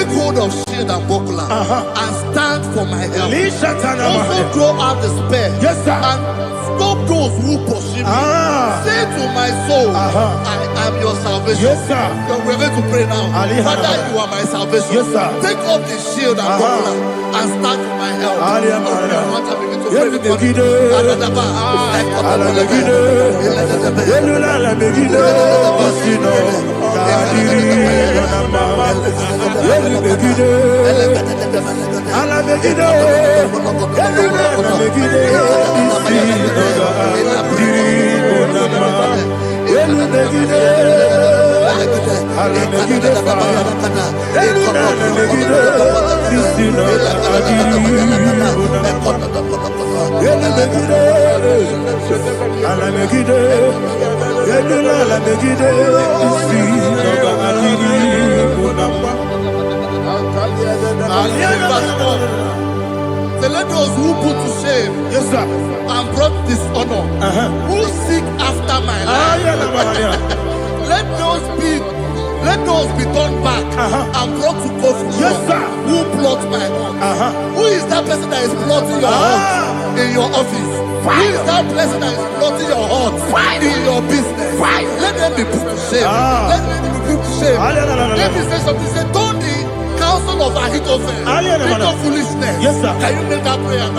take hold of shield and buckler and stand for my help. Also throw out despair and stop those who pursue me. Say to my soul, I am your salvation. We're going to pray now. Father, you are my salvation. Take up the shield and buckler and stand for my help. So let those who put to shame and brought dishonor, who seek after my life, let those be turned back and brought to confusion. Who plot my heart? Who is that person that is plotting your heart in your office? Who is that person that is plotting your heart in your business? Let them be put to shame. Let them be put to shame. Let me say something. Say, don't the counsel of Ahithophel, think of foolishness. Can you make that prayer now?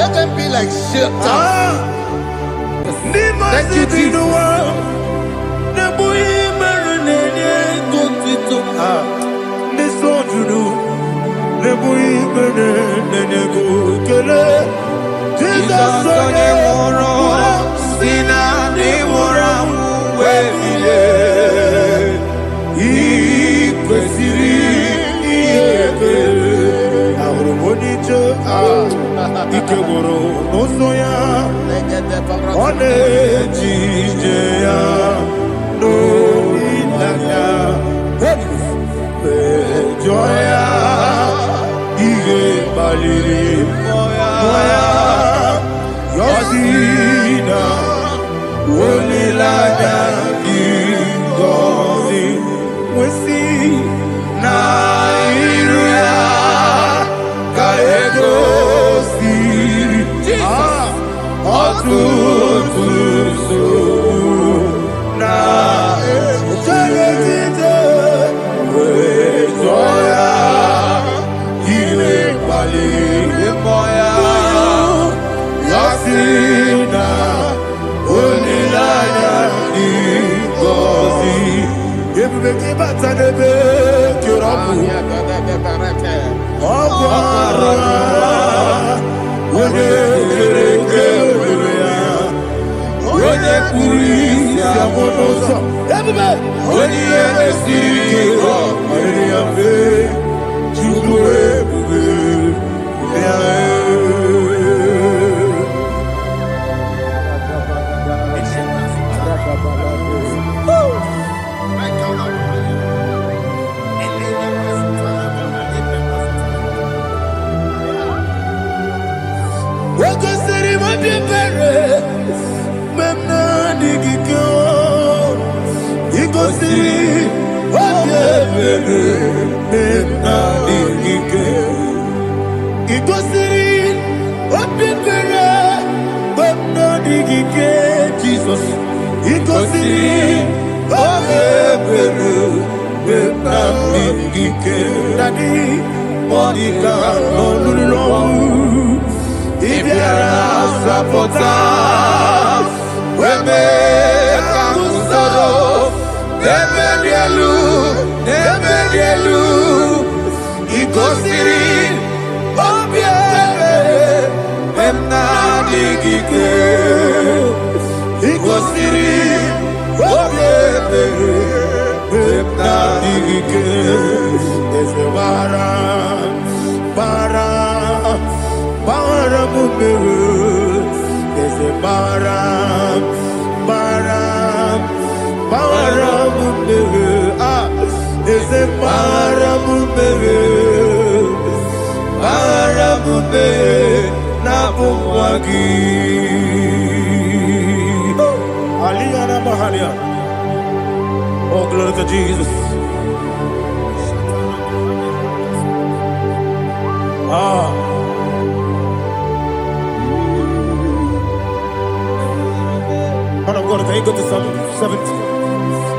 Let them be like shelter. Thank you, Jesus. Ikegoro nosoya one jijeya no ilaya joya ige baliri moya yosina olilaya ingozi wesi na iruya kaego Iko siri, Ikosi Obebere Benamike Dadi Monica Nolulu Ibiara Sapota Weme Kamusoro Nebedielu Ikosiri Obebere Benamike Ikosiri Obebere Benamike Eze Bara Mumere Eze Bara Mumere Eze Bara Mumere Nabumwagi Aliyana Mahalia. Oh, glory to Jesus. Man of God, can you go to Psalm 70?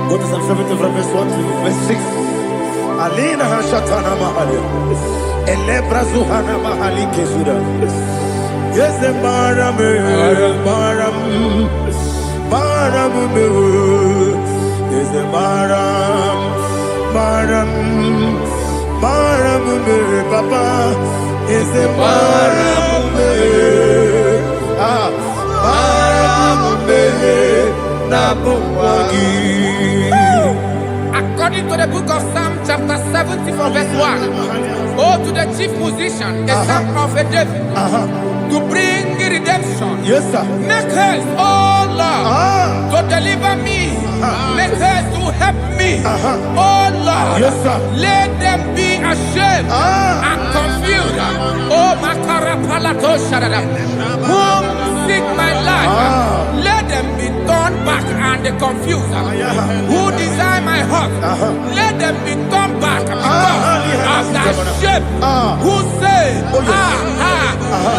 Go to Psalm 70 from verse 1 to verse 6. Alina Hashatana Mahalia. Elebra Zuhana Mahali Kesuda. Yes, the Baram. Yes, the Baram. Papa. Yes, the Baram. According to the book of Psalm chapter 70 from verse 1, oh, to the chief musician, a son of a David, to bring redemption. Yes, sir. Make haste, oh Lord, to deliver me. Make haste to help me. Oh Lord, yes, sir. Let them be ashamed and confused. Oh, Makara Palato Shadada, whom seek my life, let them be turned back and confused. Who desire my heart, let them be turned back because of that shape. Who say,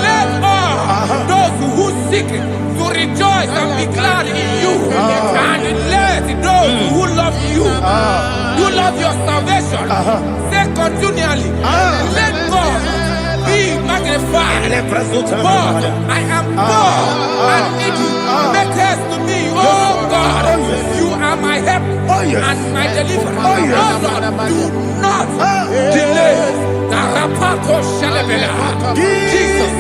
let all those who seek to rejoice and be glad in you, and let those who love you, who love your salvation, say continually, let God be magnified. God, I am poor and needy. Make haste to me, oh God. You are my help and my deliverer. Oh Lord, do not delay. Tarapato Shalabela. Jesus.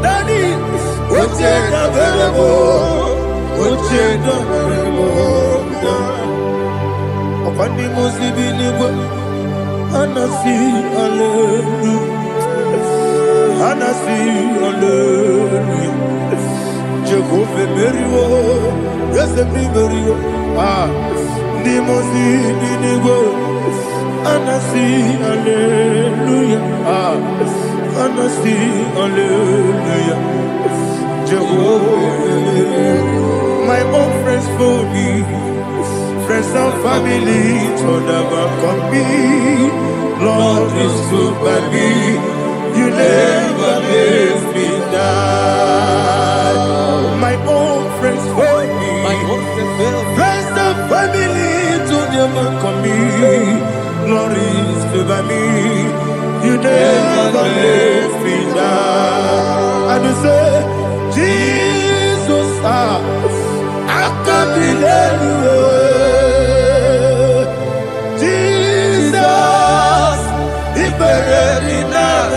Daddy, Opandi musibini Anasi, hallelujah. Anasi, hallelujah. Jehovah Merio, yes, the Merio. Nimosi, Ninigo. Anasi, hallelujah. Anasi, hallelujah. Jehovah, my own friends for me, friends and family, told never come me. Lord is good by me, you never leave me down. My own friends for me, friends and family, told never come me. Lord is good by me, you never leave me down. And you say, Jesus, I can't believe you. Jesus, He buried me now.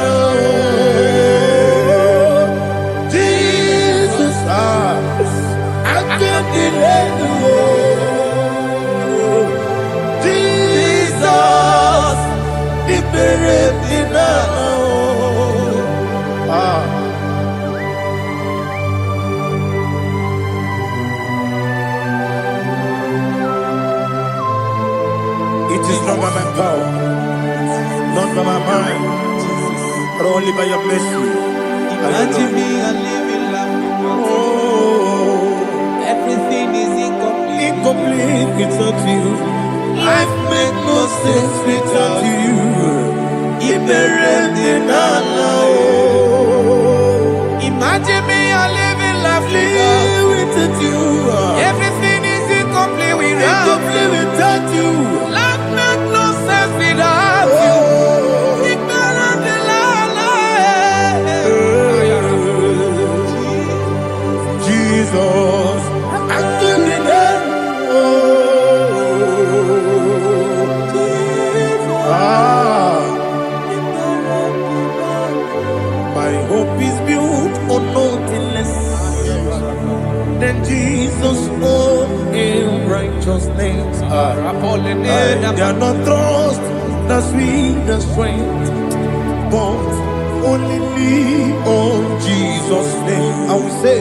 Jesus, I can't believe you. Jesus, He buried me now. It is not by my power, not by my mind, but only by your mercy. Imagine me a living life. Oh, Everything is incomplete. incomplete without you. Life makes no sense without you. Imagine me a living life. Live without you. Everything is incomplete Incomplete without you. Life makes no sense without you. Jesus, I couldn't my hope is built on nothing less than Jesus' own righteousness. They are not trust the sweetest strength, but only lean on Jesus' name. I will say,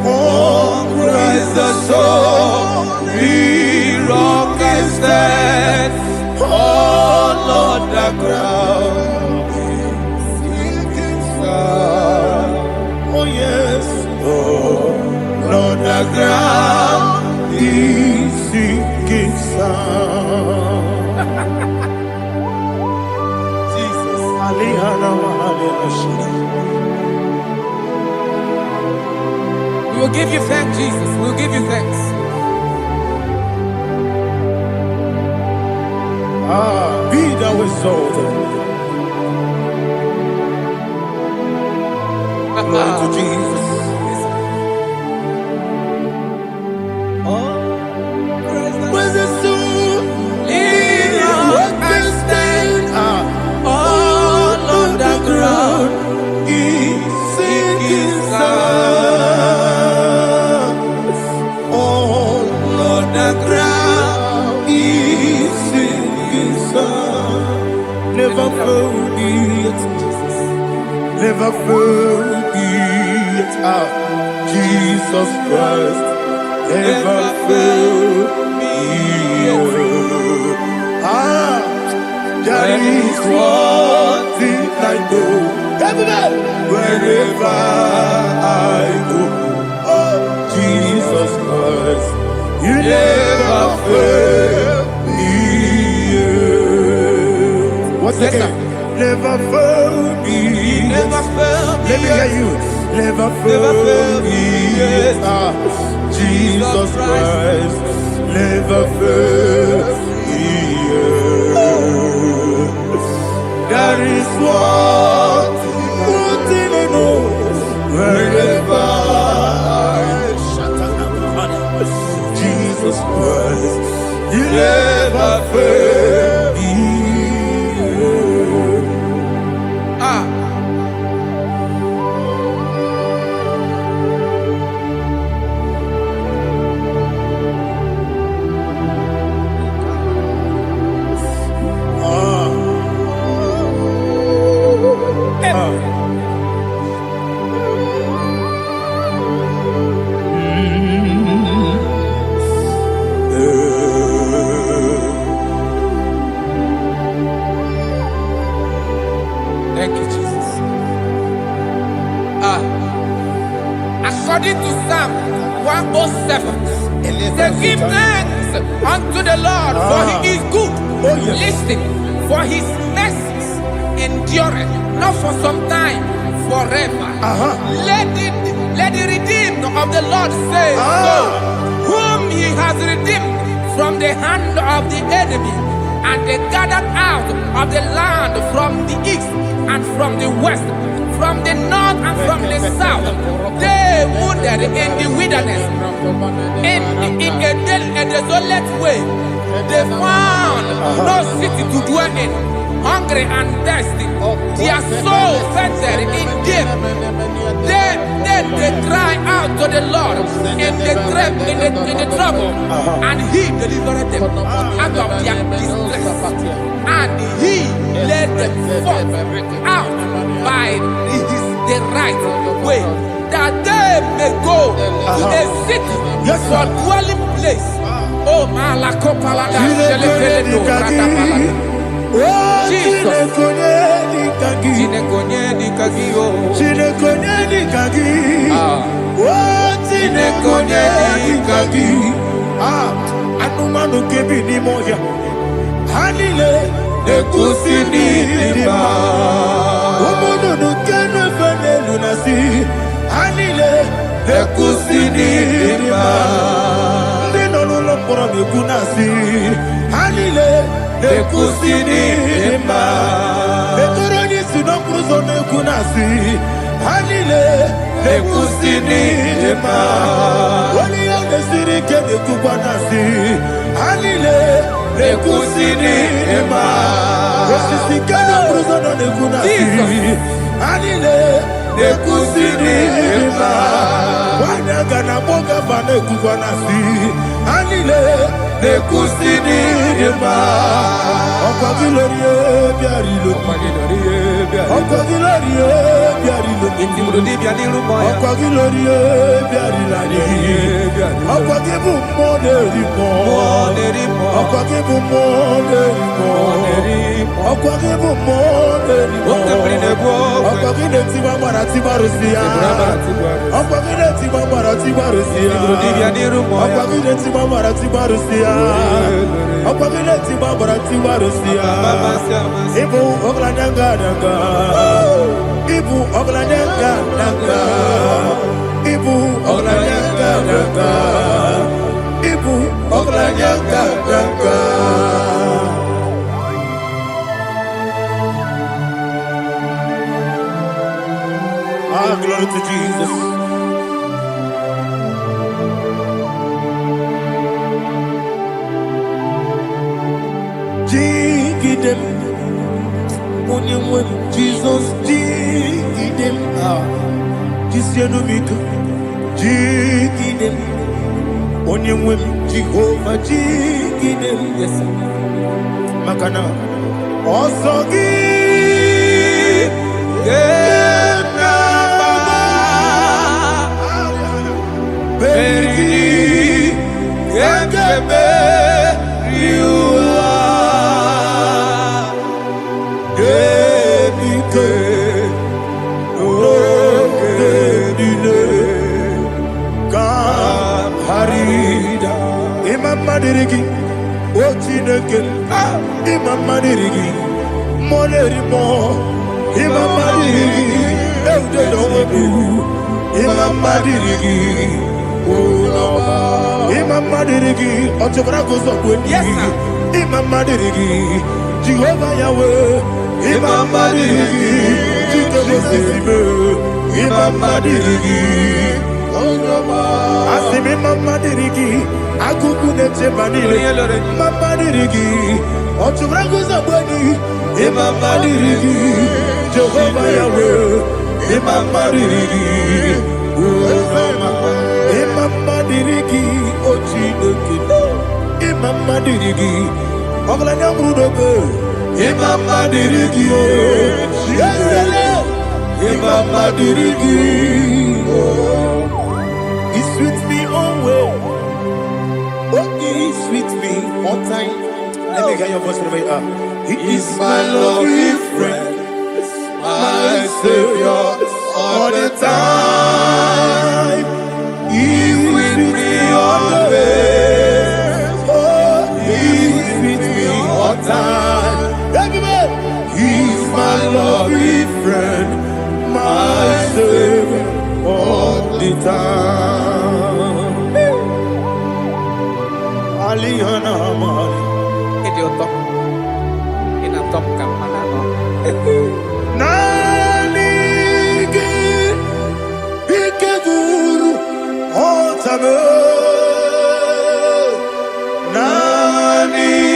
on Christ the solid rock I stand. Oh Lord, the ground is sinking sand. Oh yes, oh Lord, the ground is sinking sand. Jesus, We will give you thanks, Jesus. We will give you thanks. Be thou exalted. Glory to Jesus. Was it so? What can stand? All on the ground is sinking sand. All on the ground is sinking sand. Never forget, never forget Jesus Christ. Never forget. There is one thing I know. Wherever I go, oh Jesus Christ, you never fail me. What's the name? Never fail me. Never fail me. Let me hear you. Never fail me. Jesus Christ, never fail me. There is one thing I know. Wherever Jesus Christ, you never fail me. to Psalm 107. Say, give thanks unto the Lord, for he is good. Oh, yes. Listen, for his mercies endureth, not for some time, forever. Let the redeemed of the Lord say so, whom he has redeemed from the hand of the enemy, and they gathered out of the land from the east and from the west, from the north and from the south. They wandered in the wilderness, in a desolate way. They found no city to dwell in, hungry and thirsty. Their soul fainted in deep. Then they cried out to the Lord in the trouble, and he delivered them out of their distress. And he led them forth out by the right way, that they may go to a city for dwelling place. Oh, Malakopalada, Jesus. Anumanu kebi ni moya Hanile Nekusini nima Umudu nukene fene lunasi Hanile Nekusini nima Nino lulopora mikunasi Hanile Nekusini nima Netoroni sinokruzo nekunasi Hanile Nekusini nima Wali yone sirike nekubanasi Hanile Nekusini nima Wesisikana bruzono nekunasi Hanile Nekusini nima Wanaga na boga bane kubanasi Hanile Nekusini nima Okwa gilorie biarilo Okwa gilorie biarilo Okwa gilorie biarilani Okwa gibu moderimo Okwa gibu moderimo Okwa gibu moderimo Okwa gileti mamara tibarusia Okwa gileti mamara tibarusia Okwa gileti mamara tibarusia Okwa gileti mamara tibarusia Ibu oglanyanga nanga Ibu oglanyanga nanga Ibu oglanyanga nanga Ibu oglanyanga nanga Glory to Jesus. Jigidem, Onyemwen, Jesus, Jigidem, Jisianomika, Jigidem, Onyemwen, Jehovah, Jigidem, yes, Makana, Osogi, Madirigi, Ochineke, Imam Madirigi, Molerimo, Imam Madirigi, Eudedobu, Imam Madirigi, Imam Madirigi, Otobrago Zobuni, Imam Madirigi, Jehovah Yahweh, Imam Madirigi, Jitobosime, Imam Madirigi, Asimi Imam Madirigi, Akuku nete manile, Mama dirigi, Otubrago Zaboni, Imama dirigi, Jehovah Yahweh, Imama dirigi, Imama dirigi, Ochineke, Imama dirigi, Oglanya Mudobe, Imama dirigi, Imama dirigi, He's with me always. He's with me all time. Let me hear your voice from here. He is my loving friend, my Savior all the time. Mame Nanigi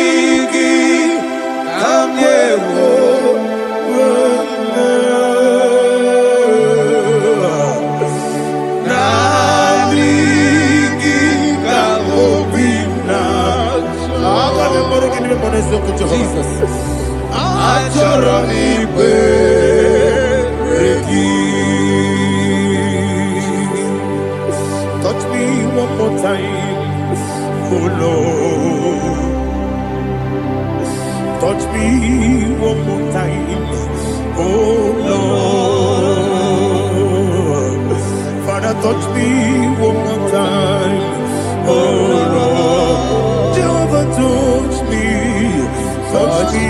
Kamyewo Jesus. Touch me one more time, oh Lord. Touch me one more time, oh Lord. Father, touch me one more time, oh Lord. Jehovah, touch me. Touch me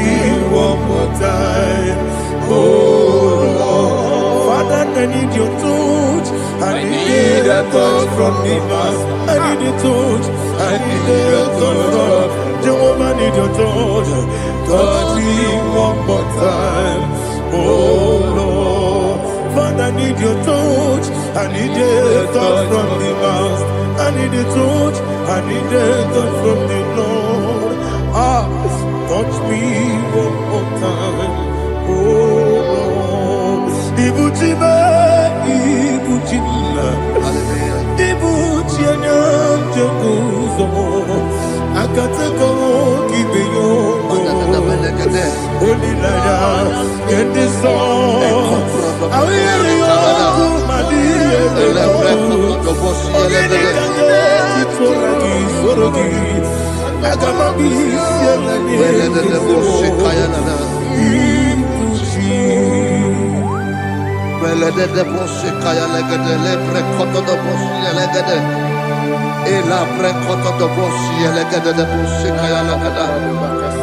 one more time, oh Lord. Father, I need your touch. I need a touch from the Master. I need a touch. I need a touch from Jehovah. I need your touch. Touch me one more time, oh Lord. Father, I need your touch. I need a touch from the Master. I need a touch. I need a touch from the Lord. Touch me one more time, oh Lord. Ibuchima, Ibuchima, Ibuchina, Jeruzo, Akatako, Kibeyo, Olilaya, get this song. I hear you,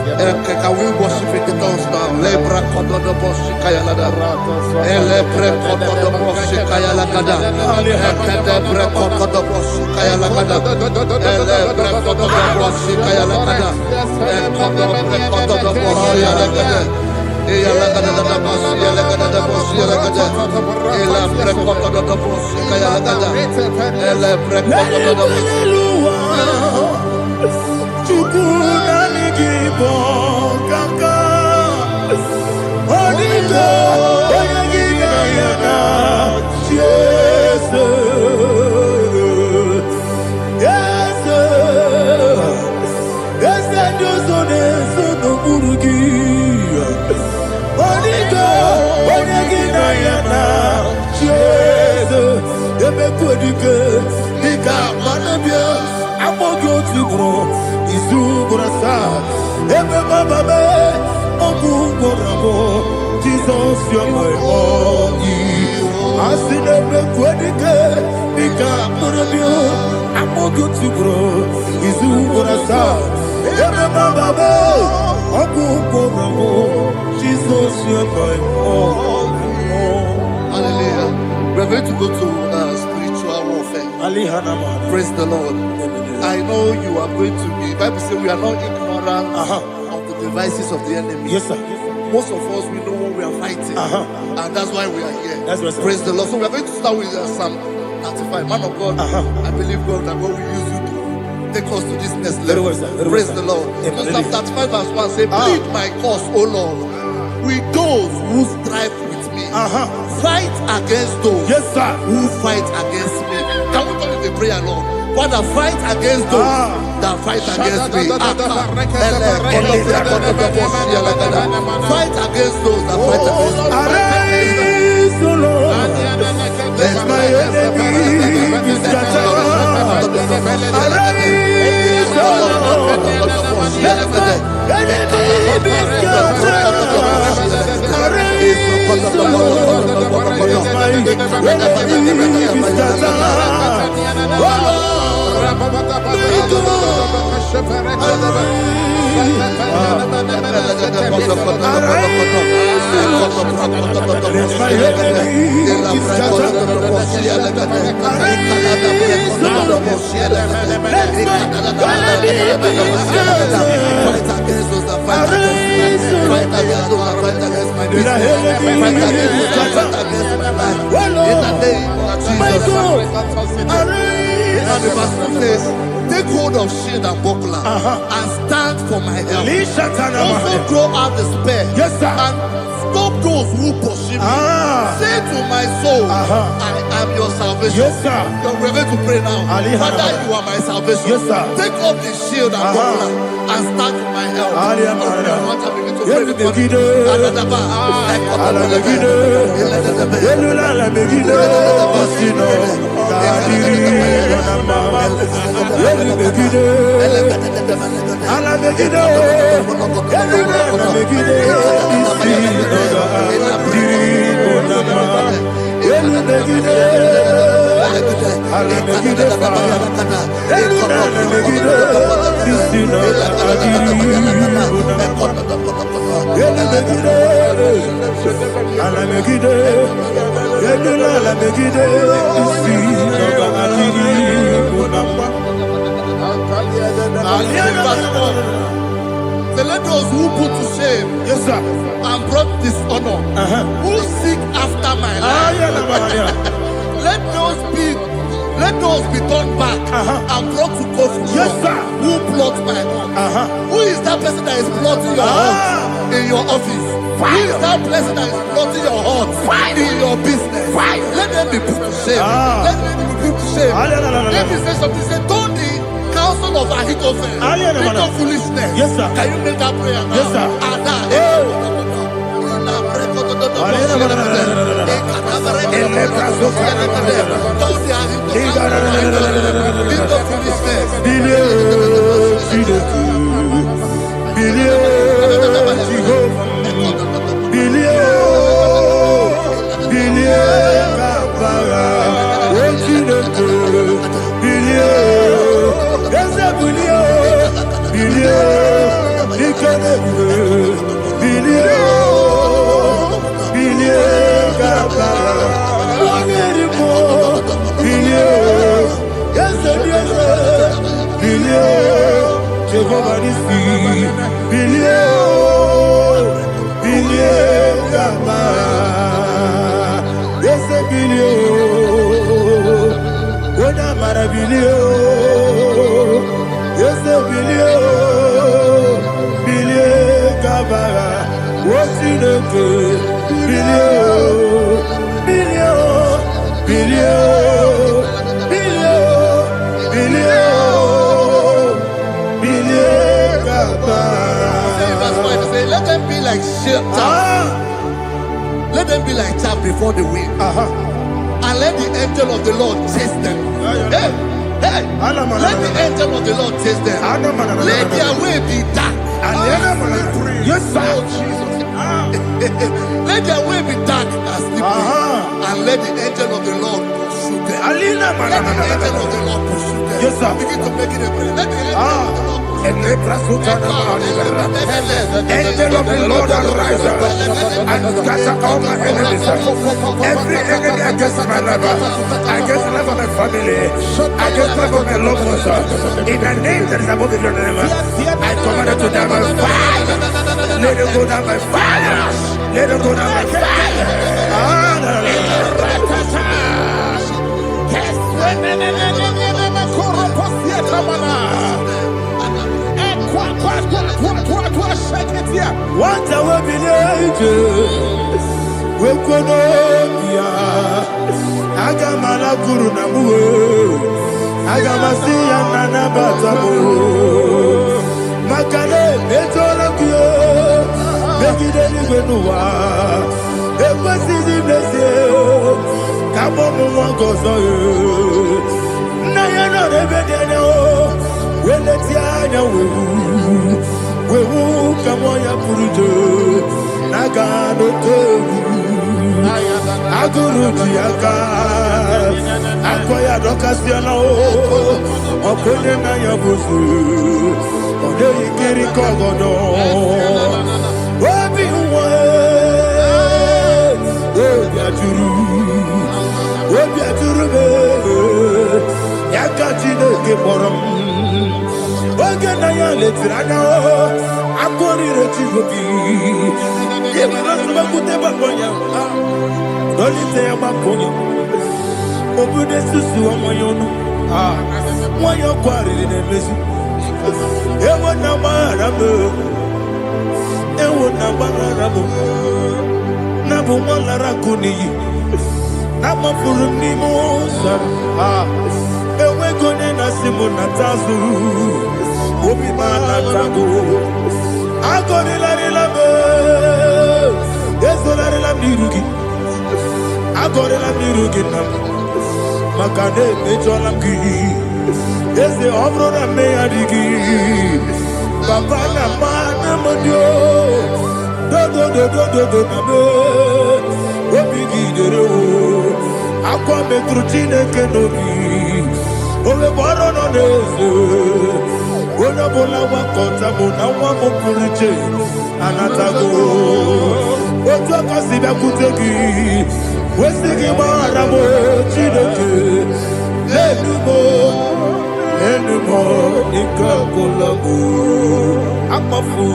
Can we worship in the tongues now? Lebra koto do boshi kaya lada. Ele pre koto do boshi kaya lada. Ekede pre koto do boshi kaya lada. Ele pre koto do boshi kaya lada. Ekodo pre koto do boshi lada. Eya lada da boshi lada da boshi lada. Ele pre koto do boshi kaya lada. Ele pre koto do boshi. Jesus, you're my all. I see them quedike, Nika Murabio, I'm more good to grow. Is who what I saw. Jesus, you're my all. Hallelujah. We're going to go to spiritual warfare. Praise the Lord. I know you are going to be. Bible says we are not ignorant of the devices of the enemy. Yes, sir. Most of us, we know what we are fighting. And that's why we are here. That's right, sir. Praise the Lord. So we are going to start with Psalm 35. Man of God, I believe God that God will use you to take us to this next level. Praise the Lord. Psalm 35 verse 1 say, plead my cause, O Lord, with those who strive with me. Fight against those who fight against me. Can we call it a prayer, Lord? Father, fight against those that fight against me. Fight against those that fight against me. Arise, O Lord. Let my enemies be scattered. Arise, O Lord. Let my enemies be scattered. Arise, O Lord. Let my enemies be scattered. Oh Lord. And the verse 2 says, take hold of shield and buckler and stand for my help. Also throw out the spear and stop those who pursue me. Say to my soul, I am your salvation. You're ready to pray now. Father, you are my salvation. Take up the shield and buckler and stand for my help. So let those who put to shame and brought dishonor, who seek after my life, let those be turned back and brought to court for who plot my home. Who is that person that is plotting your home in your office? Who is that person that is plotting your heart in your business? Let them be put to shame. Let them be put to shame. Let me say something. Say, don't the counsel of Ahithophel think of foolishness. Can you make that prayer now? Don't let them be like chaff. Let them be like chaff before the wind. And let the angel of the Lord chase them. Hey, let the angel of the Lord chase them. Let their way be dark. Yes, sir. Let their way be dark and slippery. And let the angel of the Lord pursue them. Let the angel of the Lord pursue them. Yes, sir. Begin to make it a prayer. Let the angel of the Lord. Angel of the Lord arise and scatter all my enemies. Every enemy against my life, against the life of my family, against the life of my loved ones. In the name that is above your name, I command it to die by fire. Let it go down by fire. Let it go down by fire. What I will be we could Agamala Guru Namu Agamasia Nana Batamu Makale Betolakio Begideni Benua Ekwasizi Blessio Kabomu Wangozo Nayana Rebedeno Wenetiana Wewu Kamoya Purujo Nagano Tewu Aguru Diaka Akoya Dokasiana Okone Naya Busu Ode Ikiri Kogodo Obi Uwe Obi Aturu Yakachine Kiboram Oge Naya Letirana Akori Rechivobi Don't say about Pony. Open the Susu on my own. Why you quarry in a mess? You would not marry. You would not marry. Nabu Malara Kuni. Nama Furumi Mosa. Ewe Gone Nasimuna Tazu. Obi Manatago. Agoni Larilabe. Yes, Larilabirugi. Agoni Labirugi. Makane Mejolamki. Yes, the Obrona Mayadigi. Papa Namana Modio. Do. Obigi Dero. Aqua Metrutine Kenobi. Ole Barono Nezu. Ona Bola Wakota Mona Wamopuriche. Anatago. Otua Kasiba Kutegi. Wesigi Maramo Chineke. Enumo Nikakolabu. Amafu.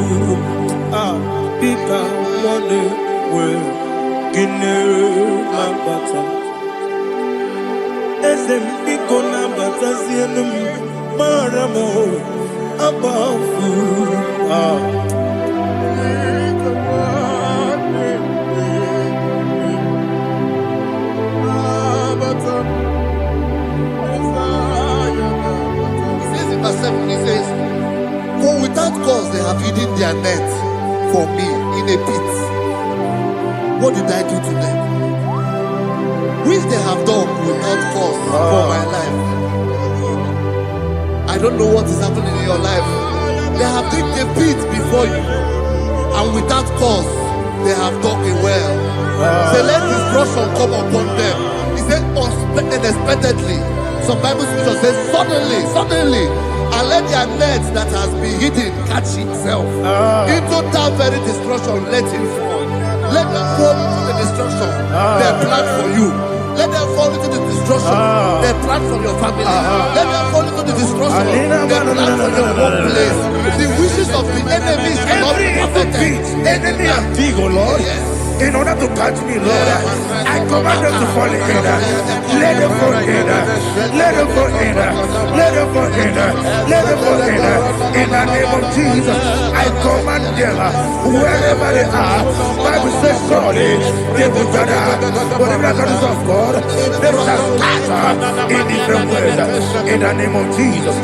Pika Mone We Gine Lambata. Esem Piko Lambata Sienum Maramo Abafu. He says, for without cause they have hidden their net for me in a pit. What did I do to them? Which they have done without cause for my life. I don't know what is happening in your life. They have digged a pit before you, and without cause they have dug a well. Say, let destruction come upon them. He said, unexpectedly. Some Bible scripture says, suddenly, and let their net that has been hidden catch itself. Into that very destruction, let it fall. Let them fall into the destruction they plan for you. Let them fall into the destruction they plan for your family. Let them fall into the destruction they plan for your workplace. The wishes of the enemies are not perfected. Enemy and dig, oh Lord. Yes. In order to catch me, Lord, I command them to fall in. Let them fall in. Let them fall in. Let them fall in. Let them fall in. In the name of Jesus, I command them wherever they are. Bible says surely they will gather. But the miracles of God, they shall scatter in different ways. In the name of Jesus.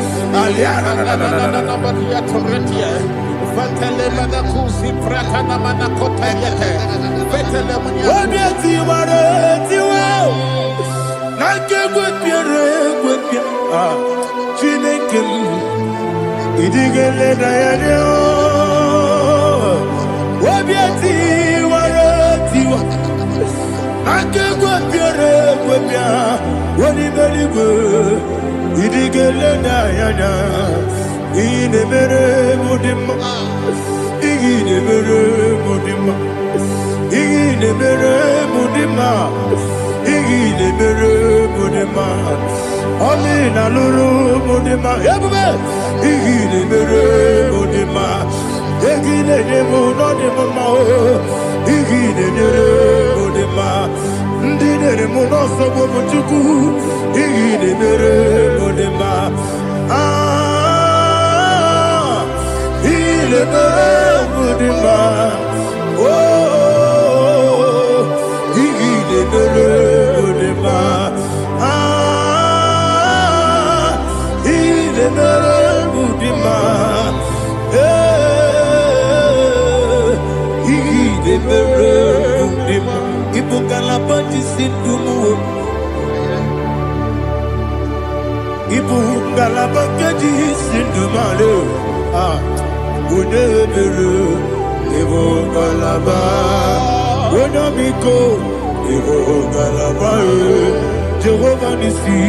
Jehovah Nissi,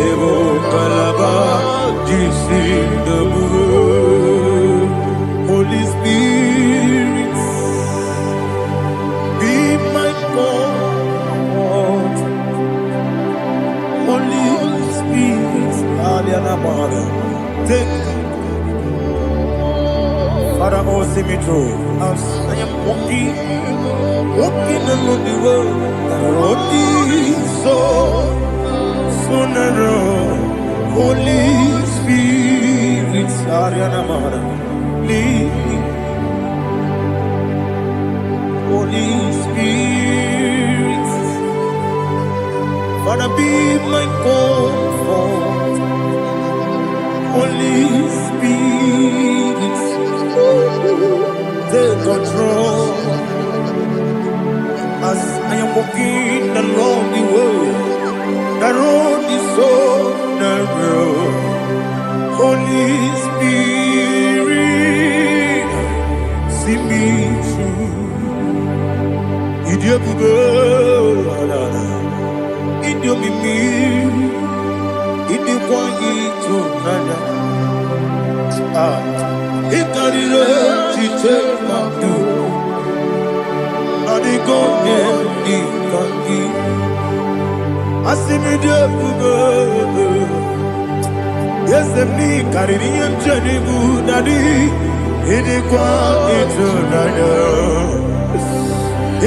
Evo Kalaba, Holy Spirit, be my God. Holy Spirit, take Father, oh, see me through. As I am walking along the road, that road is so narrow. Holy Spirit, Ariana Mahara, lead. Holy Spirit, Father, be my comfort. Holy Spirit, take control as I am walking along the way. The road is so narrow. Holy Spirit, see me through. Idio bugo, idio mimi, idio kwangi to nana. Ikarire chite madu, adigo ni kangi. Asimi dio bugo, yesemi kariri yemcheni budadi, idio kwangi to nana.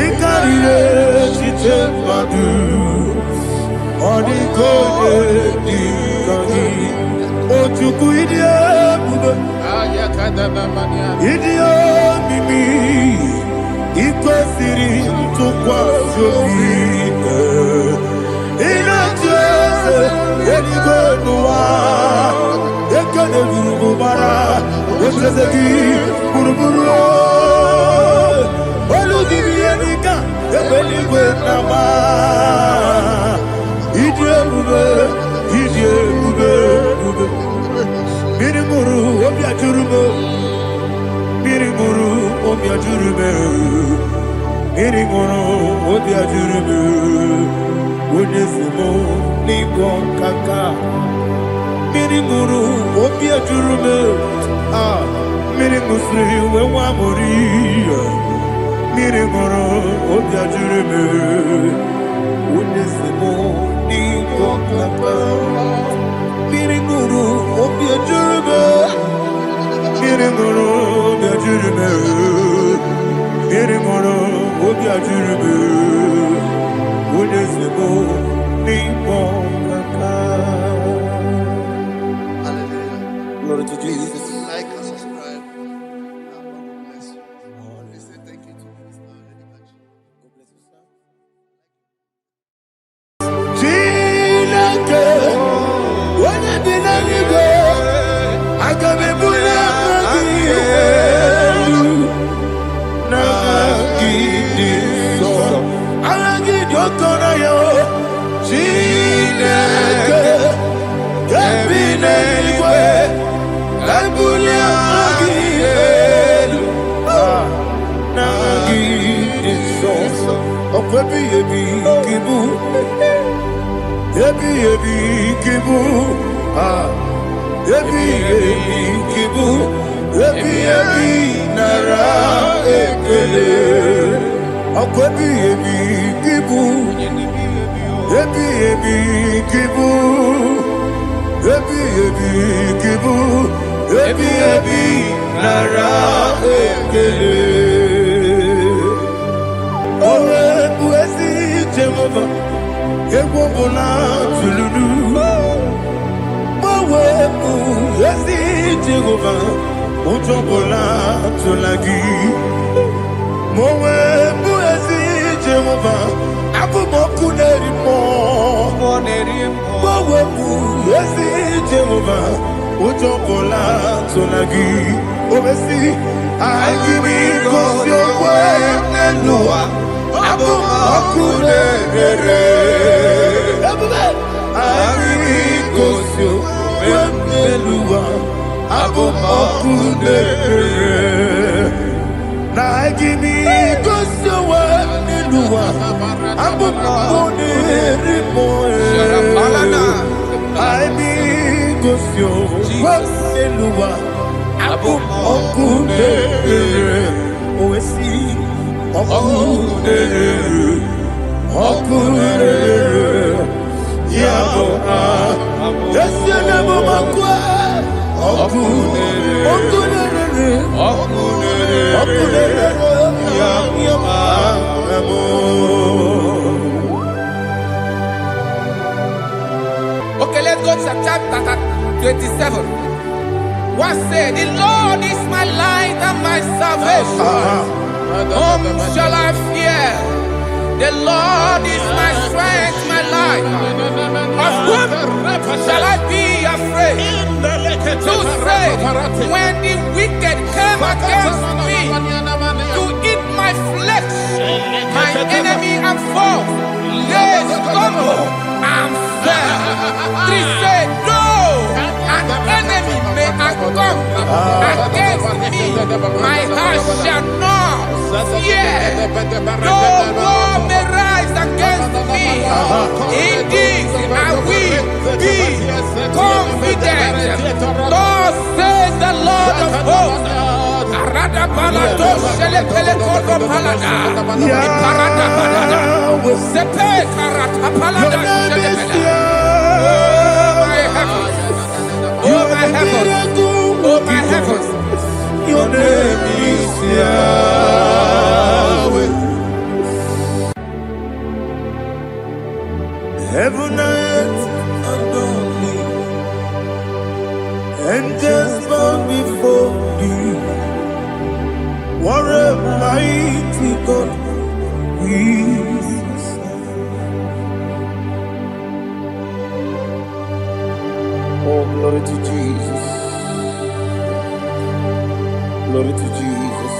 Ikarire chite madu, adigo ni kangi. Ochuku idio bugo. Idio mimi ikwesiri ntụkwasị obi ịna-echeze eluigwe n'ụwa ekele gburugburu gbara echeze gị gburugburu olu gị bụ ihe dịka ebe eluigwe na-agba ịdị ebube ịdị ebube ebube. Mmiri mụrụ obi ajụrụ m, mmiri mụrụ obi ajụrụ m, mmiri mụrụ obi ajụrụ m, onye si m n'ịgwọ nkaka. Mmiri mụrụ obi ajụrụ m, mmiri mụsịrị uwe nwa mụrụ ihe. Mmiri mụrụ obi ajụrụ m, onye si m n'ịgwọ nkaka. Mmiri mụrụ obi ajụrụ m, mmiri mụrụ obi ajụrụ m, mmiri mụrụ obi ajụrụ m, onye si m n'ịkpọ nkaka. Glory to Jesus. Like and subscribe. And God bless you. Please say thank you to Mr. Lady. God bless you, sir. Chineke, onye bi n'eluigwe, aga m ebuli aha gị elu, n'aha gị dị nsọ. Aha gị dị oke ọnụahịa, Chineke, nke bi n'eluigwe, ka ebuli aha gị elu, n'aha gị dị nsọ. Ọkwa ebighị ebi ka ị bụ. Ebi ebi kibu, ebi ebi kibu, ebi ebi nara ekele. Ọkọ ebi ebi kibu, ebi ebi kibu, ebi ebi kibu, ebi ebi nara ekele. Owe buezi Jehova. Egwu ọbụla tụlụrụ gbawepụ ezi Jehova, ụjọ ọbụla tụla gị. Ma o wepụ ezi Jehova, abụmọkụ na-eri mmụọ. Gbawepụ ezi Jehova, ụjọ ọbụla tụla gị. O mesi anyị gị gosi okwe n'elu ụwa, abụmọkụ na-ere. Anyị gosi okwe n'elu ụwa, abụmọkụ na-ere. Na anyị gosi okwe n'elu ụwa, abụmọkụ na-ere mmụọ. Anyị gosi okwe n'elu ụwa, abụmọkụ na-ere. O wesi ọkụ na-ere, ọkụ na-ere. Yabo esi na mo makwa ọkụ na-ere, yabo. Okay, let's go to chapter 27. What said? The Lord is my light and my salvation. Whom shall I fear? The Lord is my strength, my life. Of whom shall I be afraid? To say, when the wicked came against me to eat my flesh, my enemy and foe, they stumble and fell. Three said, no, an enemy may come against me, my heart shall not fear. No war may rise against me. Indeed, I will be confident. Thus says the Lord of hosts. Oh my heavens, oh my heavens, your name is Yahweh. Heaven and earth adore thee, angels bow before thee. What a mighty God we serve. Oh, glory to Jesus. Glory to Jesus.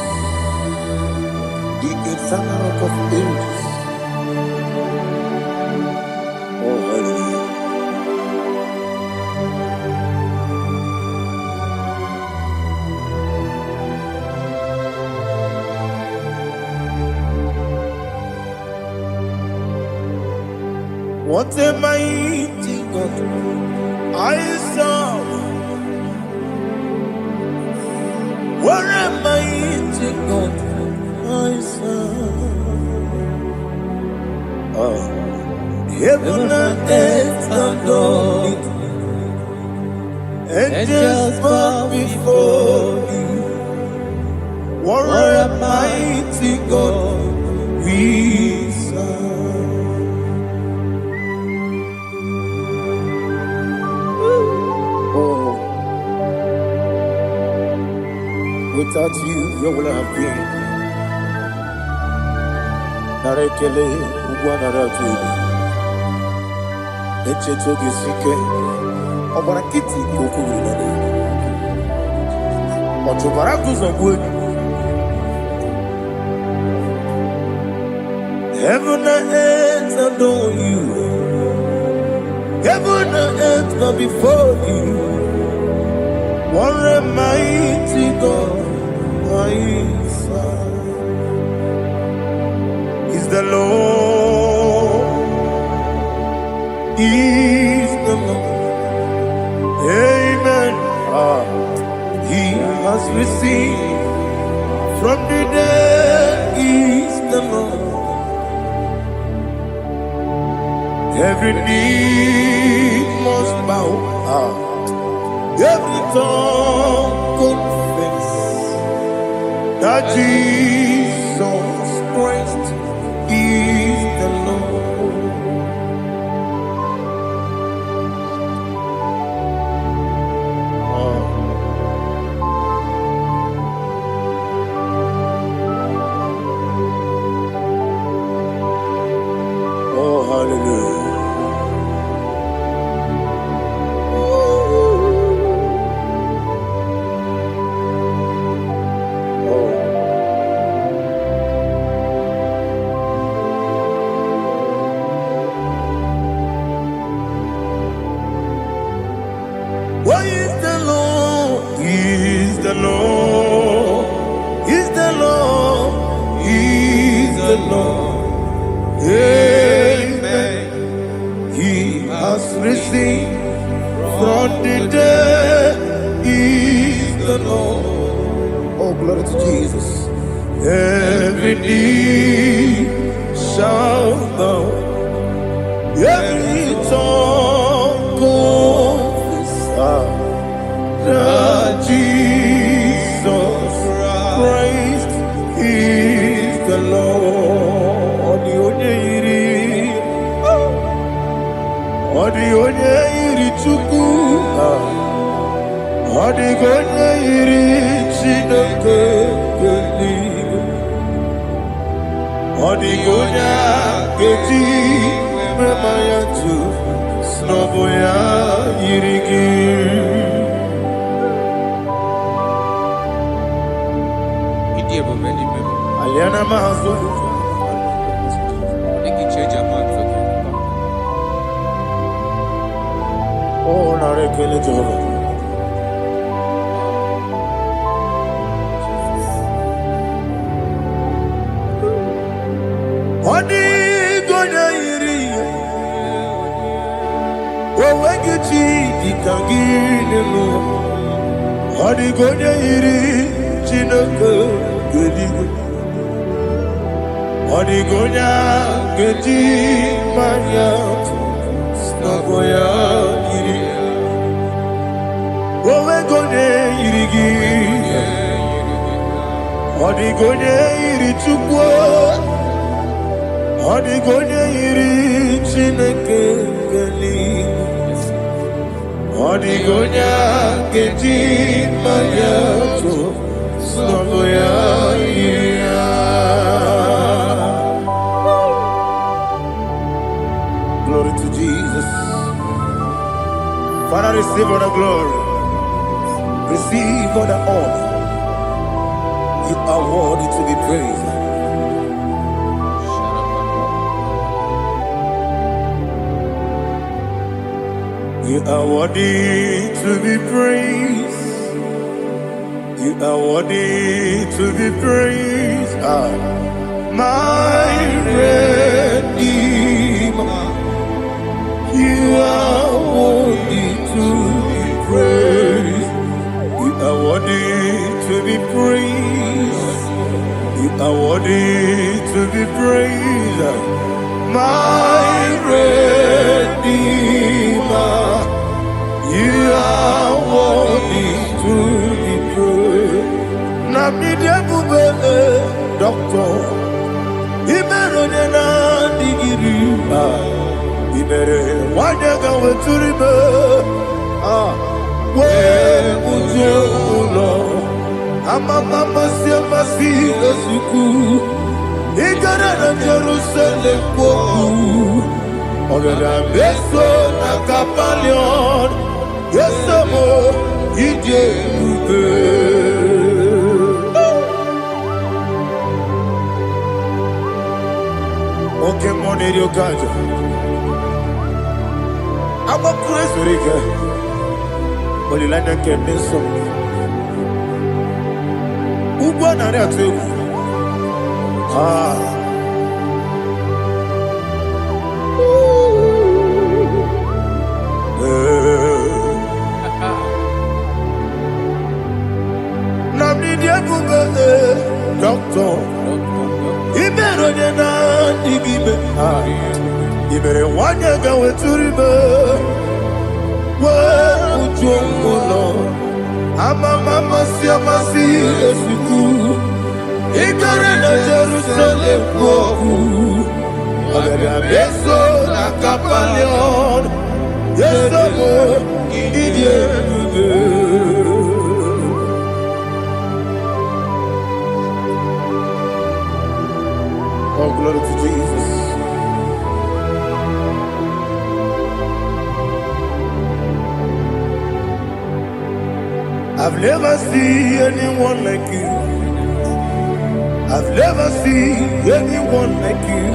The eternal rock of ages. Oh, hallelujah. What a mighty God I serve. What a mighty God I serve. Heaven and earth adore it, angels bow before you. What a mighty God we serve. Without you, where would I have been? Narekele, Ugwanaratu, Echetoge Sike, Obarakiti, Kokuri, Otobarakus of wood. Heaven and earth adore you. Heaven and earth bow before you. What a mighty God I serve. Is the Lord, is the Lord. Amen. He has received from the dead, is the Lord. Every knee must bow. Every tongue confess that Jesus Christ is the Lord. Oh, hallelujah. What is the Lord? Is the Lord? Is the Lord? Is the Lord? Amen. He has risen from the dead. Is the Lord? Oh, glory to Jesus. Every knee shall bow. Every tongue confess that Jesus Christ is the Lord. The only Chukwu. Odigonya iri Chineke Geligo Odigonya Geti Memaya tu Snoboya Irigi Aliana Mahazo Oh, Narekele Jehovah. Odigonya iri Wawegiti Dikaginu Odigonya iri Chineke Geligo Odigonya Geti Maya Snagoya iri Wawegonya irigi Odigonya iri Chukwu Odigonya iri Chineke Geligo Odigonya Geti Maya Snagoya iri Glory to Jesus. Father, receive all the glory. Receive all the honor. You are worthy to be praised. You are worthy to be praised. You are worthy to be praised. My Redeemer. You are worthy to be praised. You are worthy to be praised. You are worthy to be praised. My Redeemer. You are worthy to be praised. Namidebube, Doctor. Imeronena digiri. Ibere wanyaga weturibe we ujulo amama masi esuku igara na Jerusalem kwoku ogara beso na kapalion yesamo ije ube oke moneri okajo I'm a crazy rigger. But you like that can be so. Who won that too? Doctor. He better than I give You better want to go to river. Well, Lord, I'm a mama, see, I'm a see, as you do. He got in Jerusalem, I'm a beso, like a palion. Yes, I'm a idiot. Oh, glory to Jesus. I've never seen anyone like you. I've never seen anyone like you.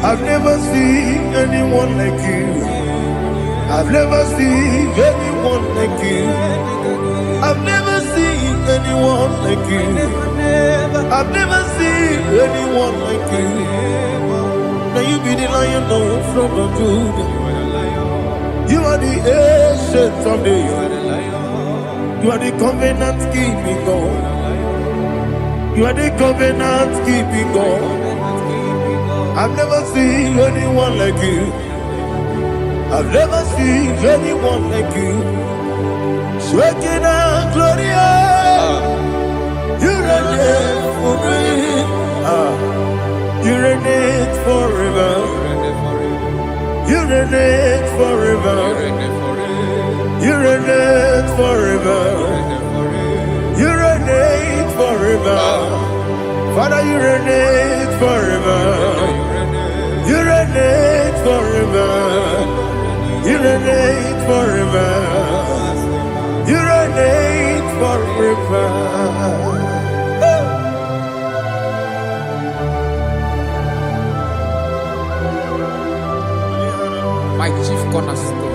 I've never seen anyone like you. I've never seen anyone like you. I've never seen anyone like you. I've never seen anyone like you. Now you be the lion from the Judah. You are the ancient of days. You are the covenant keeping God. You are the covenant keeping God. I've never seen anyone like you. I've never seen anyone like you. Shaking and glorious. You reign for me. You reign forever. You reign forever. You reign forever. My chief cornerstone.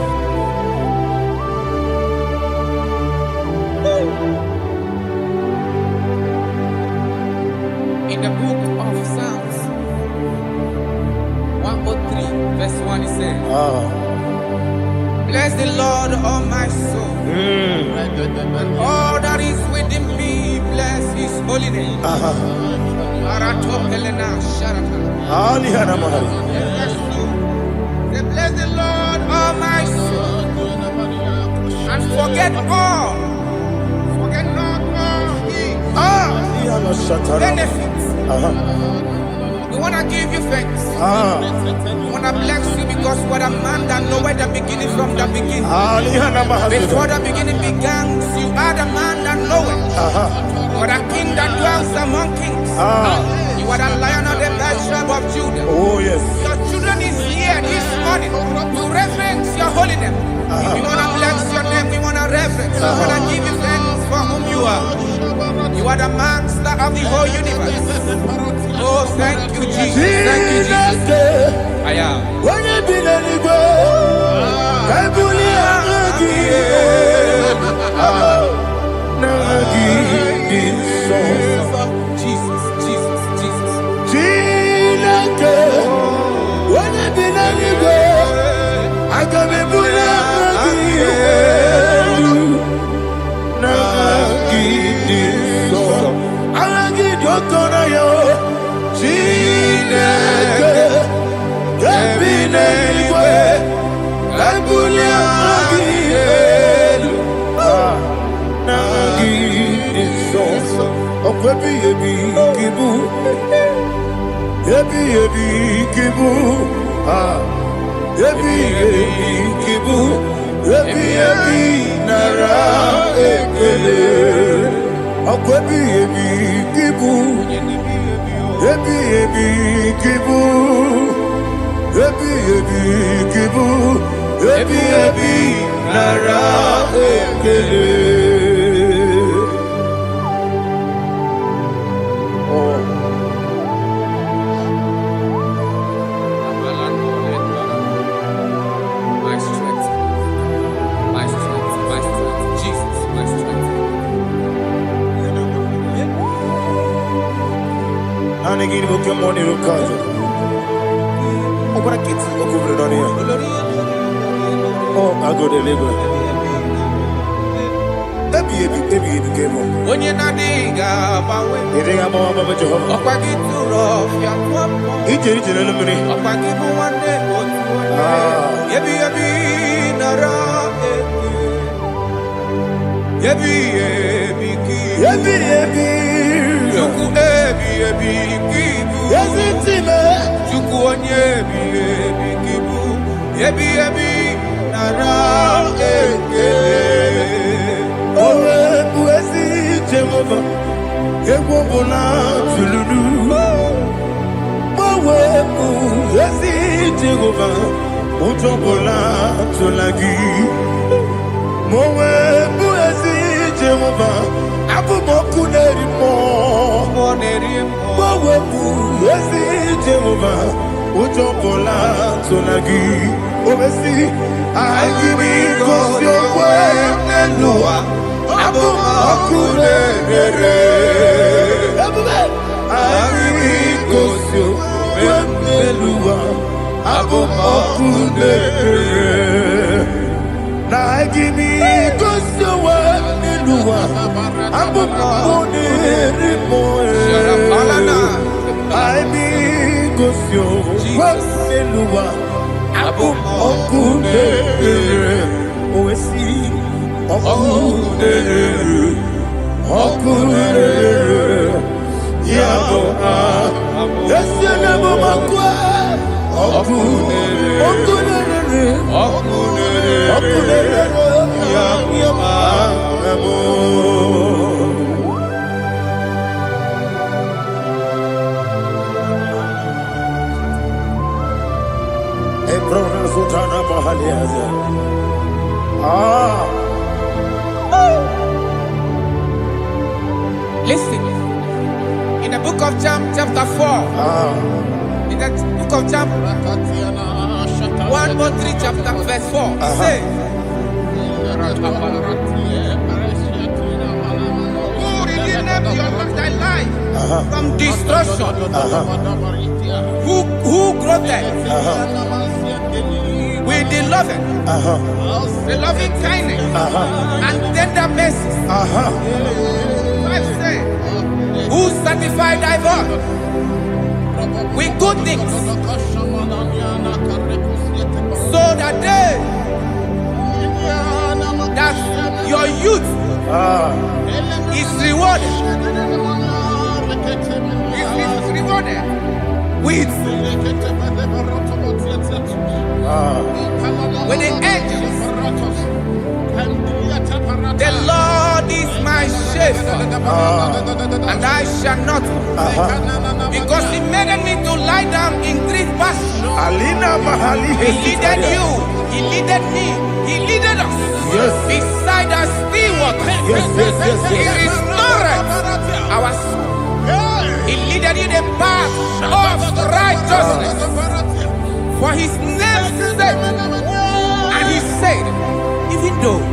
In the book of Psalms 103, verse 1, it says, bless the Lord, all my soul. All that is within me, bless his holy name. Say, bless the Lord, all my soul, and forget not all his benefits. We want to give you thanks. We want to bless you because what a man that knoweth the beginning from the beginning. Before the beginning began, you are the man that knoweth. For the king that dwells among kings. You are the lion of the tribe of Judah. Oh yes. Your children is here this morning to reverence your holiness. We want to bless your name. We want to reverence. We want to give you thanks for whom you are. You are the master of the whole universe. Oh, thank you, Jesus. Thank you, Jesus. I am. Jesus, Jesus, Jesus. chapter 4. In the book of Job, 1:3 chapter verse 4. It says, who redeemed thy life from destruction? Who groweth with the loving kindness and tender mercies? Who satisfy thy voice with good things, so that your youth is rewarded. Is rewarded with the angels. The Lord is my shepherd, and I shall not, because He made me to lie down in green pastures. He leaded you, He leaded me, He leaded us beside the still waters. He restored our soul. He leaded you the path of righteousness for His name's sake. And He said, even though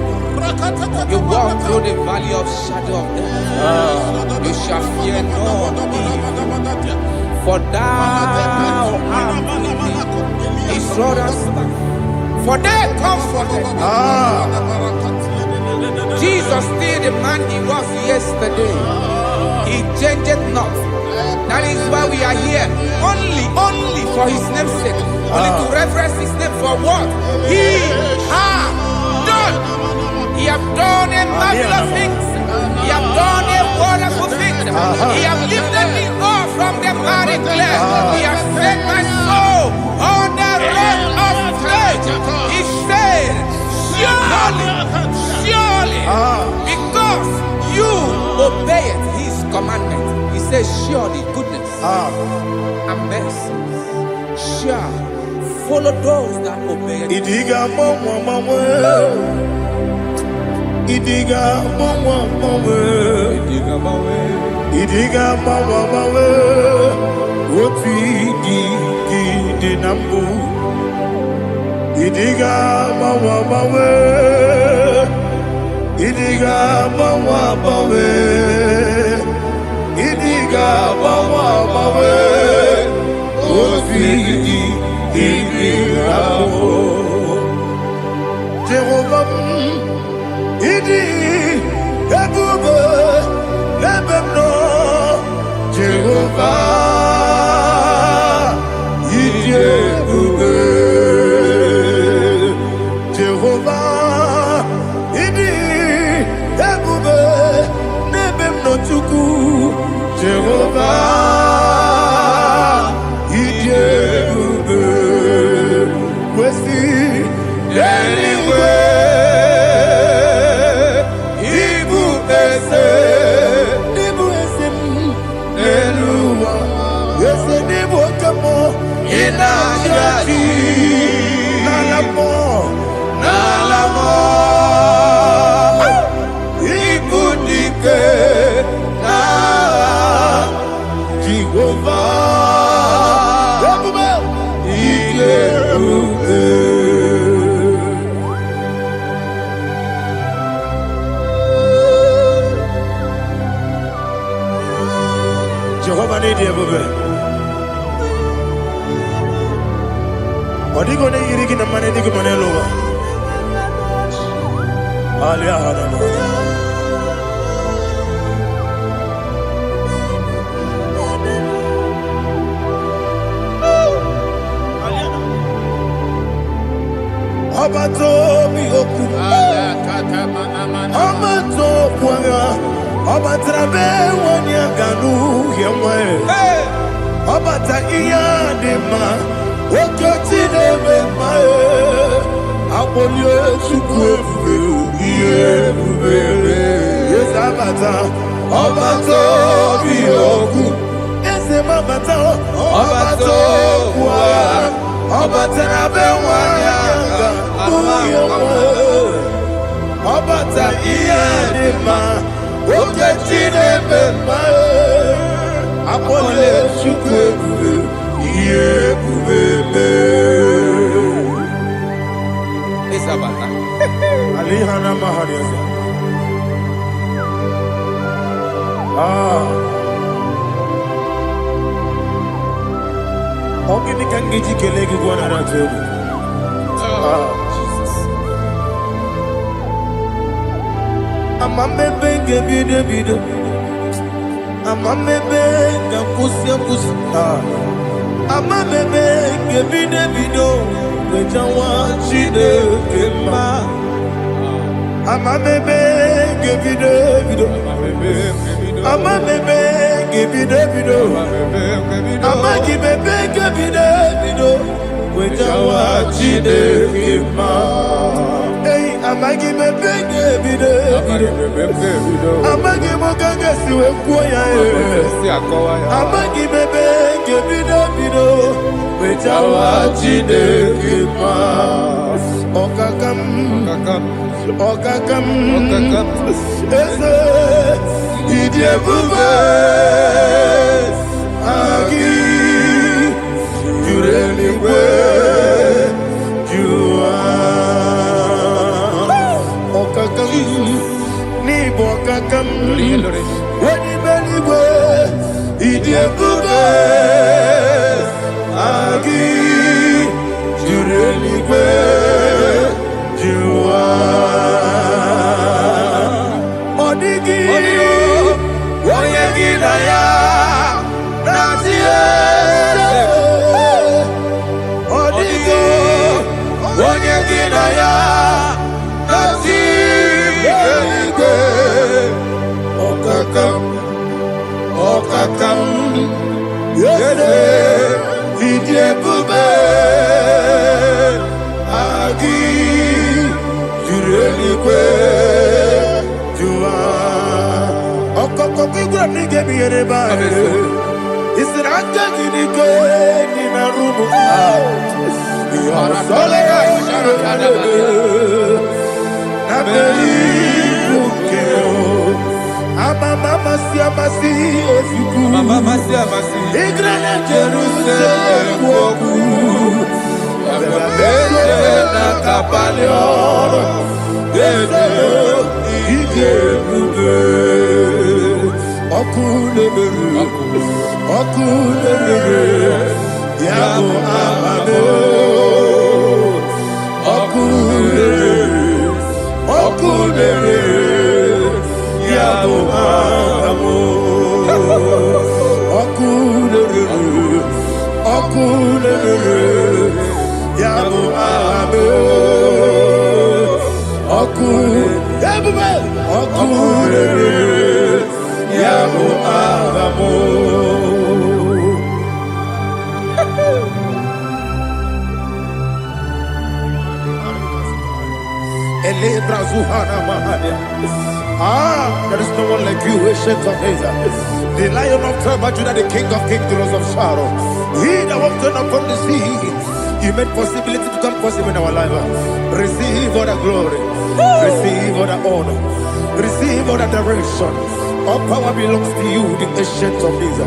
you walk through the valley of shadow of death, you shall fear no evil, for thou art with me. His rod and staff, for they comforted. Jesus still the man He was yesterday. He changed not. That is why we are here. Only for His name's sake. Only to reference His name for what He has done. He have done a marvelous things. He have done a wonderful thing. He have lifted me up from the miry clay. He has set my soul on the rock of faith. He said, surely, because you obeyed His commandment. He says, surely goodness and mercy shall follow those that obey Him. Idiga mawe Woti di nambu Idiga mawe Idiga mawe Idiga mawe Woti di nambu Jehovah Idi Ebube Ebemno Jehovah Idi Ebube Jehovah Idi Ebube Ebemno Chuku Jehovah Idi Ebube Wesi anyway Jehovah need you, baby. What are you going to get the money? Dig money lower. Alia Hadama. Abato bihoku. Abato kwanga. Obatrabe wonya ganu yemwe. Obata iya dema. Okoti deme mae. Abolio chukwe iye bubele. Yes abata. Obato bihoku. Ese mabata. Obato kwa. Obatrabe wonya ganu yemwe. Obata iya dema. Oketi deme mae. Akole chukwe bube. Iye bube. Isabata. Alihana mahariasa. Ogini kangiji kelegi gwana ratebu. Jesus. Amamebe ngebide. Amamebe ngakusi. Amamebe ngebide. Wejawa chide kema. Amamebe ngebide. Amamebe ngebide. Amagibebe ngebide. Wejawa chide kema. Hey, amagibebe ngebide. Amagimogaga siwe kuya. Amagibebe ngebide. Wejawa chide kema. Okakam. Eze idiebube agi jureligwe jua okakam ni bokakam wadi beligwe idiebube agi jureligwe jua odigi oyegi na ya nazie odigi oyegi na ya nazie okakam yede idiebube agi jureligwe jua okokokigwe nige biyereba isiranga ginike nina rumu Arasolega sharakadaba. nabeli bukeo amama siamasi ofiku Mama siamasi. igrana Jerusalem woku abele na kapaleoro eze idiebube Okulere Yabo Amado Okulere Yabo Amado Okulere Yabo Amado Okulere Yabo Amado there is no one like you, ancient of days. The Lion of tribe of Judah, the King of kings, the Rose of Sharon. He that walked upon the sea, you made possibility to come possible in our life. Receive all the glory, receive all the honor, receive all the direction. All power belongs to you, the ancient of days,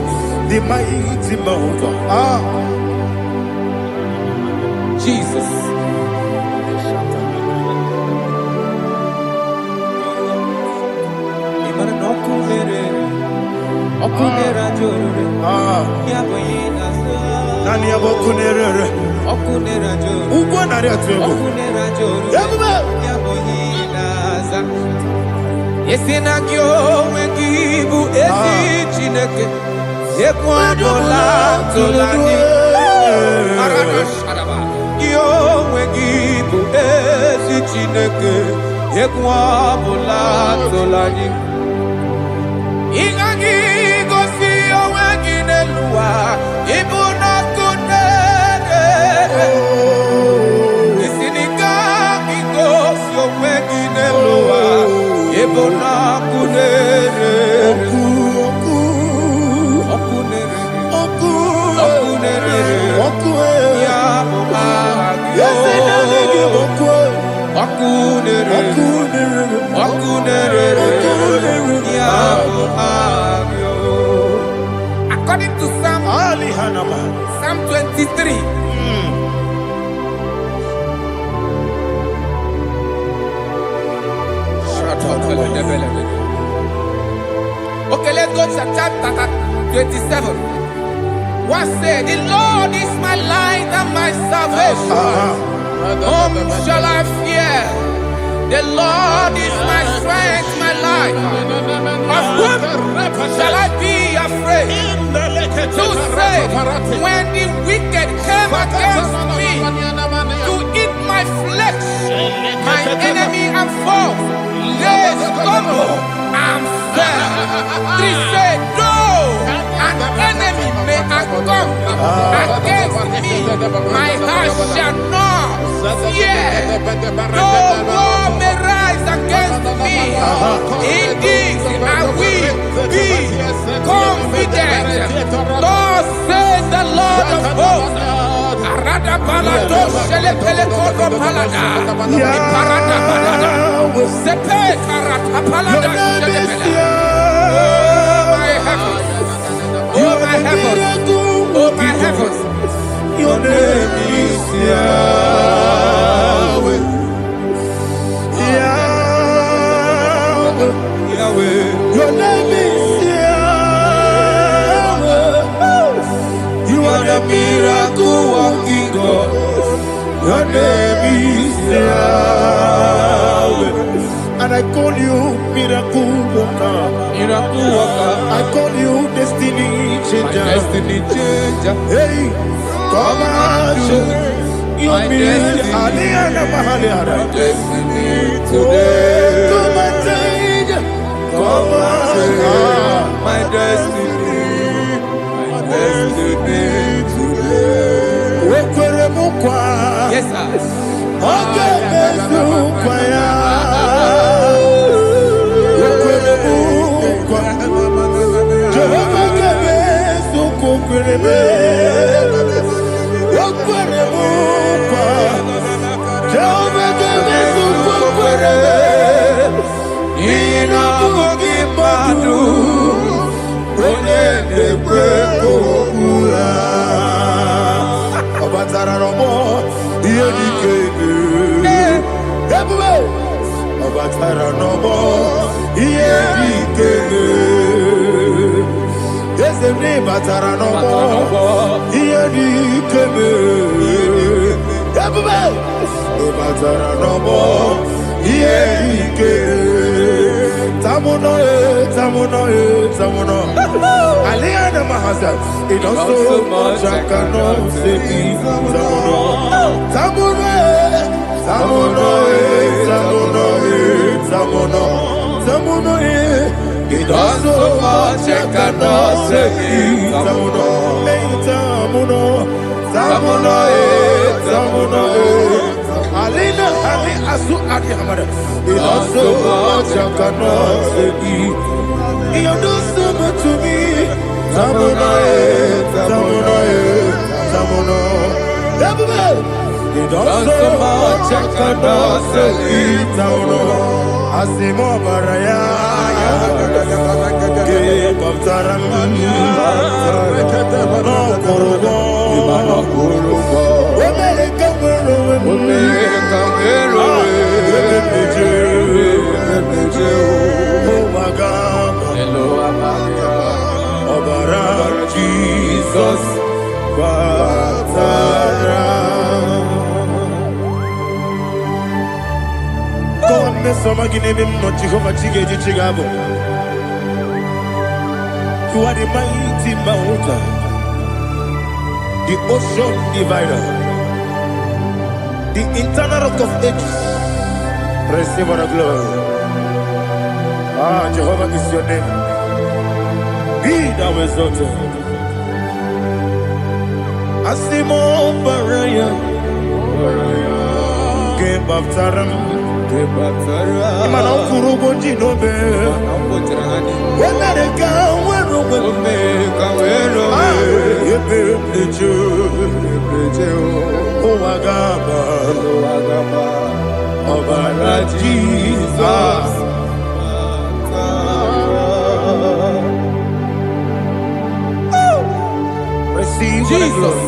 the mighty mountain. Jesus. Nani abokunere Okunera joro. ugwo nari atego Okunera joro. Yabube Yaboyinaza. Yesinagyo wegibu esi chineke. Ekwadola tolani. Arana sharaba. Yo wegibu esi chineke. Ekwadola tolani. Ingagi gosi oweginelua. Ibuna kunere. Isinika gosi oweginelua. Ibuna kunere. Okay, let's go to chapter 27. What said? The Lord is my light and my salvation. Whom shall I fear? The Lord is my strength, my life. Of whom shall I be afraid? To say, when the wicked came against me to eat my flesh, my enemy and foe, they stumble and fell. Three said, no, an enemy may come against me, my heart shall not fear. No war may rise against me. In this I will be confident. Thus says the Lord of hosts. Oh my heavens, oh my heavens, your name is Yahweh. Yahweh, Yahweh, your name is Yahweh. You are the miracle working God. Your name is Yahweh. And I call you miracle worker. miracle worker. I call you destiny changer. My destiny changer. Hey, come on, you mean Aliana Mahaliana. My destiny today. Come on, change. Come on, my destiny. My destiny today. Yes, sir. Okay, Aliana Mahasa, it also much I cannot say. Samono, it also much I cannot say. Samono, Alina, Ali Asu Adi Hamada, it also much I cannot say. You do so much to me. Samono. You do so much I cannot say. Samono. Asimo Baraya. Give up Taram. No Kurubo. Jesus, God, me some again him not Jehovah Chige Chigabo. You are the mighty mountain, the ocean divider, the internal rock of ages. Receive our glory. Ah, Jehovah is your name. Be thou exalted. Asimo Baraya, Game of Taram, Imano Kurubo Jinobe, when they go, where the Jew, oh Agaba, Obara Jesus. Receive Jesus.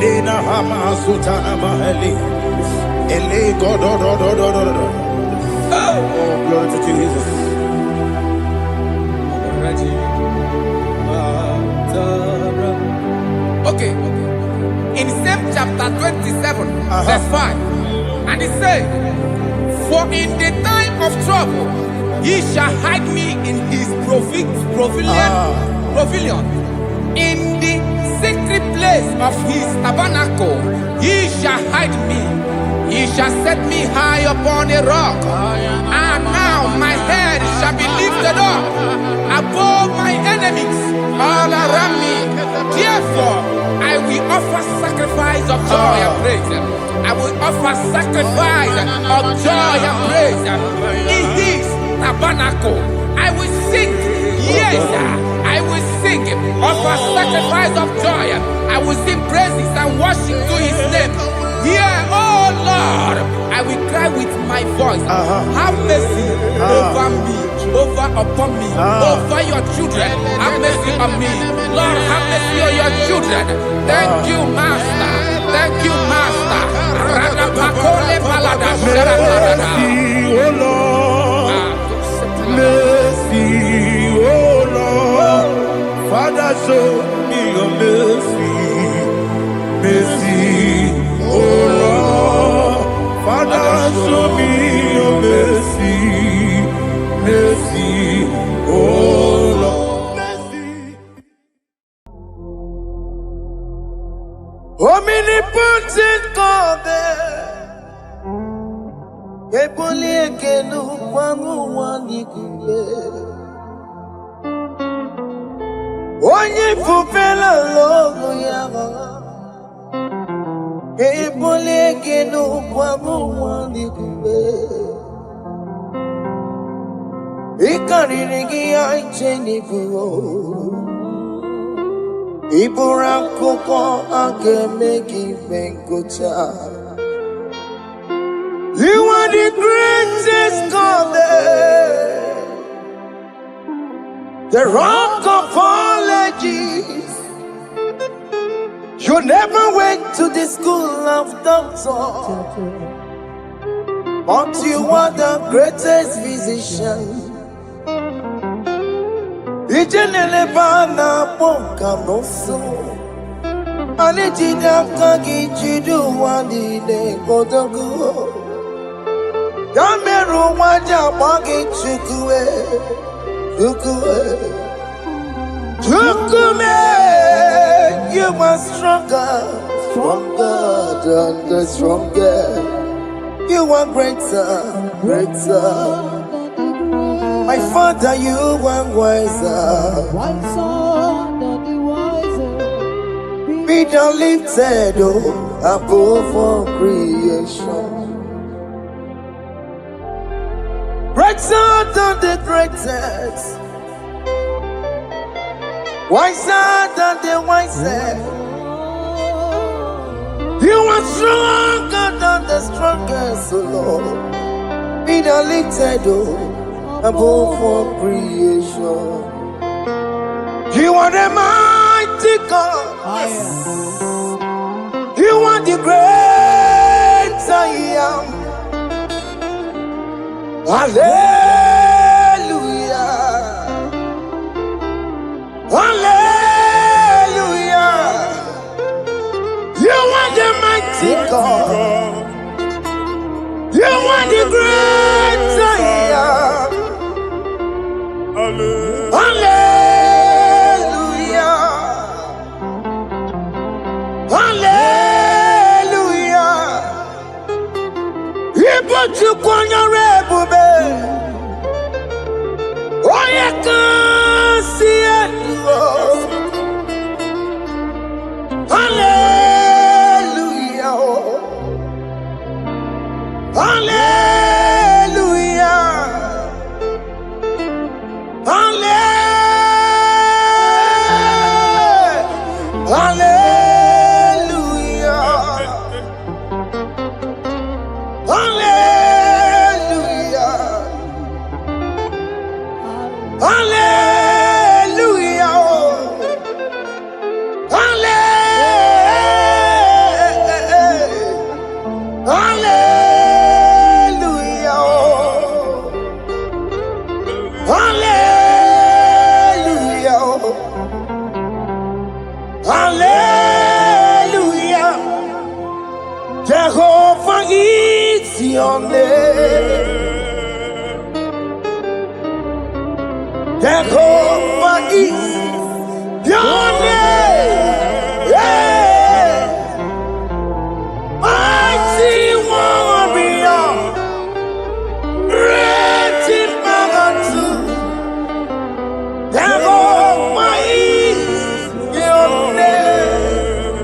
Lina Hama Sutana Mahali. Ele God. Oh, glory to Jesus. Okay. In same chapter 27, verse 5. And it says, for in the time of trouble, he shall hide me in his pavilion. In the secret place of his tabernacle, he shall hide me. He shall set me high upon a rock. And now my head shall be lifted up above my enemies all around me. Therefore, I will offer sacrifice of joy and praise. I will offer sacrifice of joy and praise in his tabernacle. I will sing, yes, I will sing, offer sacrifice of joy. I will sing praises and worship to his name. Here, oh Lord, I will cry with my voice. Have mercy over me, upon me, over your children. Have mercy on me. Lord, have mercy on your children. Thank you, Master. Thank you, Master. Mercy, oh Lord. Mercy, oh Lord. Father, show me your mercy. Mercy, oh Lord. Father, show me your mercy. Mercy, oh Lord. Mercy. Omnipotent God, ebuli ekelu kwangu wanikuye. Onye fupela logo yaga, ebuli ekelu kwangu wanikuye. Ikarigi aicheni buo, iburakoko akemeki benkocha. You are the greatest God, the rock of all ages. You never went to the school of doctor, but you are the greatest physician. Ijenele bana bonka noso, anijida kagi jidu wadi ne kodogo. Yameru waja wagi chukue, chukume. You are stronger than the strongest. You are greater. My Father, you are wiser than the wiser. Be thou lifted above all creation. Greater than the greatest, wiser than the wisest. You are stronger than the strongest, O Lord. Be thou lifted above all creation. You are the mighty God. Yes. You are the great I am. Hallelujah. Hallelujah. You are the mighty God. You are the great I am. Hallelujah. Hallelujah. You put you on your rebube. Oh, you can see it. Hallelujah. Hallelujah. Hallelujah. Hallelujah. Hallelujah. Jehovah is your name. Yeah. Mighty warrior, great in magnitude. Jehovah is your name.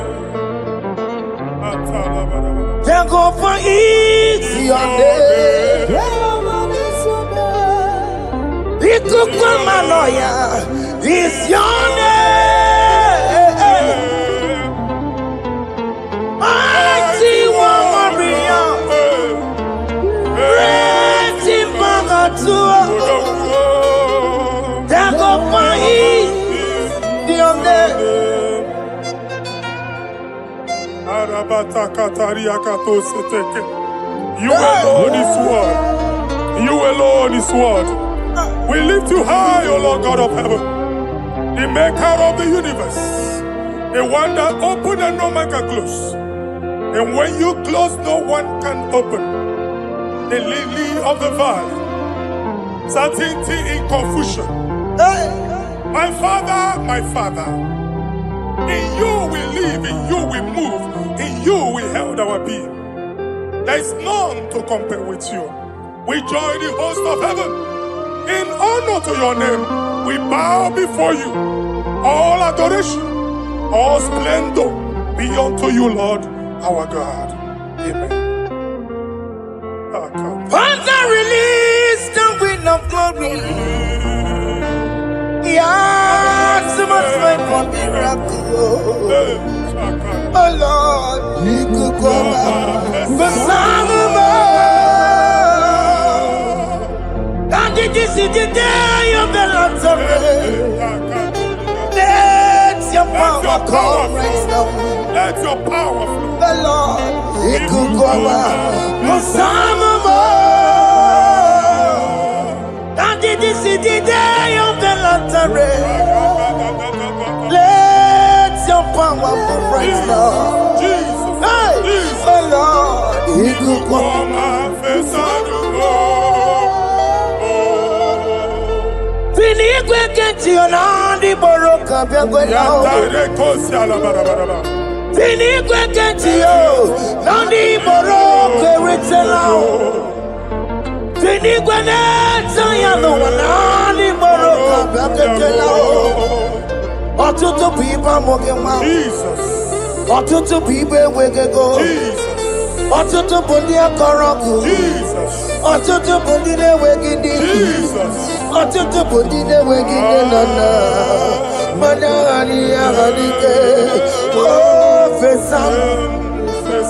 Jehovah is your name. Ikukwamanoya is your name. Mighty warrior, great in magnitude. Jehovah is your name. You alone is word. You alone is word. We lift you high, O Lord God of heaven, the maker of the universe, the one that opened and no man can close. And when you close, no one can open. The lily of the valley, certainty in confusion. My Father, in you we live, in you we move, in you we held our being. There is none to compare with you. We join the host of heaven. In honor to your name, we bow before you. All adoration, all splendor be unto you, Lord, our God. Amen. Father, release the wind of glory. Yeah, so much faith for miracle. Oh Lord, you could go back. Did you see the day of the Lord's let your power come right now. Let your power flow. The Lord, He could go over some more. Did you see the day of the Lord's let your power come right now. Jesus, hey, the Lord, He could go over. Tinigwekenti boroka byagwelao. Tinigwekenti nandi boroka eritselao. Tinigweneta nandi boroka byagwelao. Otutu pipa mogema. Jesus. Otutu pipa wegego. Jesus. Otutu bundi akoroku. Jesus. Otutu bundi ne wegidi. Jesus. Otutu bundi ne wegidi nana. Manani agadike. Oh fesam.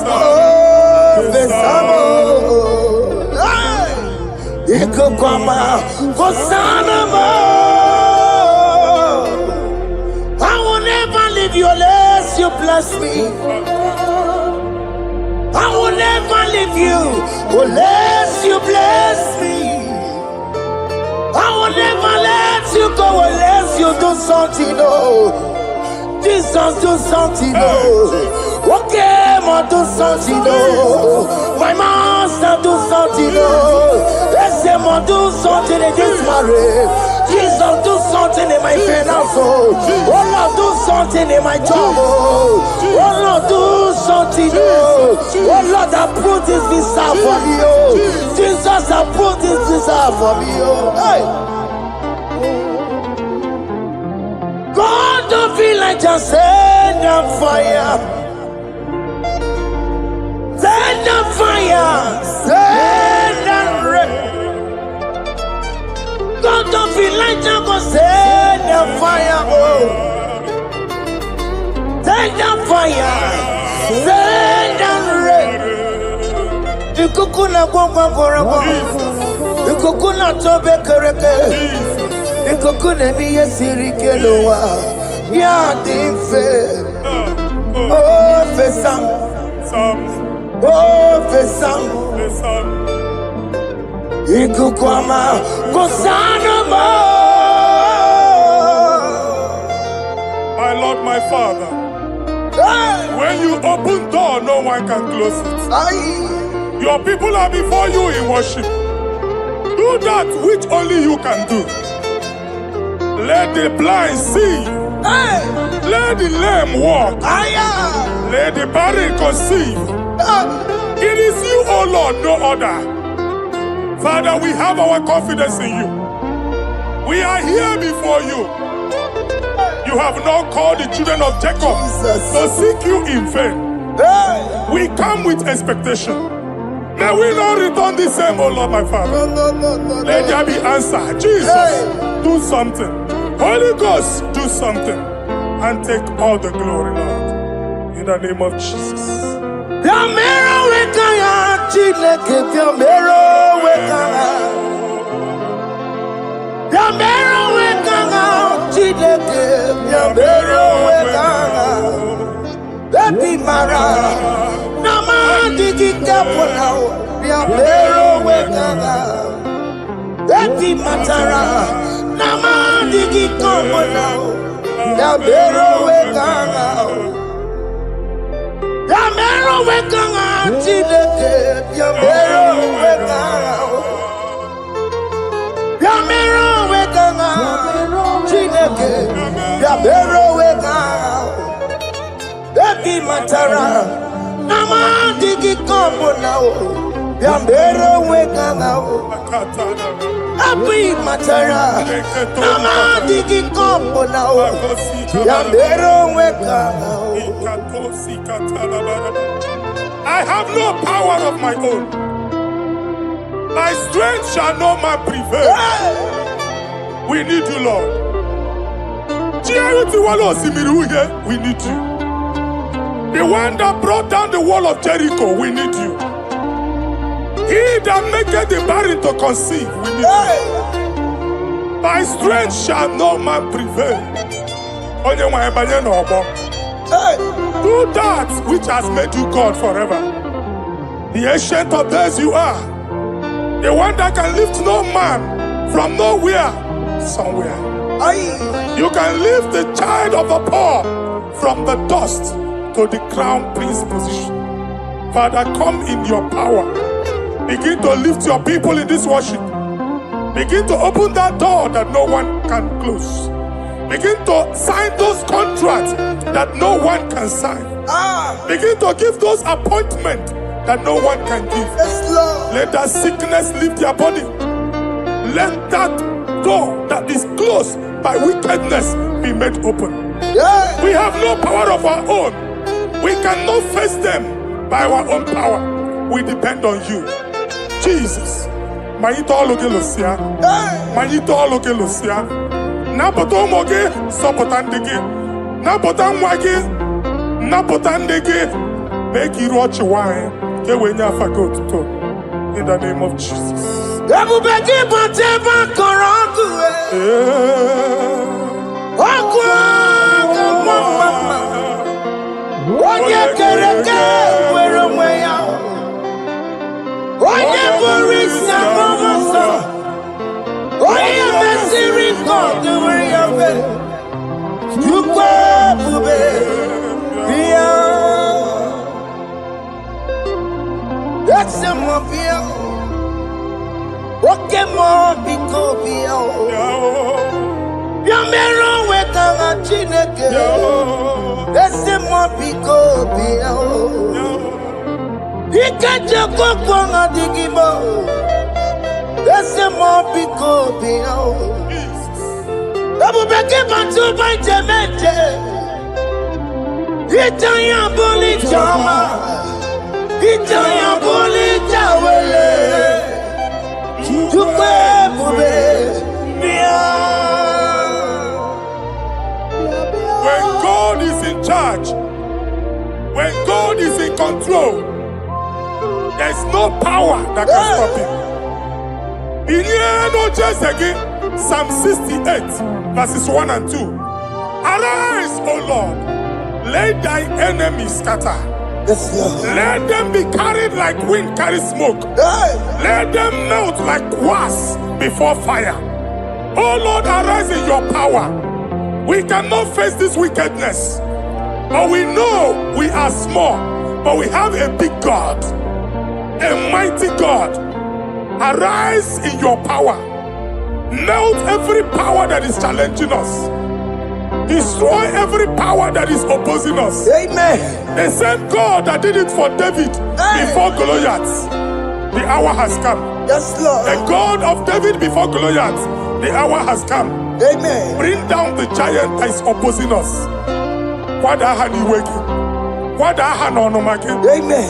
Oh fesamo. Ikukwama kosanamo. I will never leave you unless you bless me. I will never leave you unless you bless me. I will never let you go unless you do something, oh. Jesus, do something, oh. Okay, man, do something, oh. My master, do something, oh. Let's say, man, do something in this marriage. Jesus, do something in my finance, oh. Oh, Lord, do something in my job, oh. Oh, Lord, do something, oh. Oh, Lord, approve this visa for me, oh. Jesus, approve this visa for me, oh. Hey. God, don't feel like just send a fire. Send a fire. Send a rain. God, don't feel like just send a fire. Oh. Send a fire. Send a rain. The kukuna gwangwa gwangwa. The kukuna tobe kereke. The kukuna miye sirikelowa. Ya dimfe. Oh, fesam. Oh, fesam. Ikukwama kosanama. My Lord, my Father, when you open door, no one can close it. Your people are before you in worship. Do that which only you can do. Let the blind see. Let the lame walk. Let the barren conceive. It is you, O Lord, no other. Father, we have our confidence in you. We are here before you. You have not called the children of Jacob to seek you in vain. We come with expectation. May we not return the same, O Lord, my Father. Let there be answer. Jesus, do something. Holy Ghost, do something. And take all the glory, Lord. In the name of Jesus. Baby Mara, Nama digi kapona, Yamero wekanga. Baby Matara, Nama digi kapona, Yamero wekanga. Yamero wekanga, Chideke, Yamero wekanga. Yamero wekanga, Chideke, Yamero wekanga. Baby Matara, Nama digi kombo now, Yambero weka now. Baby Matara, Nama digi kombo now, Yambero weka now. I have no power of my own. My strength shall no man prevail. We need you, Lord. We need you. The one that brought down the wall of Jericho, we need you. He that maketh the barren to conceive, we need you. By strength shall no man prevail. Do that which has made you God forever. The ancient of days you are. The one that can lift no man from nowhere, somewhere. You can lift the child of the poor from the dust to the crown prince position. Father, come in your power. Begin to lift your people in this worship. Begin to open that door that no one can close. Begin to sign those contracts that no one can sign. Begin to give those appointments that no one can give. Let that sickness leave their body. Let that door that is closed by wickedness be made open. We have no power of our own. We cannot face them by our own power. We depend on you. Jesus. Manito loge losia. Manito loge losia. Napoto moge sopotandege. Napotan wage. Napotandege. Make you watch wine. Get when you forgot to talk. In the name of Jesus. Oye kereke wero mweya, oye borisa momoso, oye mesiri kodu weyawe, yukwe bube biya, yekse mo biya, oke mo biko biya, yamero wekanga chineke. Ese mo biko biya o, ikaje koko nga digibo. Ese mo biko biya o, abu beke bantu banje meje. Itanya boli chama, itanya boli chawele. Yukwe bube biya. When God is in charge, when God is in control, there is no power that can stop him. In no just again, Psalm 68, verses 1 and 2. Arise, O Lord, let thy enemies scatter. Let them be carried like wind carries smoke. Let them melt like wax before fire. O Lord, arise in your power. We cannot face this wickedness, but we know we are small, but we have a big God, a mighty God. Arise in your power. Melt every power that is challenging us. Destroy every power that is opposing us. Amen. The same God that did it for David before Goliath, the hour has come. Yes, Lord. The God of David before Goliath, the hour has come. Amen. Bring down the giant that is opposing us. Amen.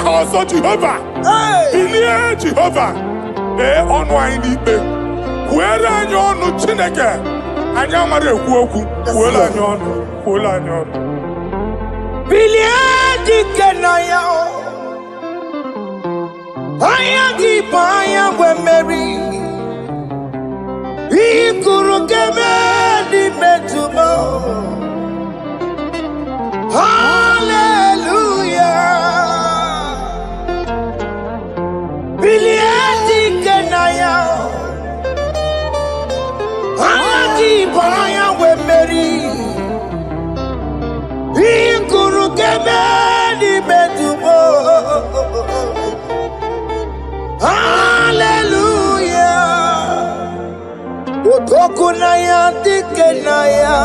Also Jehovah. Hey. Jehovah. Where are you on Chineke? Anyamare kuoku. Where are you on? Where are you on? Biliadi kenaya. Ayagi paya we Mary. Ikuru kemedi metumo. Hallelujah. Biliadi kenaya. Ayagi paya we Mary. Ikuru kemedi metumo. Hallelujah. Otokunaya dikenaya.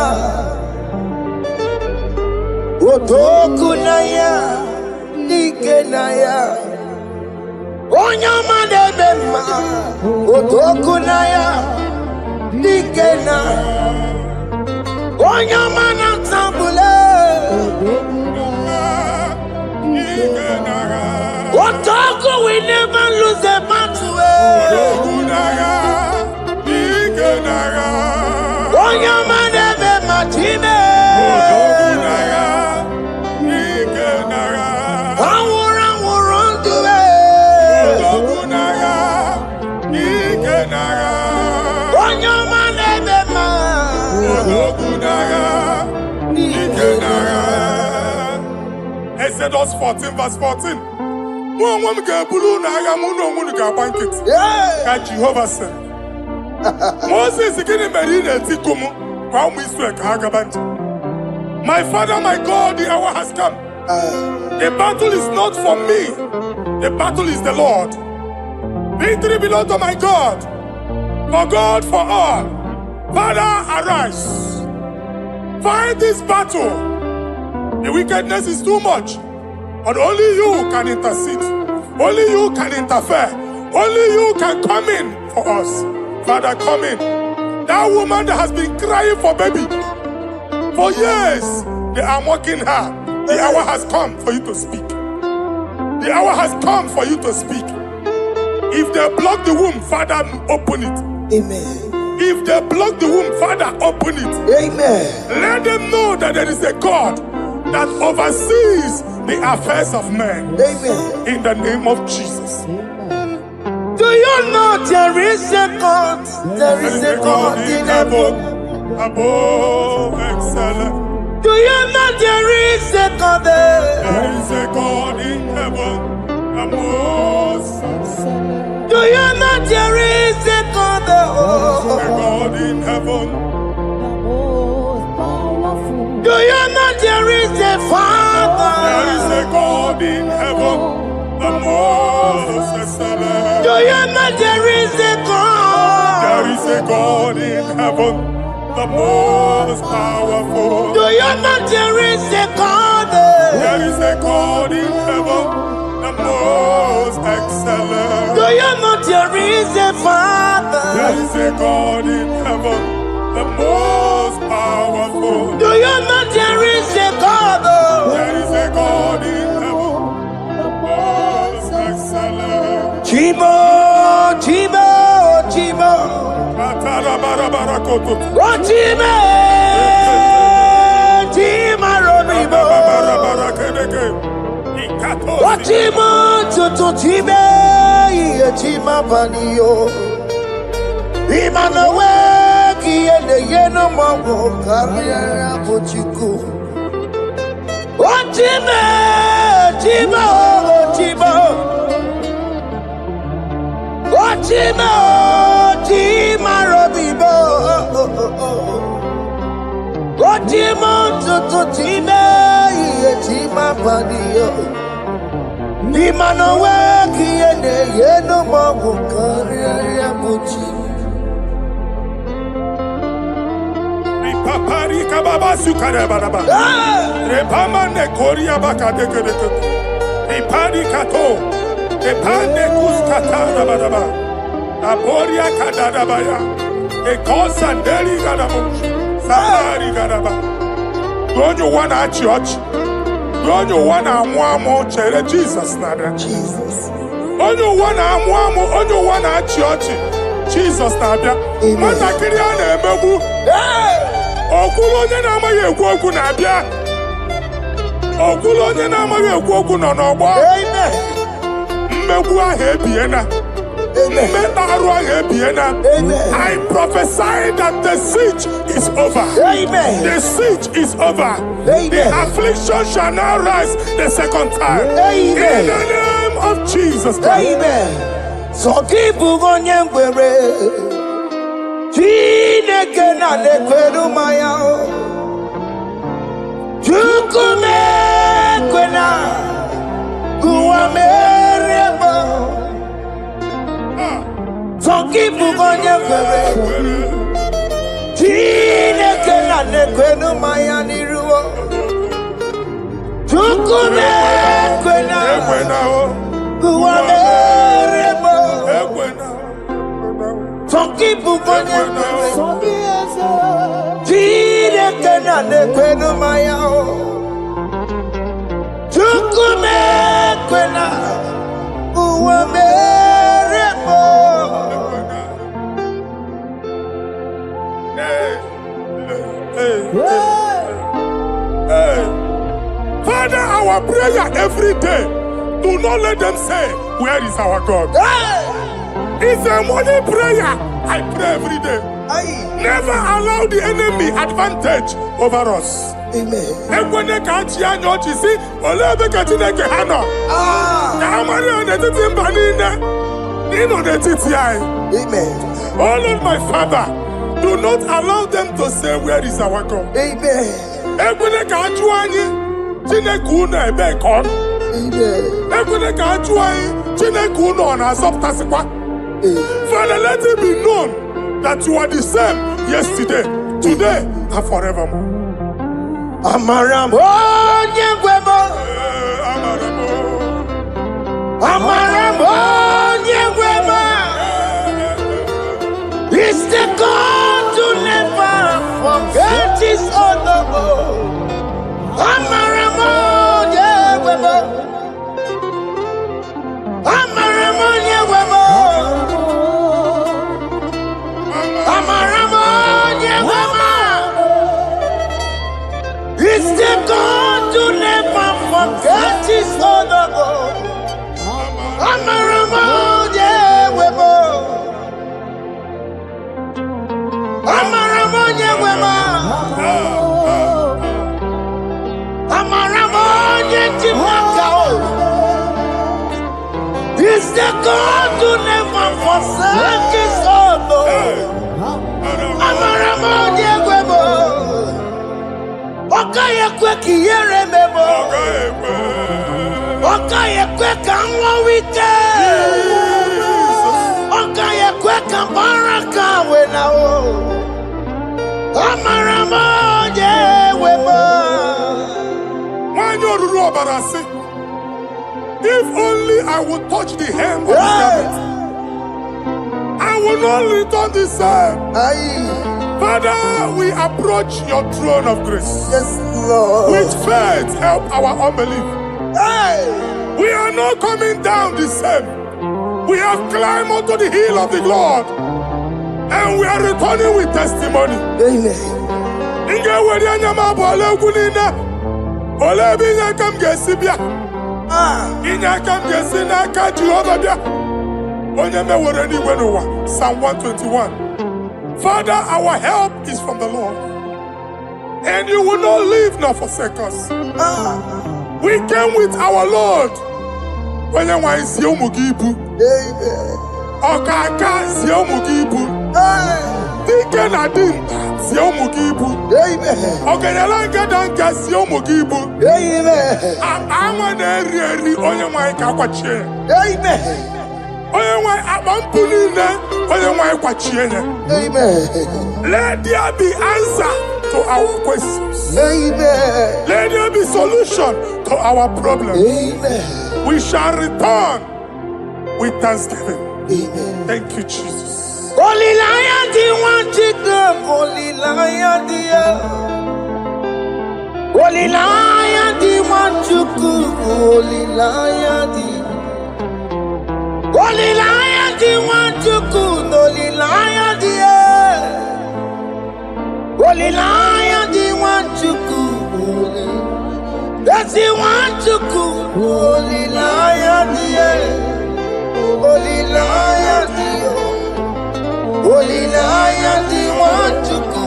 Otokunaya dikenaya. Onyama debema. Otokunaya dikena. Onyama natambule. Otoku we never lose a battle. Onyama debema time. Exodus 14 verse 14. Jehovah said, Moses my father, my God, the hour has come. The battle is not for me. The battle is the Lord. Victory belongs to my God. For God, for all. Father, arise. Fight this battle. The wickedness is too much. But only you can intercede. Only you can interfere. Only you can come in for us. Father, come in. That woman that has been crying for baby for years, they are mocking her. The hour has come for you to speak. The hour has come for you to speak. If they block the womb, Father, open it. Amen. If they block the womb, Father, open it. Amen. Let them know that there is a God that oversees the affairs of men. Amen. In the name of Jesus. Do you know there is a God? There is a God in heaven. Above excellent. Do you know there is a God there? There is a God in heaven. Above excellent. Do you know there is a God there? There is a God in heaven. Do you know there is a Father? There is a God in heaven. The most excellent. Do you know there is a God? There is a God in heaven, the most powerful. Do you know there is a God? There is a God in heaven, the most excellent. Do you know there is a Father? There is a God in heaven, the most powerful. Do you know there is a God? There is a God in heaven, the most excellent. Chibo, Chibo, Chibo. Oh, Chibo, Chima Rodrigo. Oh, Chibo, Tutu Chibe, Chima Vanio. Imanowe, Kiende Yeno Mongo, Carriera Pochiku. Oh, Chibo, Chibo, Chibo. Chima, Chima Robibo. Chima, Tutu Chima, Chima Padio. Imanowe, Kiene, Yeno Mamu, Karia Puchi. Papari kababa sukare baraba. Repama ne koria baka deke deke. Repari kato. Repande kuskata baraba. Aboria kadada baya. E kosanderi gadamu. Samari gadaba. Don't you wanna church? Don't you wanna mwamo chere Jesus nada? Jesus. Don't you wanna mwamo? Don't you wanna church? Jesus nada. Mata kiriya na emegu. Okulo onye na amaghị ekwu okwu na-abịa. Okulo onye na amaghị ekwu okwu nọ n'ọgbọ. Mmegbu ahụ ebiena. Mmeta arụ ahụ ebiena. I prophesy that the siege is over. Amen. The siege is over. The affliction shall now rise the second time. Amen. In the name of Jesus Christ. Amen. So keep on your Chineke na nekweru maya o Chukume kwena Kuwa merebo Zonkipu konye kwere Chineke na nekweru maya niruo Chukume kwena Kuwa merebo Some people go there. Chineke na nekwenu maya o. Chukume kwena uwa meremo. Father, our prayer every day. Do not let them say, where is our God? It's a morning prayer. I pray every day. Never allow the enemy advantage over us. Amen. Amen. Oh Lord, my Father, do not allow them to say, where is our God? Amen. Father, let it be known that you are the same yesterday, today, and forevermore. Amaramo nyegwemo. Amaramo nyegwemo. It's the God to never forget his honor. Amaramo nyegwemo. Amaramo nyegwemo. It's the God to never forget his honor. Amaramo nyewemo. Amaramo nyewemo. Amaramo nyetimaka. It's the God to never forsake his honor. Amaramo nyewemo. Okaye kwe kiyere memo. Okaye kwe kanwa wite. Okaye kwe kambaraka wena o. Amaramo nyewemo. If only I would touch the hem of his garment, I will not return the same. Father, we approach your throne of grace. Yes, Lord. With faith, help our unbelief. We are not coming down the same. We have climbed onto the hill of the Lord, and we are returning with testimony. Amen. Psalm 121. Father, our help is from the Lord, and you will not leave nor forsake us. We came with our Lord. Amen. Okaka Siomugibu. Dike Nadim Siomugibu. Ogenelanga Danka Siomugibu. Amaneri Oyamai Kakwache. Oyamai Abampunine Oyamai Kwachiene. Let there be answer to Amen. Let there be solution to our problem. Amen. We shall return with thanksgiving. Amen. Thank you, Jesus. Holy Lion, the one chicken, Holy Lion, Holy Lion, the one chicken, Holy Lion, Holy Lion, the one chicken, Holy Lion, Holy Lion, the one chicken, that's the one chicken, Holy Lion, Holy Lion, Holy Lion, the one to go.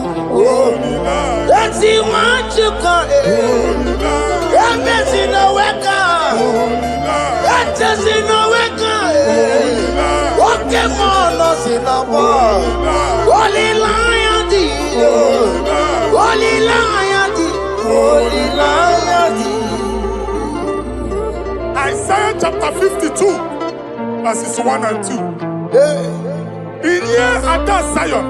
That's the one to go. That's in the weka. That's in the weka. Walking on us in the wall. Holy Lion, the Holy Lion, the Holy Lion. Isaiah chapter 52, verses 1 and 2. In here at that Zion,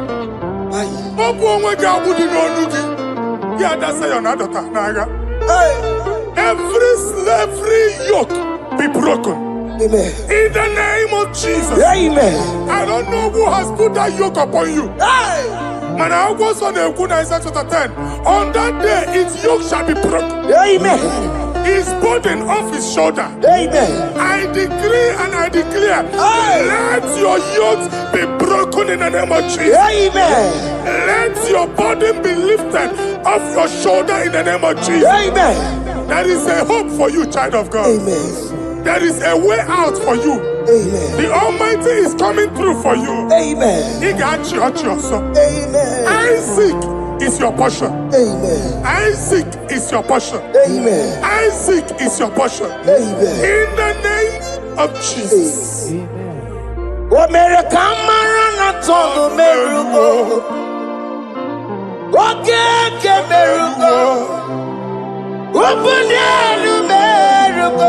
every slavery yoke be broken. Amen. In the name of Jesus. Amen. I don't know who has put that yoke upon you. And I was on the Isaiah chapter 10. On that day, its yoke shall be broken. Amen. His burden off his shoulder. Amen. I decree and I declare, let your yokes be broken in the name of Jesus. Amen. Let your burden be lifted off your shoulder in the name of Jesus. Amen. There is a hope for you, child of God. Amen. There is a way out for you. Amen. The Almighty is coming through for you. Amen. He got you, also. Amen. Isaac is your portion. Amen. Isaac is your portion. Amen. Isaac is your portion. Amen. In the name of Jesus. What made a camera not on the merugo? What can merugo? Open the merugo.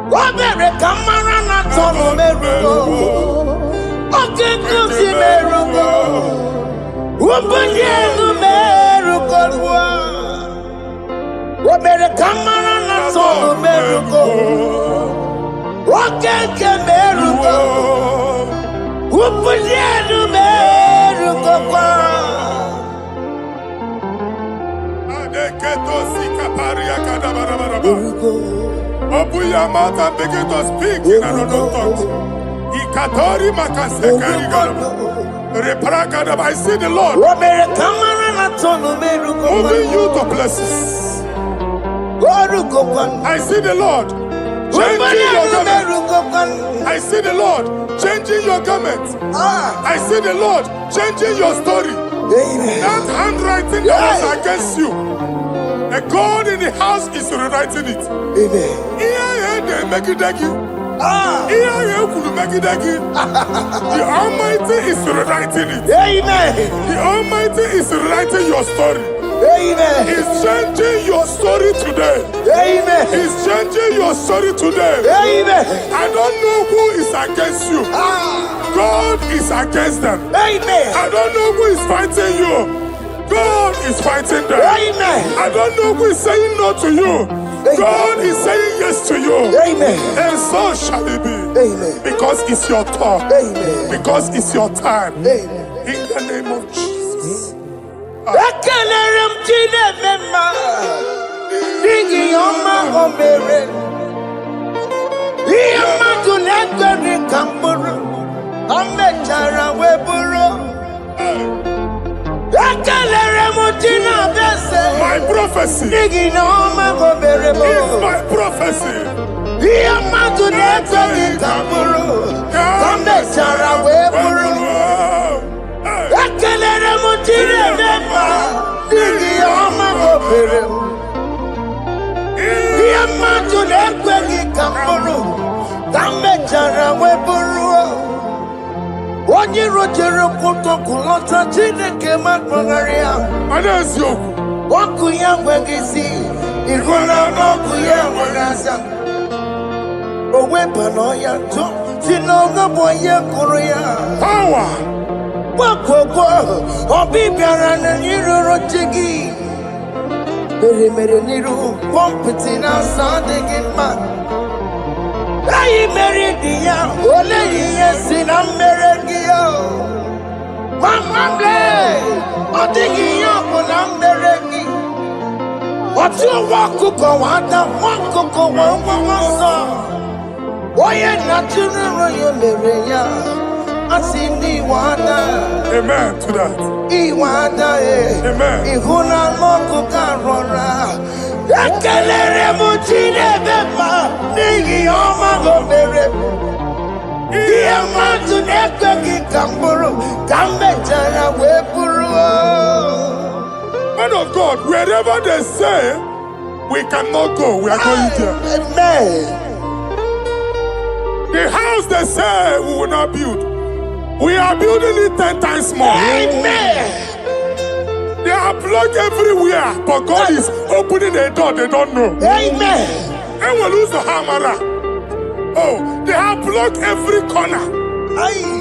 What made a camera not on the merugo? Okay, come see merugo. Open the merugo. What made a camera not on the merugo? Okay, merugo. Open the merugo. Open your mouth and begin to speak in another tongue. Ikatori makasekari galo. I see the Lord moving you to places. I see the Lord changing your garment. I see the Lord changing your garment. I see the Lord changing your story. That handwriting that was against you, a God in the house is rewriting it. The Almighty is rewriting it. The Almighty is rewriting your story. He's changing your story today. He's changing your story today. I don't know who is against you. God is against them. I don't know who is fighting you. God is fighting them. I don't know who is saying no to you. God is saying yes to you. And so shall it be. Because it's your turn. Because it's your time. In the name of Jesus. My prophecy is my prophecy. Onye rojere kutokulota Chineke matmagaria. Anazio. Waku ya mwegisi. Iguna waku ya mwegasa. Owe pano ya to. Sinoga boye kuruya. Power. Wakoko, Obi Biaran and Niro Jiggy. Very made Niro, Pompitin and Sunday in man. I married the young, only yes in America. Mamma Blay, or digging up on America. What you walk cocoa, one cocoa, one song. Why not you know you Maria? I see the water. Amen to that. Iwanda, Amen. Ihuna Moko Carora. Ekelere Muchine Bema, Nigi Oma Gobere. Iamatu Nekaki Kamburu, Kambetana Wepuru. Man of God, wherever they say we cannot go, we are going there. Amen. The house they say we will not build, we are building it 10 times more. Amen. They are blocked everywhere, but God is opening a door they don't know. Amen. And we lose the hammer. Oh, they have blocked every corner,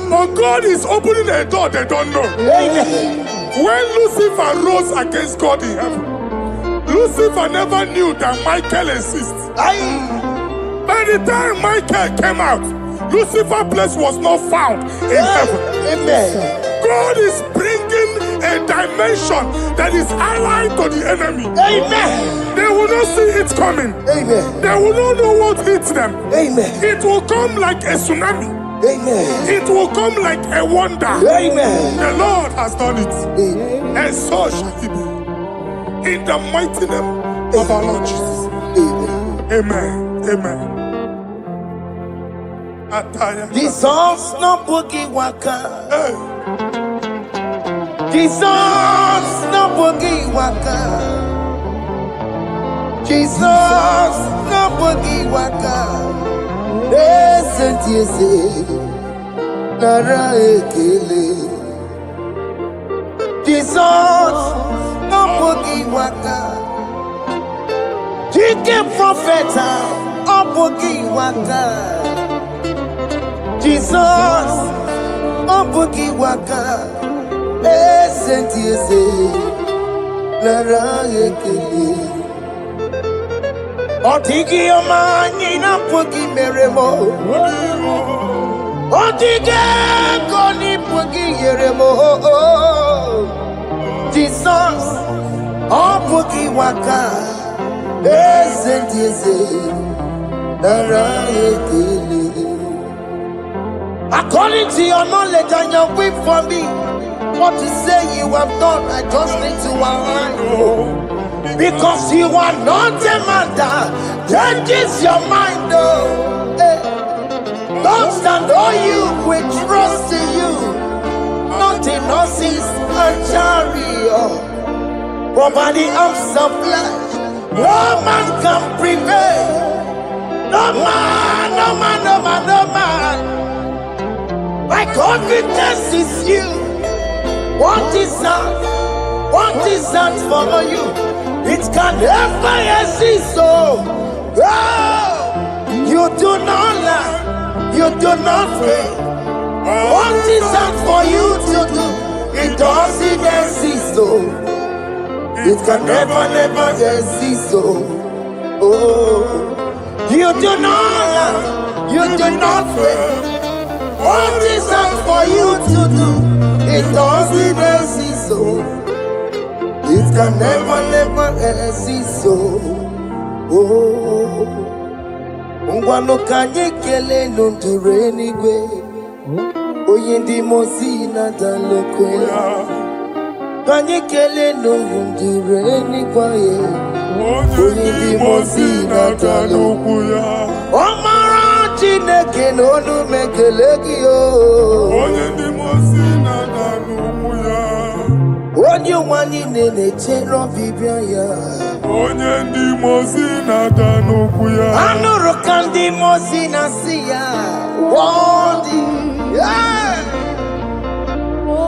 but God is opening a door they don't know. Amen. When Lucifer rose against God in heaven, Lucifer never knew that Michael exists. By the time Michael came out, Lucifer's place was not found in heaven. Amen. God is bringing a dimension that is allied to the enemy. Amen. They will not see it coming. Amen. They will not know what hits them. Amen. It will come like a tsunami. Amen. It will come like a wonder. Amen. The Lord has done it. Amen. And so shall it be. In the mighty name of our Lord Jesus. Amen. Amen. Amen. Ataya. Jesus no boogie waka. Hey. Jesus no boogie waka. Jesus no boogie waka. Listen to you say, Nara ekele. Jesus no boogie waka. Jike profeta no boogie waka. Jesus no boogie waka. Listen to you say, Nara ekele. Otigi omani na pugi meremo. Otige koni pugi yeremo. Jesus, oh pugi waka. Esentiese, nara ekele. According to your knowledge and your will for me, what you say you have done, I just need to align. Because you are not a man that changes your mind, though. Don't stand on you, we trust in you. Not in horses and chariot, but by the arms of flesh, no man can prevail. No man, no man, no man, no man. My confidence is you. What is that? What is that for you? It can never exist, so you do not lie, you do not fail. What is that for you to do? It doesn't exist, so it can never, never exist, so you do not lie, you do not fail. What is that for you to do? It doesn't exist, so it can never, never exist, so Ngwano kanye kele nundure nigwe Oyindi mozi na dalokwe Kanye kele nundure nigwe Oyindi mozi na dalokwe Omara chineke nonu mekeleki yo Oyindi mozi na dalokwe Onye wani nene chero bibia ya Onye ndi mozi na danukwu ya Anụrụ ka ndị mozi na si ya Worthy, yeah.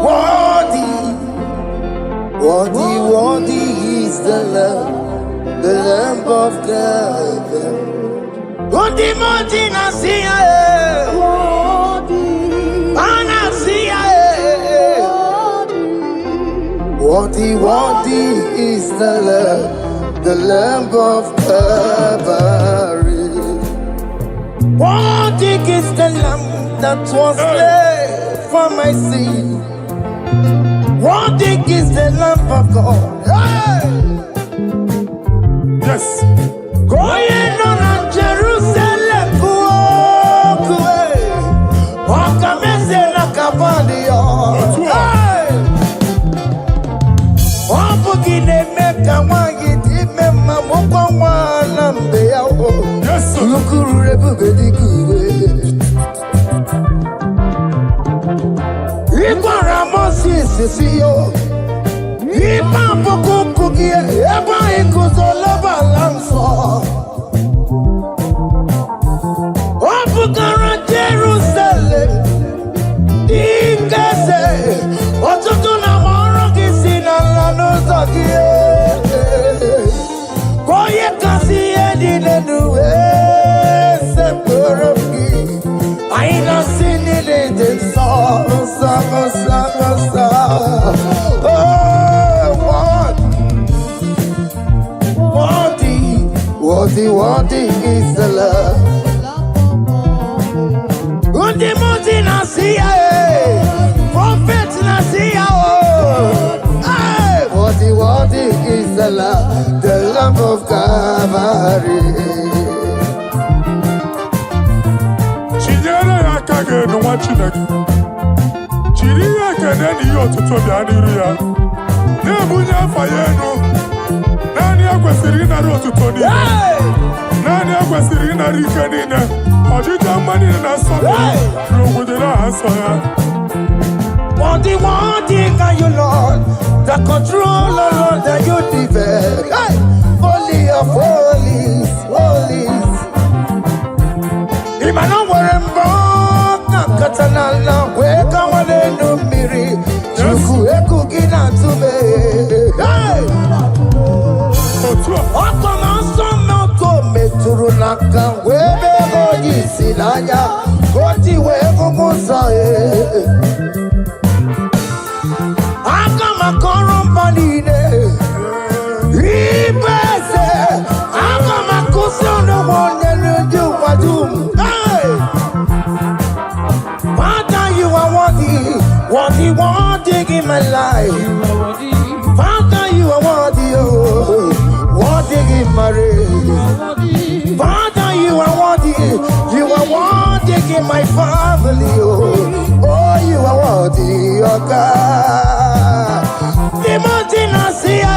Worthy, worthy, worthy is the Lamb of God. Ndị mozi na si ya Ana si ya Worthy is the Lamb of Calvary. Worthy is the Lamb that was slain for my sin. Worthy is the Lamb of God. Hey! Yes. Going on Jerusalem, walk away. Walk a mess in a cavalio. Hey! Wapugine meka wangi dime mamuko wana mbeya o. Yes, sir. Lukuru rebube dikuwe. Ikwa ramosi sisiyo. Ipa poku kukie. Eba ikuzoloba lanso. Wapugara Jerusalem. Ikese. Otutu na moro kisi na lano zakie. Koye kasi edi nenuwe. Seporoki. Aina sini lede sa. Worthy is the love. Undi muti nasiya, prophet nasiya. Worthy is the Lamb of Calvary. Chinyere ya kage no wachineke. Chiri ya kene ni otuto bia niru ya. Na ebunya fayeno. Nani akwesiri na otuto ni. Nani akwesiri na rike ni ne. Ojija mani na sobe. Rogudela asoya. Worthy can you, Lord, the controller, Lord, that you develop. Hey! Holy of holies. Imano warembo, katanala, weka wane numiri, chuku eku gina tume. Hey! Okoma somo kome turunaka, webe hoji silanya, koti wego musae. Father, you are worthy in my life. Father, you are worthy, worthy in my race. Father, you are worthy in my family. Oh, you are worthy, oh God. Timothy Nasia,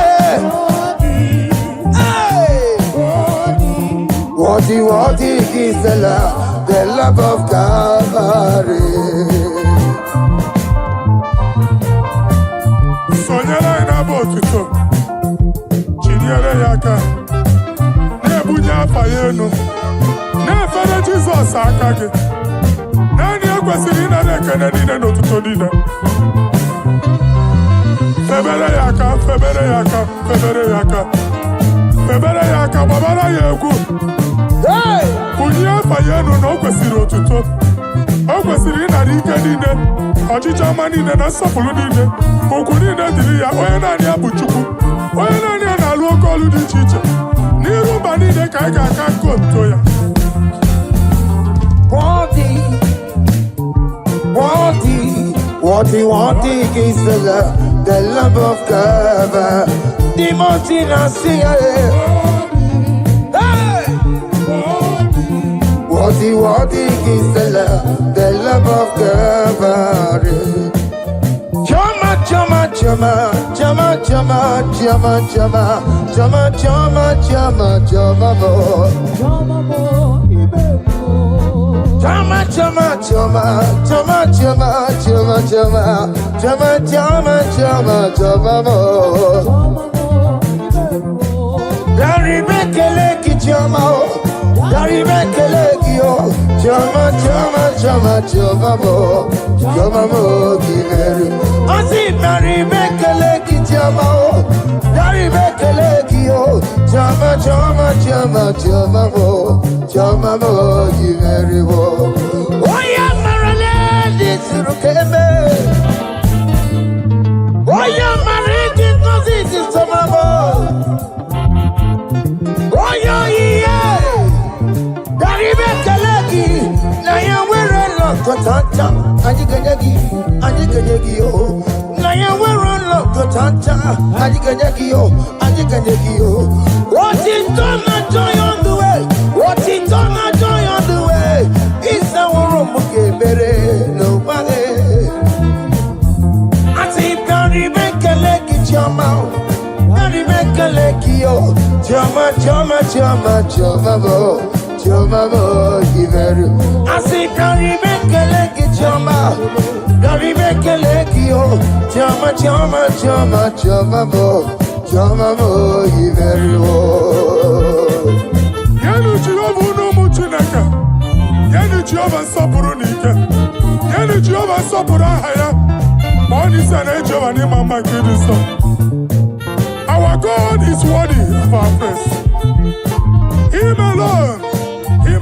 worthy is the love of Calvary. Sonyala ina botuto. Chinyere yaka. Nebunya fayeno. Nefere Jesus akage. Nani akwesiri na rekene nine notuto nine. Febere yaka, babara yegu. Hey! Kunya fayeno no kwesiri otuto. O kwesiri na rike nine. Ojija mani na sofulu nine. Okuni na diri ya oye nani abuchuku. Oye nani na luo kolu di chiche. Niru bani de kaiga kakonto ya. Worthy is the love of Calvary. Timothy Nasia. Hey! Worthy is the love of Calvary. Oya marale tanta, ajiganyagi, ajiganyagi oh. Naya we're loco tanta, ajiganyagi oh, ajiganyagi oh. What is done a joy on the way? What is done a joy on the way? It's our room okay, better nobody. I see Barry make a leg in your mouth. Barry make a leg yo. Jama, jama, jama, jama, bo. Jama, bo, give it. I see Barry make a leg in your mouth. Barry make a leg yo. Jama, jama, jama, jama, bo. Jama, bo, give it. Yanu Jehovah no muchinaka. Yanu Jehovah sapurunika. Yanu Jehovah sapurahaya. Money is an angel and him and my goodness. Our God is worthy of our praise. Him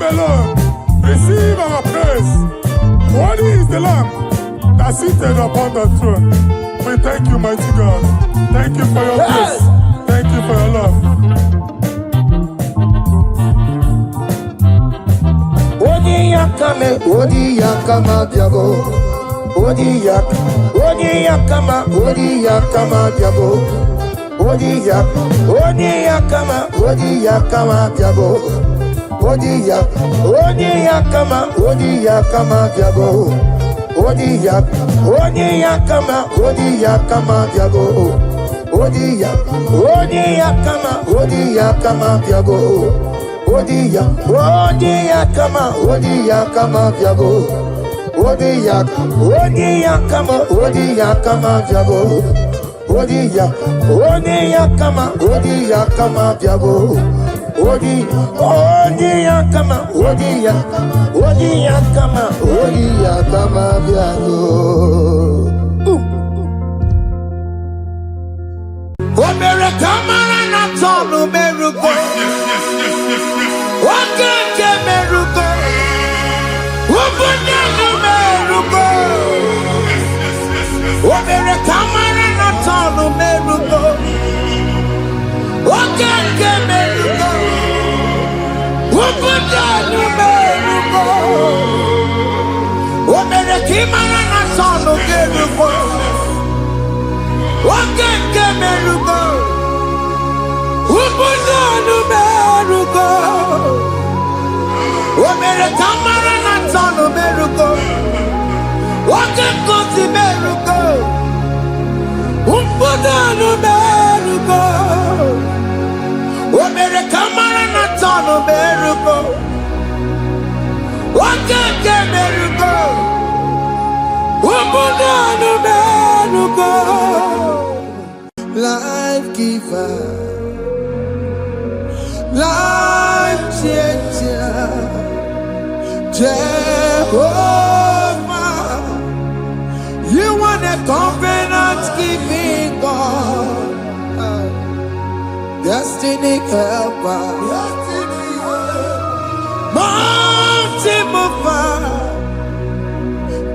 alone, receive our praise. Worthy is the Lamb that seated upon the throne. We thank you, mighty God. Thank you for your grace. Thank you for your love. Odi yakama diabo. Odi yakama diabo. Odi yakama diabo. Odi yakama diabo. Odi yakama diabo. Odi yakama diabo. Odi yakama diabo. Odi yakama diabo. Odi yakama diabo. Odi yakama diabo. Omere kamara na tonu merugo. Wakeke merugo. Ubunye merugo. Omere kamara na tonu merugo. Wakeke merugo. Ubunye merugo. Omere kamara na tonu merugo. Wakeke merugo. Ubunye merugo. Omere kamara na tonu merugo. Wakeke merugo. Ubunye merugo. Omere kamara na tonu merugo. Wakeke merugo. Ubunye merugo. Life giver, life changer, Jehovah, you are the covenant keeping God, destiny helper, mountain mover,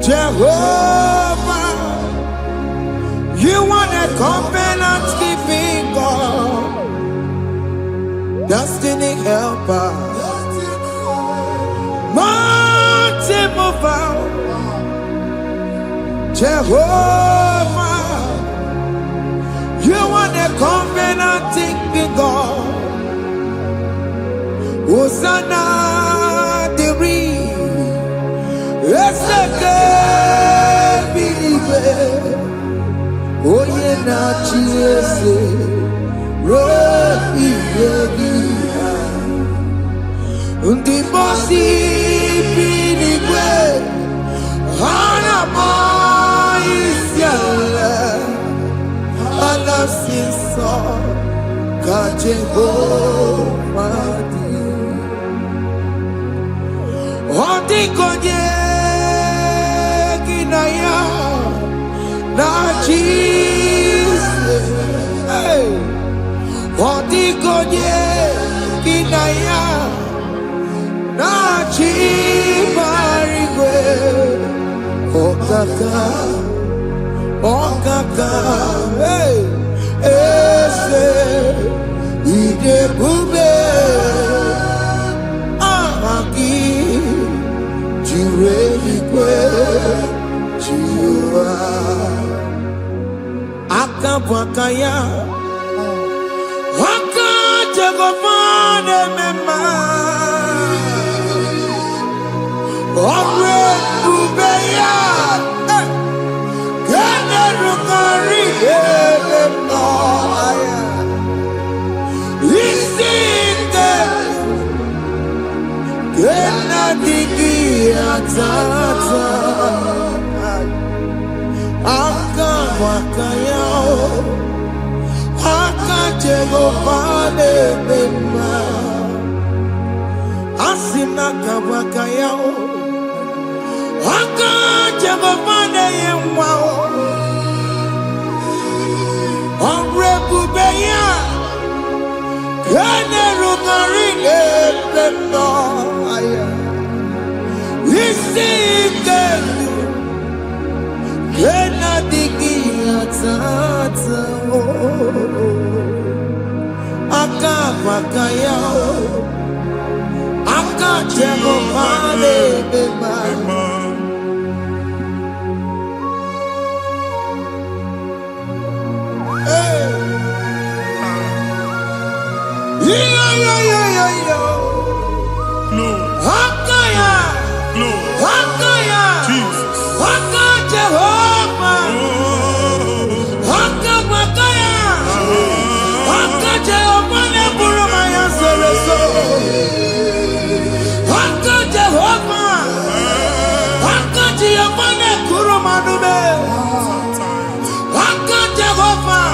Jehovah. You are the covenant keeping God, destiny helper, mountain mover, Jehovah. You are the covenant keeping God. Hosanna diri, eseke believe. Oye na chiese rohi yegia undi bosi binigwe hana maisiala ala sinso kaje madi odi konye kinaya na Jesus, hey, odi konye kinaya na chibarigwe, okaka, hey, ese ide bube, amaki, jireligwe. makaya. Waka jagofane mema. Onwe ubeya. Kene rukari no aya. Isinde. Kena digi atata. Aka wakaya. Aka jagofane mema. Asina kabakaya. Aka jagofane yemwa. Onrebubeya. Kene rugari no aya. Isinde. Kena digi atata. Aka wakaya. Aka jagofane mema. Glory, Hakaya, glory, Hakaya, Jesus. Haka Jehovah, Oh, Haka Makaya, Haka Jehovah Neburu Maya Sereso, Haka Jehovah, Haka Jehovah Nekuru Manume, Haka Jehovah,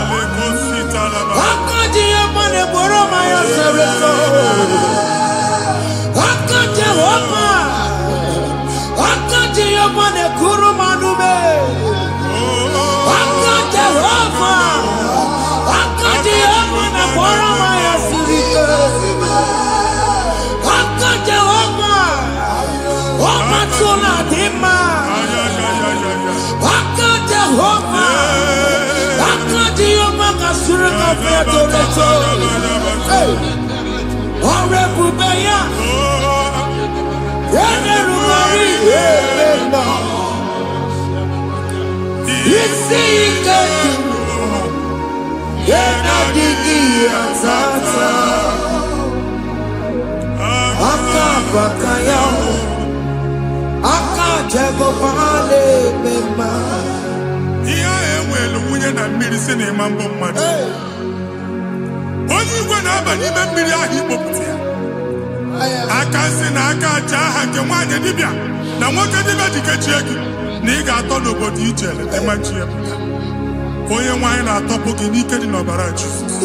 Haka Jehovah Neburu Maya Sereso. Haka Jehovah, Haka Jehovah ne kuru manume. Haka Jehovah, Haka Jehovah ne kuru maya sirike. Haka Jehovah, Haka tuna dima. Haka Jehovah, Haka Jehovah kasura kafia toleto. Orebubeya. Kene rugari no. Isi iketu. Kena digi atata. Aka bakaya. Aka jagofane mema. Iya enwelu nwunye na mmiri si na ịma mbọ mmadụ. Onye igwe na-aba n'ime mmiri ahụ ikpopụta ya. Aka si na aka aja aha nke nwaanyị dibịa na nwoke dibịa ji kechie gị na ị ga-atọ n'obodo ijele ịmachi ya pụta. Onye nwaanyị na-atọpụ gị n'ike dị n'ọbara Jizọs.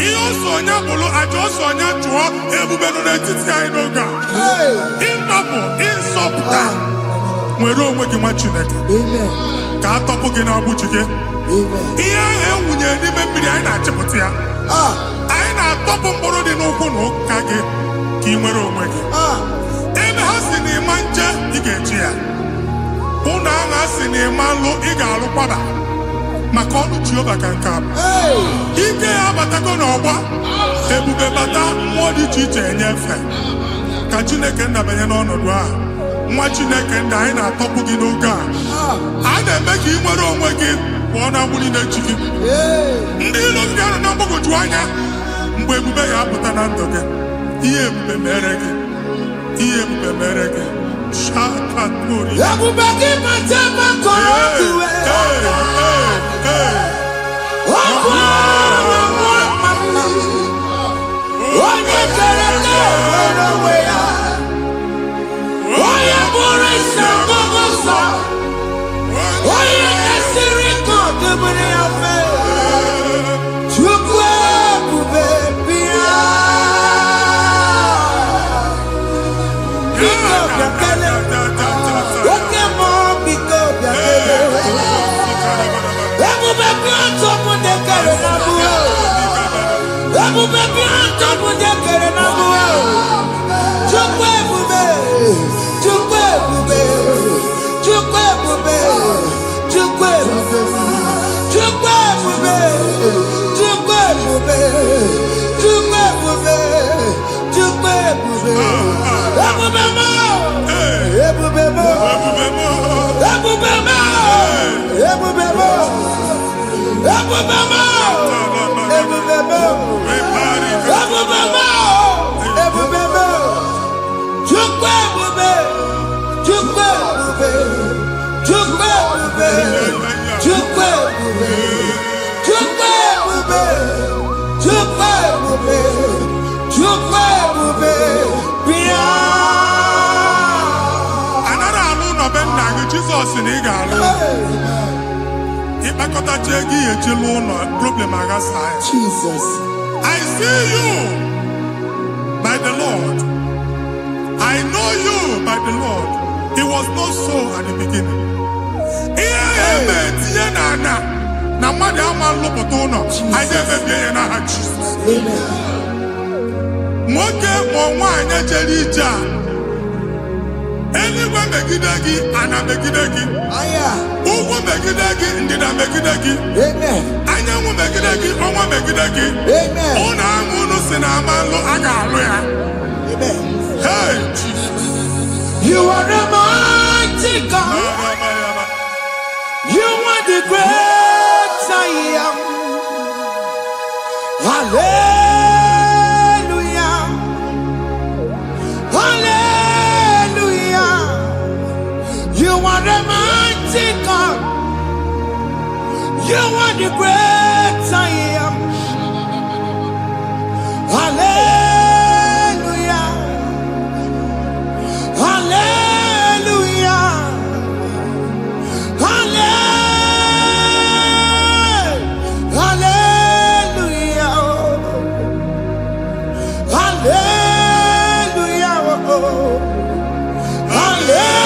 Ihe ọsọ onye bụrụ aja ọsọ onye chụọ ebube nọ n'etiti anyị n'oge a. Ịtọpụ ịsọpụta nwere onwe gị nwa Chineke ka atọpụ gị n'agbụchi gị. Ihe ahụ enwunye n'ime mmiri anyị na-achịpụta ya. Anyị na-atọpụ mkpụrụ dị n'ụkwụ na ụka gị ka ị nwere onwe gị. Ebe ha si na ịma nje ị ga-eji ya. Ụlọ ahụ ha si na ịma nlụ ị ga-alụkwaba maka ọnụ Jehova ka nke a bụ. Ike ya abatago n'ọgba ebube bata mmụọ dị iche iche enyefe ka Chineke ndabanye n'ọnọdụ ahụ. Nwa Chineke ndị anyị na-atọpụ gị n'oge a. A na-eme ka ị nwere onwe gị pụọ na mgburi na-echi gị. Ndị ilo ndị ahụ na mgbagwoju anya mgbe ebube ya apụta na ndụ gị. Ihe ebube mere gị. Ihe ebube mere gị. Shakatori. Ebube gị mata makọrọ ọdụwe. Ọkụ onye kere na-enwere onwe ya. Onye bụrụ isi ọgụgụ nsọ. Onye esiri ka ọdụbụrụ ya fe. Chukwu ebube bịa. Biko bịakele. Oke mmụọ biko bịakele. Ebube bịa tọpụ dekere na mbuo. Ebube bịa tọpụ dekere na mbuo. Chukwu ebube. Chukwu ebube. Chukwu ebube. Chukwu ebube. Chukwu ebube. Chukwu ebube. Chukwu ebube. Chukwu ebube. Ebube mo. Ebube mo. Ebube mo. Ebube mo. Ebube mo. Jesus in Igalo. Jesus. I see you by the Lord. I know you by the Lord. It was not so at the beginning. Anywhere megidagi, ana megidagi. Uwu megidagi, ndina megidagi. Anyanwu megidagi, onwa megidagi. Una angunu sinamalo agalu ya. Hey, Jesus. You are the mighty God. You are the great I am. Hallelujah. Hallelujah. You are the mighty God. You are the great I am. Hallelujah. Hallelujah. Hallelujah. Hallelujah.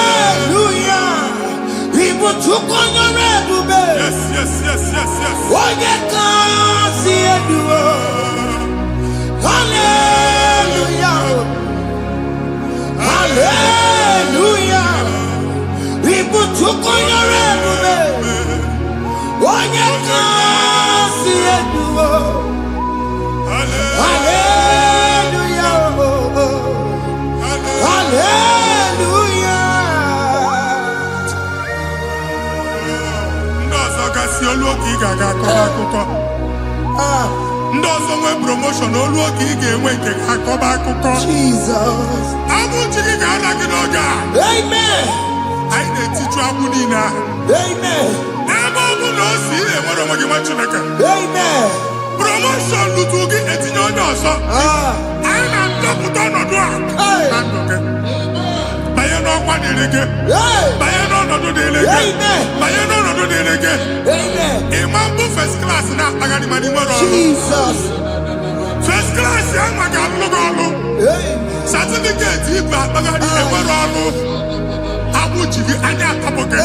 Hallelujah. People took on your red. Yes. Why you can't see it? Hallelujah. Hallelujah. People took on your red. Why you can't see it? Hallelujah. Hallelujah. Ndozo nwe promotion oluoki ị ga-enwe nke akọba akụkọ. Jesus. Abụ chiki ga-ala gị n'oge a. Amen. Anyị na-etiju agbụ niile ahụ. Amen. Ebe ọ bụ na o si enwere onwe gị nwa Chineke. Amen. Promotion lutu gị etinye onye ọzọ. Anyị na-ndọpụta ọnọdụ a na ndụ gị. Banye n'ọkwa dịrị gị. Banye n'ọnọdụ dịrị gị. Banye n'ọnọdụ dịrị gị. Ịma mbụ first class na-akpagharị ma n'ime ọrụ. Jesus. First class ya nwa ga-alụ gị ọrụ. Certificate ibu akpagharị enwere ọrụ. Agbụ ji gị anya atọpụ gị.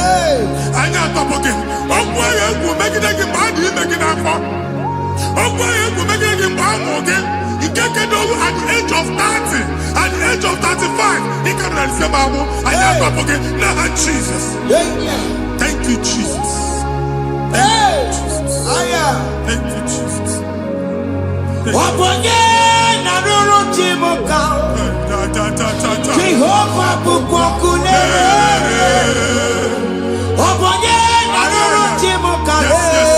Anya atọpụ gị. Okwu ahụ egwu megide gị mgbe a dị ime gị n'afọ. Okwu ahụ egwu megide gị mgbe a mụrụ gị. Nke kedowu at the age of 30, at the age of 35, he can receive abu. I am up again. Now, Jesus. Thank you, Jesus. Thank you, Jesus. Thank you, Jesus. Jehovah bukokune. Yes.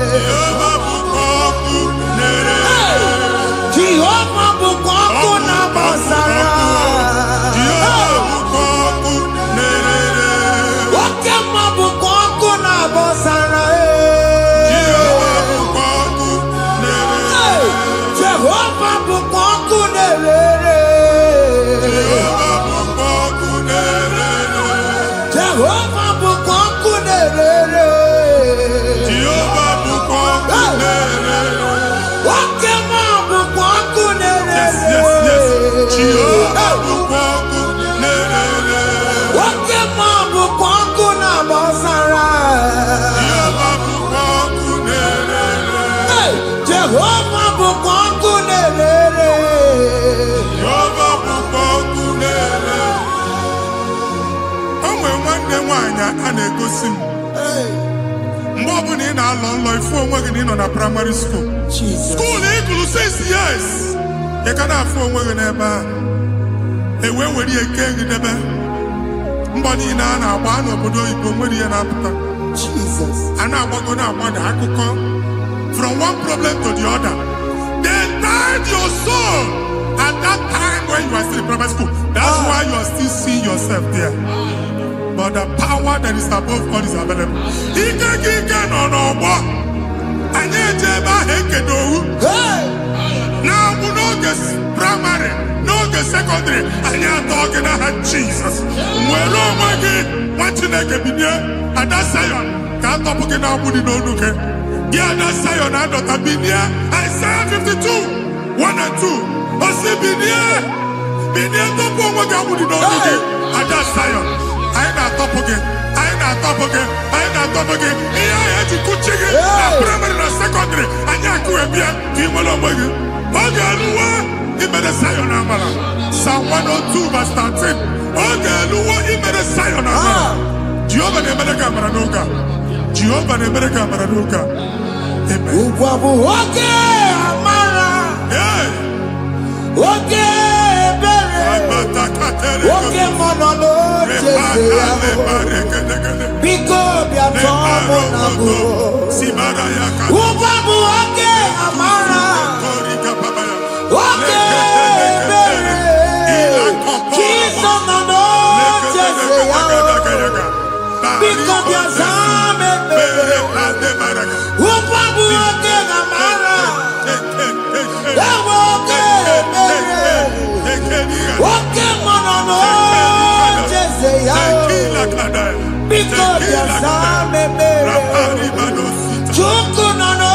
Jehovah bukokune. na-egosi m. Mgbe ọbụla ị na-alọ nlọ ifu onwe gị na ị nọ na primary school. School ị gụrụ 6 years. Ị ka na-afụ onwe gị n'ebe a. Were ihe kee gị debe. Mgbe niile a na-agba n'obodo oyibo nwere ihe na-apụta. A na-agbago na-agbada akụkọ. From one problem to the other. They tied your soul at that time when you are still in primary school. That's why you are still seeing yourself there. But the power that is above God is available. Ike no more. Anye jeba hekedowu. Now we no get primary, no get secondary. Anye talking about Jesus. Mwelo mwagi wachineke binye ada Zion. Kanto puke na abudi no nuke. Di ada Zion adota binye. Isaiah 52, 1 and 2. Osi binye topo mwagi abudi no nuke. Ada Zion. I na top again. Iya ya jikuchige na primary na secondary. Anya kuebia kimolo mwagi. Oge aluwa imere Zion amala. Psalm 102 verse 13. Oge aluwa imere Zion amala. Jehovah ne mere kamera n'oga. Jehovah ne mere kamera n'oga. Amen. Ugwabu oge amara. Oge bere. Oge monono jese yaho. Biko bia tomo nago. Ugwabu oge amara. Oge bere. Kiso mono jese yaho. Biko bia zame bere. Ugwabu oge amara. Oge bere. Oge monono jese yaho. Biko bia zame bere. Chuku nono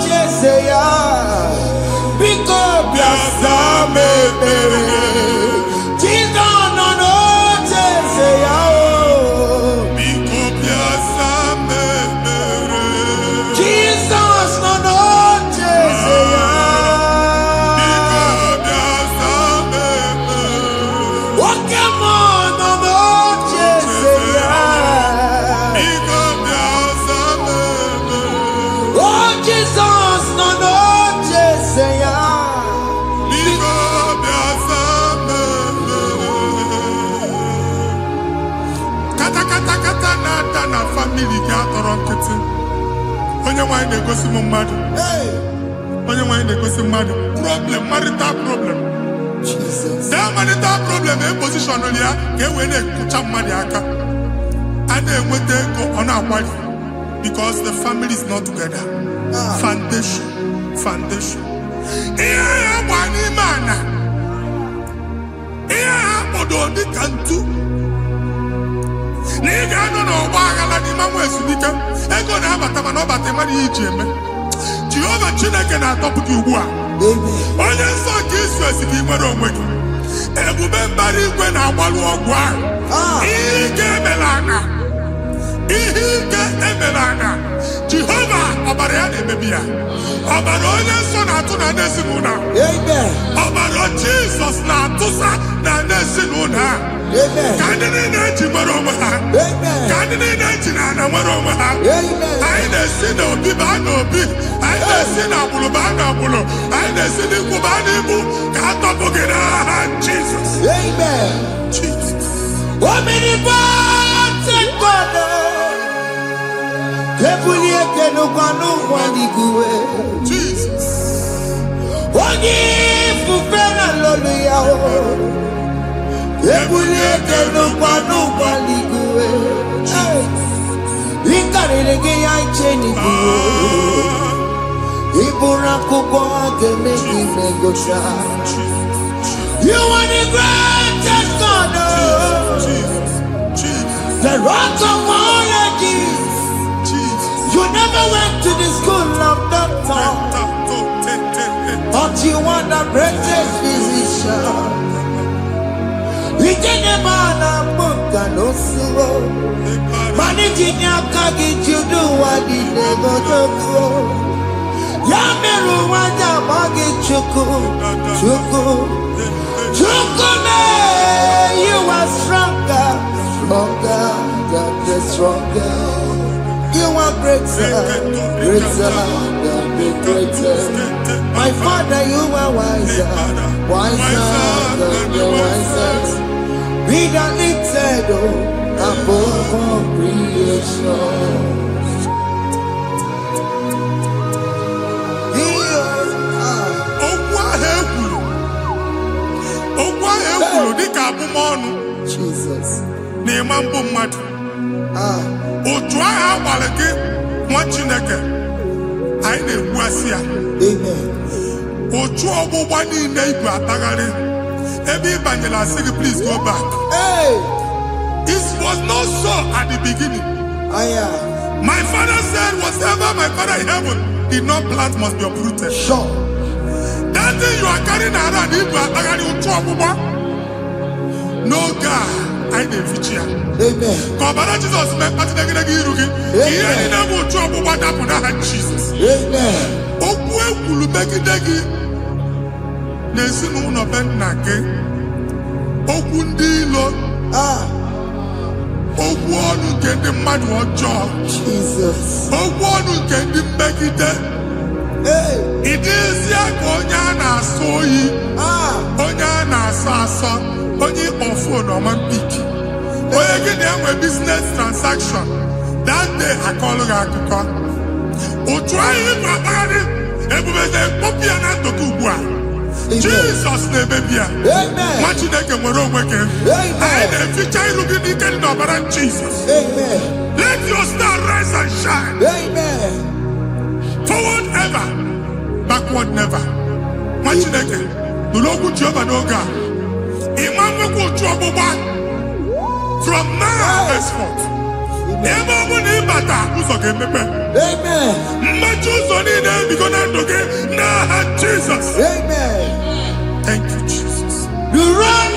jese yaho. Biko bia zame bere. Chizo nono jese yaho. Jesus nono jese yaho. Oke monono jese yaho. Oh Jesus nono jese yaho. Kata na family ga atọrọ nkịtị. Onye nwanyị na-egosi m mmadụ. Onye nwanyị na-egosi mmadụ. Problem, marital problem. That marital problem position ya ka wee na-ekụcha mmadụ aka. A na-enweta ego ọ na-akwali because the family is not together. Foundation. Ihe ya gba n'ime ana. Ihe ha kpọdo dịka ntu. Na ị ga-anọ n'ọgba aghara n'ime nwa ezumike. Ego na-abata mana ọ bata mmadụ ihe iji eme. Jehova Chineke na-atọpụ gị ugbu a. Onye nsọ nke isu esi gị nwere onwe gị. Ebube mbara igwe na-agbalụ ọgwụ ahụ. Ihe ike emela ana. Jehova ọbara ya na-emebi ya. Ọbara onye nsọ na-atụ na ndị ezinụlọ. Ọbara Jizọs na-atụsa na ndị ezinụlọ. Ka ndị niile ji nwere onwe ha. Ka ndị niile ji na ana nwere onwe ha. Anyị na-esi n'obi baa n'obi. Anyị na-esi n'agbụrụ baa n'agbụrụ. Anyị na-esi n'ikwu baa n'ikwu. Ka a tọpụ gị n'aha Jizọs. Jesus. Omnipotent God. Ebulie kenukwanụ nwaniguwe. Jesus. Onye ifufe na lolu ya o. Ebulie kenukwanụ nwaniguwe. Ikarịrị gị ya iche n'iguwe. Iburu akwụkwọ ga-eme gị megocha. You are the greatest God. The rock of all ages. You never went to the school of doctor, but you are the greatest physician. We didn't man a book and no slow. Managing your kagi to do what he never do. Yameru wanya magi chuku. You are stronger than the stronger. greater, greater than the greatest. My Father, you are wiser, wiser than the wisest. Be that lifted above all creation. Jesus. Please go back. Hey. This was not so at the beginning. My father said, whatever my father in heaven did not plant must be uprooted. Sure. That thing you are carrying around, no God, I didn't feature. Amen. Jesus met Jesus. Amen. Jesus. Hey. It is Onyana soyi. Onyana sasa. Onye ofo no man piki. Oye gide a business transaction. That day I call Akuka. O try him babari. Ebubeze popia na tokubua. Jesus name baby. Amen. What you make a moro weke. Amen. And if you try looking at the number Jesus. Amen. Let your star rise and shine. Amen. Forward ever, backward never. Machineke, the Lord Jehovah no God. Imam will trouble back from now henceforth. Never will he bata who's okay, Amen. Matthews on in there because I'm okay. Now, Jesus. Amen. Thank you, Jesus. You run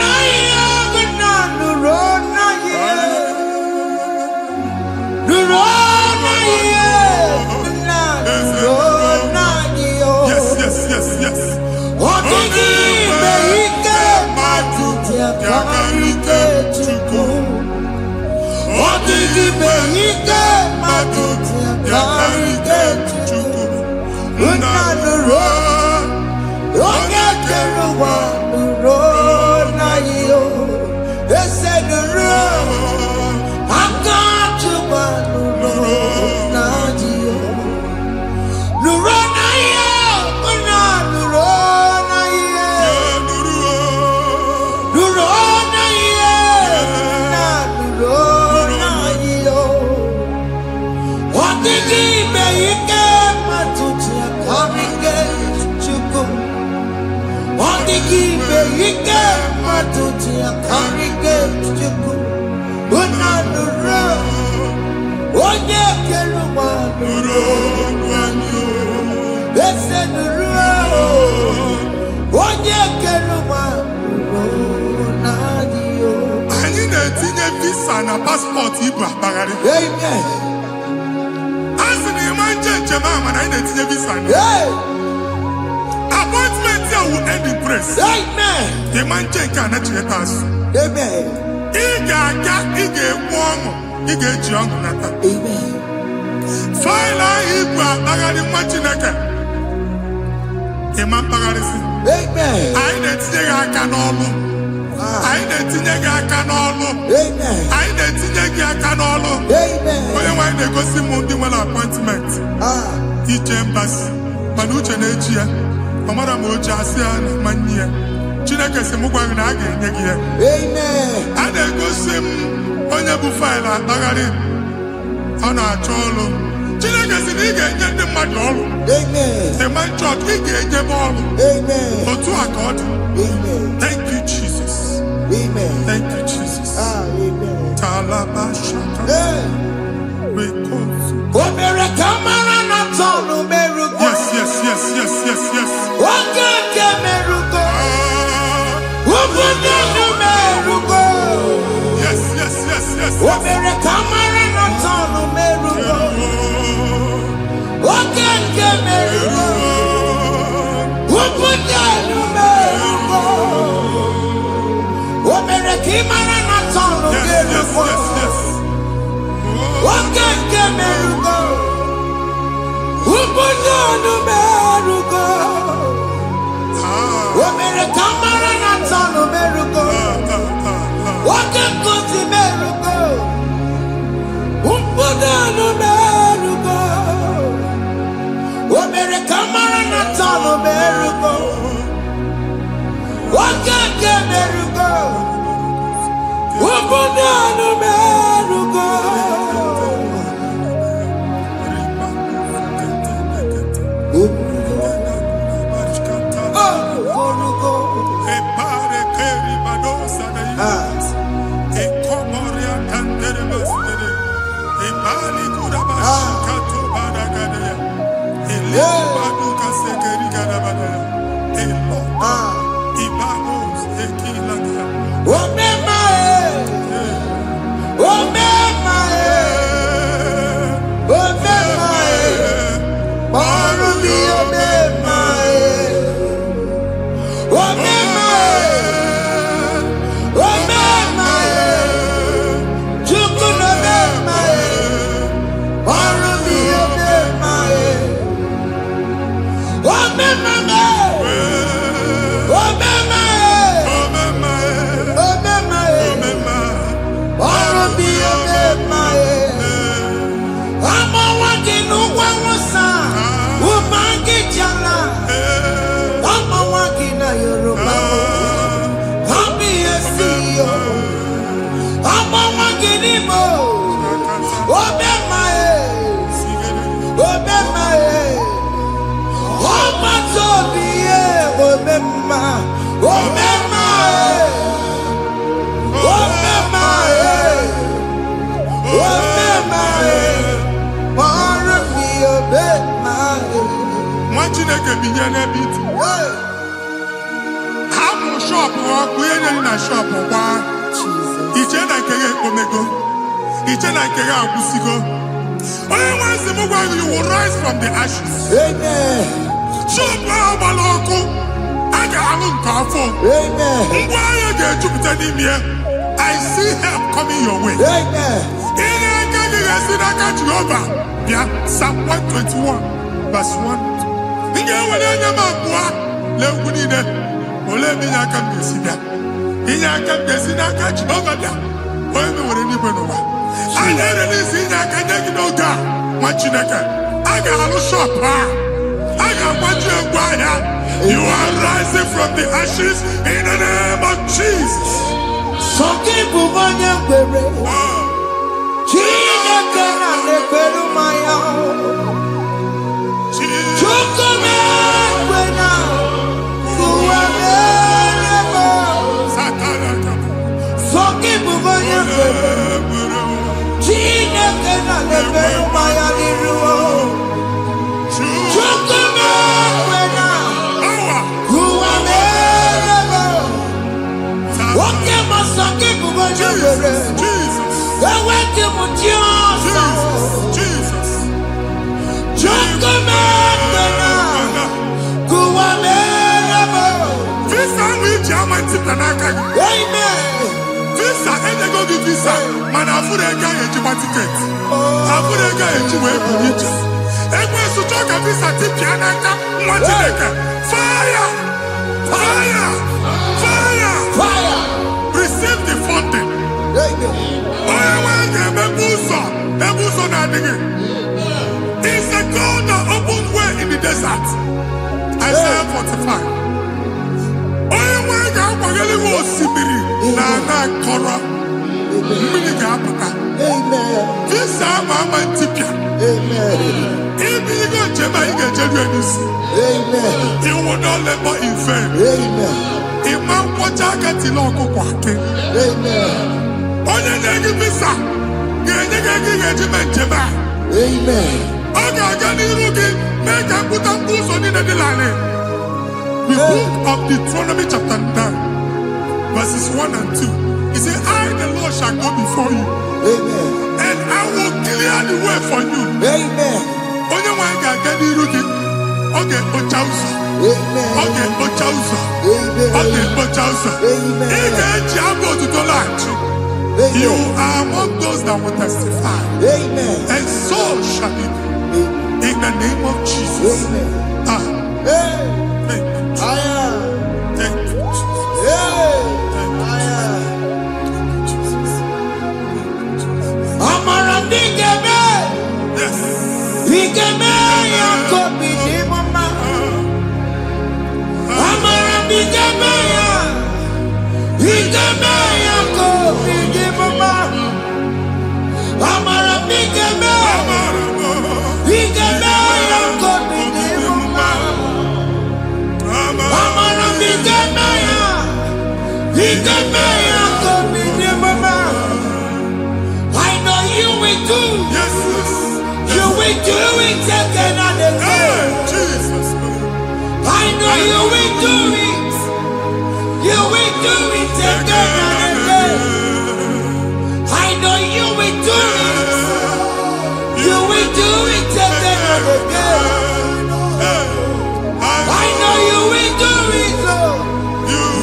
Yes. Passport Ibra Bagari. Amen. As in the man Jemama, I need to visa. Appointment here will end in praise. Amen. The man cannot let us. Amen. Ige warm, Ige young nata. Amen. Fila Ibra Bagari Machinaka. Imam Bagari. Amen. I need to take a canolo. I need to take a canolo. Amen. I need to take a canolo. Amen. When they go see Monday one appointment. Each embassy. Manucha Nejia. Amara Moja Sian Mania. Chinaka Semugwang Nagi. Amen. And they go see Onyabu File Bagari. On our cholo. Chinaka Siniga get the madol. Amen. The man church, he get the ball. Amen. Or to accord. Amen. Thank you, Jesus. Amen. Thank you, Jesus. Amen. Talabashaka. We call. Yes. Yes. You will rise from the ashes. Amen. I see help coming your way. Amen. Psalm 121, verse 1. You are rising from the ashes in the name of Jesus. Receive the funding. It's the God that opens way in the desert. Isaiah 45. You will not labor in vain. Amen. The book of Deuteronomy chapter 9, verses 1 and 2. He said, I, the Lord, shall go before you. Amen. And I will clear the way for you. Amen. Okay, Ochausa. Amen. Okay, Ochausa. Amen. Okay, Ochausa. Amen. You are among those that will testify. Amen. And so shall it be. In the name of Jesus. Ah. Thank you, Jesus. Thank you, Jesus. Amara bigeme. Yes. Bigeme ya kobi di mama. Amara bigeme ya. Bigeme ya kobi di mama. Amara bigeme. Bigeme ya kobi di mama. Amara bigeme ya. Bigeme ya kobi di mama. I know you will do. Yes. You will do it again and again. Jesus. I know you will do it. You will do it again and again. I know you will do it. You will do it again and again. I know you will do it, Lord.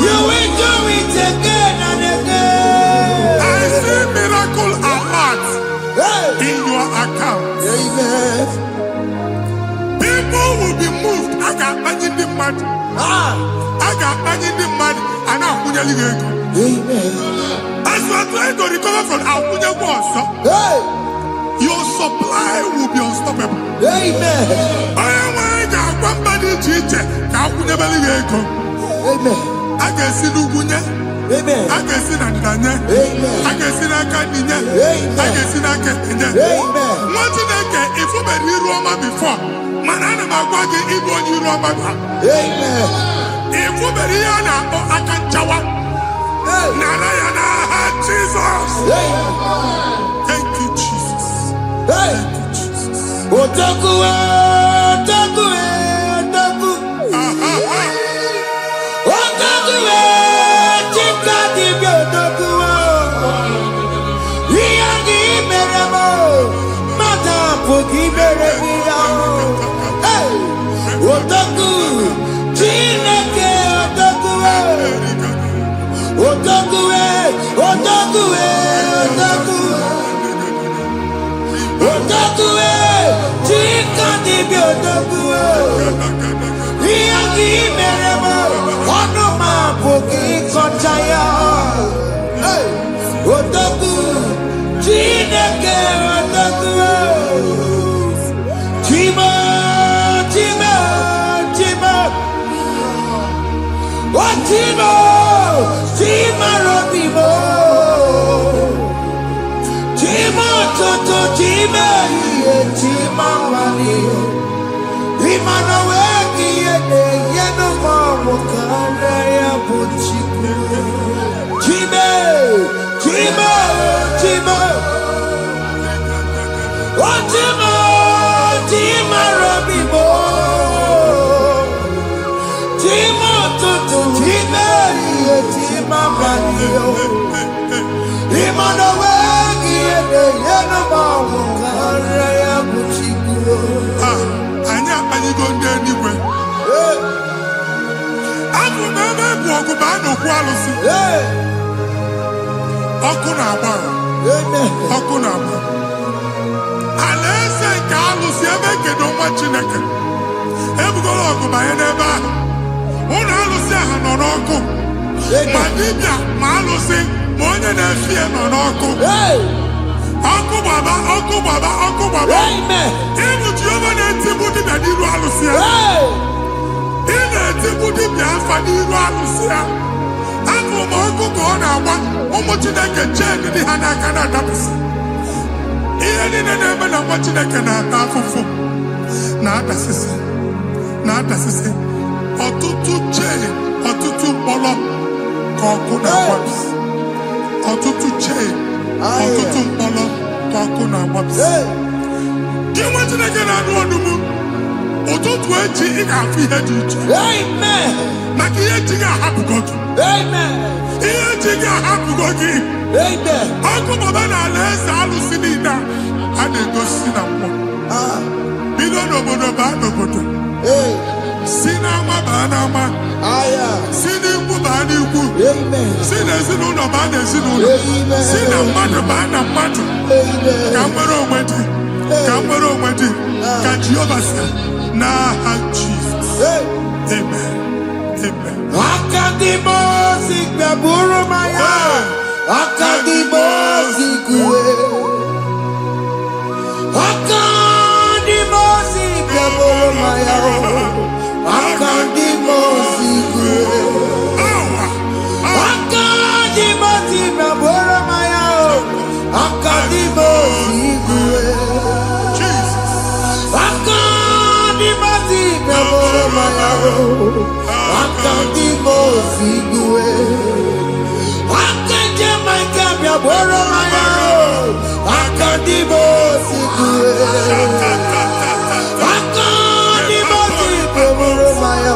You will do it again and again. I see miracle alert in your account. Amen. People will be moved. I got money in the mud. I got money in the mud. And I'm going to leave. Amen. As you are trying to recover from Abuja Wars, your supply will be unstoppable. Amen. I am one body teacher. Abuja Beliego. Amen. I can see Lugunya. Amen. I can see Nadanya. Amen. I can see Nakaninya. Amen. I can see Nakaninya. Amen. What did I get? If you were in Roma before, Manana Magwagi, Ibo, you Roma. Amen. If you were here now, I can Jawa. Narayana, Jesus. Thank you, Jesus. Thank you, Jesus. Otaku, otaku, otaku. Otaku, chika di bi otaku. Iyagi meremo, mata pogi meremida. Otaku, chineke otaku. Otaku, otaku, otaku. Otaku, chika di bi otaku. Iyagi meremo, ono ma pogi kochaya. Otaku, chineke otaku. Chima, chima, chima. Oh, chima, chima robimo. Chima toto, chima iye, chima wali. Imano weki yene, yeno mamu kare ya buchiku. Chime, chima, chima. Oh, chima, chima robimo. Chima toto, chima iye, chima wali. Imano weki yene, yeno mamu kare ya buchiku. Anya go anywhere. Abu Baba Bogubano Qualusi. Okunaba. Okunaba. Alessa Carlos Yabeke don't watch in a can. Ebugo Okubayaneba. Unalusia Hanoroko. Madibia, Malusi, Monya Nafia Noroko. Okubaba. Amen. Ibu Giovanni Tibudi Nadiru Alusia. Ina Tibudi Biafa Niru Alusia. Abu Moko Gona, Omochidaka Chen, the Hanakana Dabis. Ian in the name of Mochidaka Tafu. Not assistant. Otutu Chen, Otutu Polo, Kokuna Waps. Otutu Chen, Otutu Polo, Kokuna Waps. Imagine again, I don't know. Otutu Echi in a free head. Amen. Makiyajiga happy God. Amen. Iyajiga happy God. Amen. Uncle Babana less alucinida. And they go sin up. Bido no bodo. Sinama banama. Sinimu baniku. Sinazino no banazino. Sinamana banamatu. Camero went. Kamero Madi, Kajiobasa, Naha Jesus. Amen. Amen. Akadimosi Gaburu Maya. Akadimosi Gue. Akadimosi Gaburu Maya. Akadimosi Gue. Akadimosi Gaburu Maya. Akadimosi Gue. Akadimosi Gaburu Maya. Akadimosi Gue. Akadimosi Gaburu Maya. Akadimosi Gue. Akadimosi Gaburu Maya.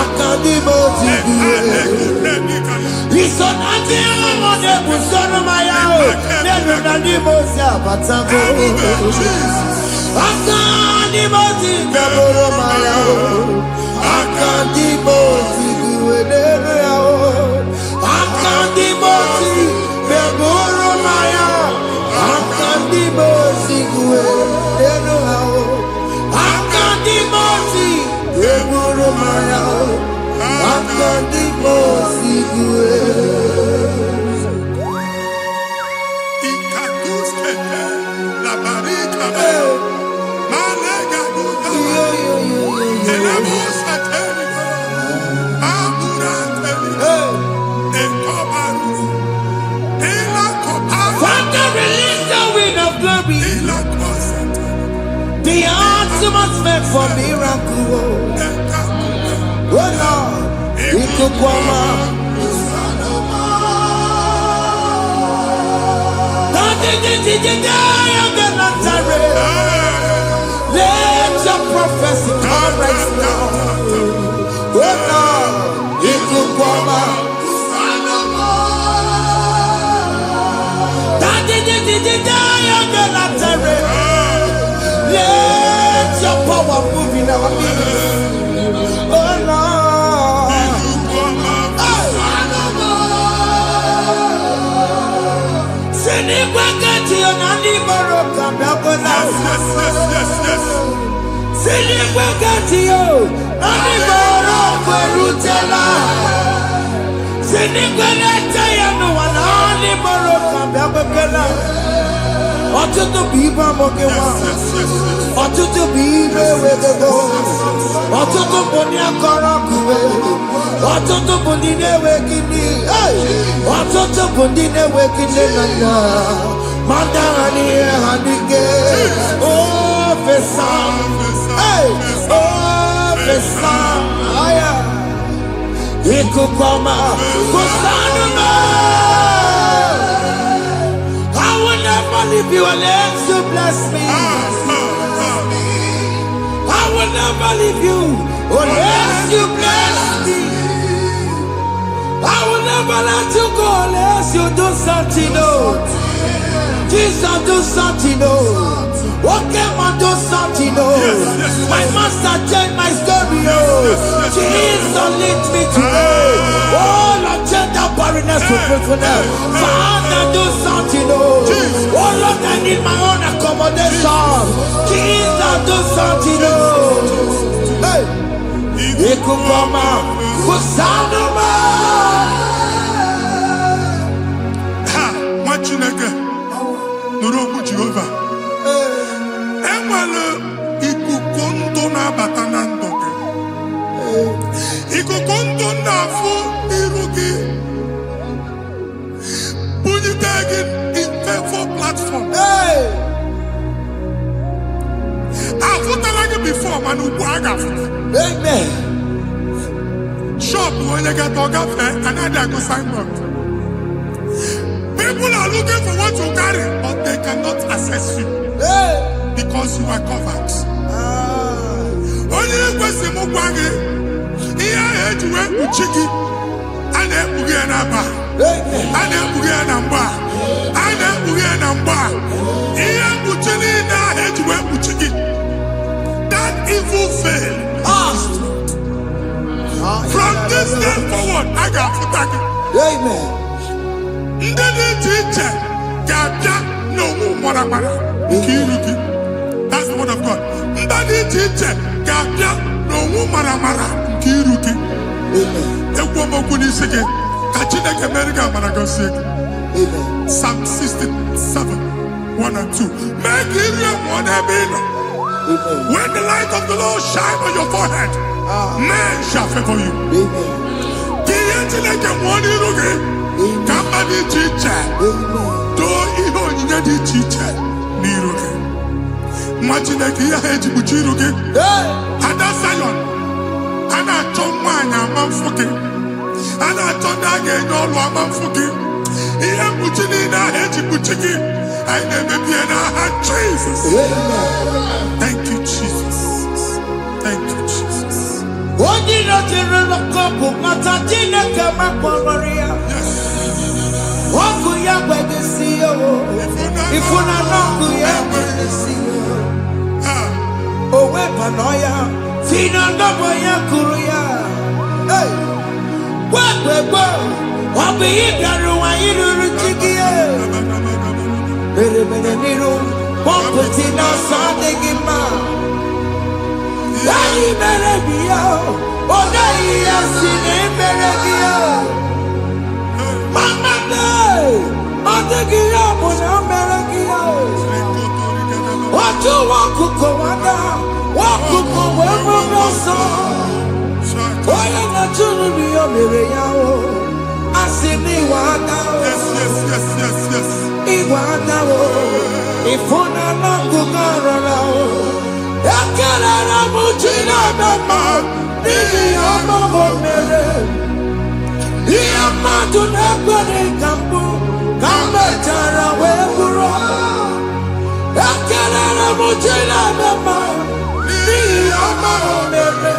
Akadimosi Gue. Isonati amone busoro Maya. Nenu nadimosi abatango. Akadimosi Gaburu Maya. Akadimosi Gue. Akadimosi Gaburu Maya. Akadimosi Gue. Akadimosi Gaburu Maya. Akadimosi Gue. The ultimate meant for miracle. Oh Lord, it could come out. Let your prophecy come right now. Oh Lord, it could come out. Let your power move in our midst. Oh Lord. Ọtụtụ bụ ibe amụghị nwa, ọtụtụ bụ ibe ewegego, ọtụtụ bụ ndị akọrọ kụwe, ọtụtụ bụ ndị na-enweghị nne, ọtụtụ bụ ndị na-enweghị nne na nna, ma ndị agha n'ihe ha n'ike. Ofesa, ofesa, ikuku ọma, kụsanụ m. I will never leave you unless you bless me. I will never leave you unless you bless me. I will never let you go unless you do something new. Jesus, do something new. Okay, man, do something new. My master changed my story. Jesus, lead me today. Oh, Lord, change that barrenness to fruitfulness. Father, do something new. Oh, Lord, I need my own accommodation. Jesus, do something new. Hey, it could come out. Kusanuma. Ha, what you nigga? Nuru Jehovah. Enwale ikuku ndụ na-abata na ndụ gị. Ikuku ndụ na-afụ iru gị. Bunyite gị info platform. Afụtala gị before mana ugbu a ga-afụta. Amen. Shop onye ga-atọ gafee anaghị agụ signboard. People are looking for what you carry, but they cannot access you because you are covered. Onye kwesị m gwa gị ihe ahụ eji wee kpuchi gị, a na-ekpughe ya n'aba, a na-ekpughe ya na mgba, a na-ekpughe ya na mgba. Ihe mkpuchi niile ahụ eji wee kpuchi gị, that evil veil, from this day forward, a ga-afụta gị. Amen. Ndị dị iche iche ga-abịa n'onwe mara mara. nke iru gị. That's the word of God. Mba dị iche iche ga-abịa n'onwu maramara nke iru gị. Ekwu okwu n'isi gị ka Chineke mere gị amara gọzie gị. Psalm 67, 1 and 2. Make it real one ebe ị nọ. When the light of the Lord shine on your forehead, men shall favor you. Ihe Chineke nwụọ n'iru gị ka mba dị iche iche doo ihe onyinye dị iche iche n'iru gị. Nwa Chineke ihe ha eji kpuchi iru gị. Ada Zion, a na-achọ nwaanyị ama mfụ gị. A na-achọ ndị a ga-enye ọlụ ama mfụ gị. Ihe mkpuchi niile ahụ eji kpuchi gị, anyị na-emebie n'aha Jesus. Thank you, Jesus. Thank you, Jesus. Onye nọjere n'ọkọpụ mata Chineke makpọrọ ya. Ọkụ ya gbedesi ya o. Ifuna n'ọkụ ya gbedesi ya. O wepụ n'ọya, si na ndọbọ ya kụrụ ya. Gbegbe, ọ bụ ihe bịara ụwa iruru chi gị. Mere n'iru, pọmpụti n'ọsọ adịghị mma. Anyị mere gị ya, ọ naghị ya si na emere gị ya. Mama ọ dịghị ya bụ na o mere gị ya. Otu nwaọkụkọ nwada, nwaọkụkọ wee bụrụ ọsọ. Onye na-achụrụ m ya mere ya o. Asị na ịwa aka o. Ịwa aka o. Ịfụna n'ọkụkọ rọrọ o. Ekelere m Chineke ma n'ihi ọma o mere. Ihe mmadụ na-ekwere ka mbụ ka m mechara wee bụrụ. Ekelere m Chineke ma n'ihi ọma o mere.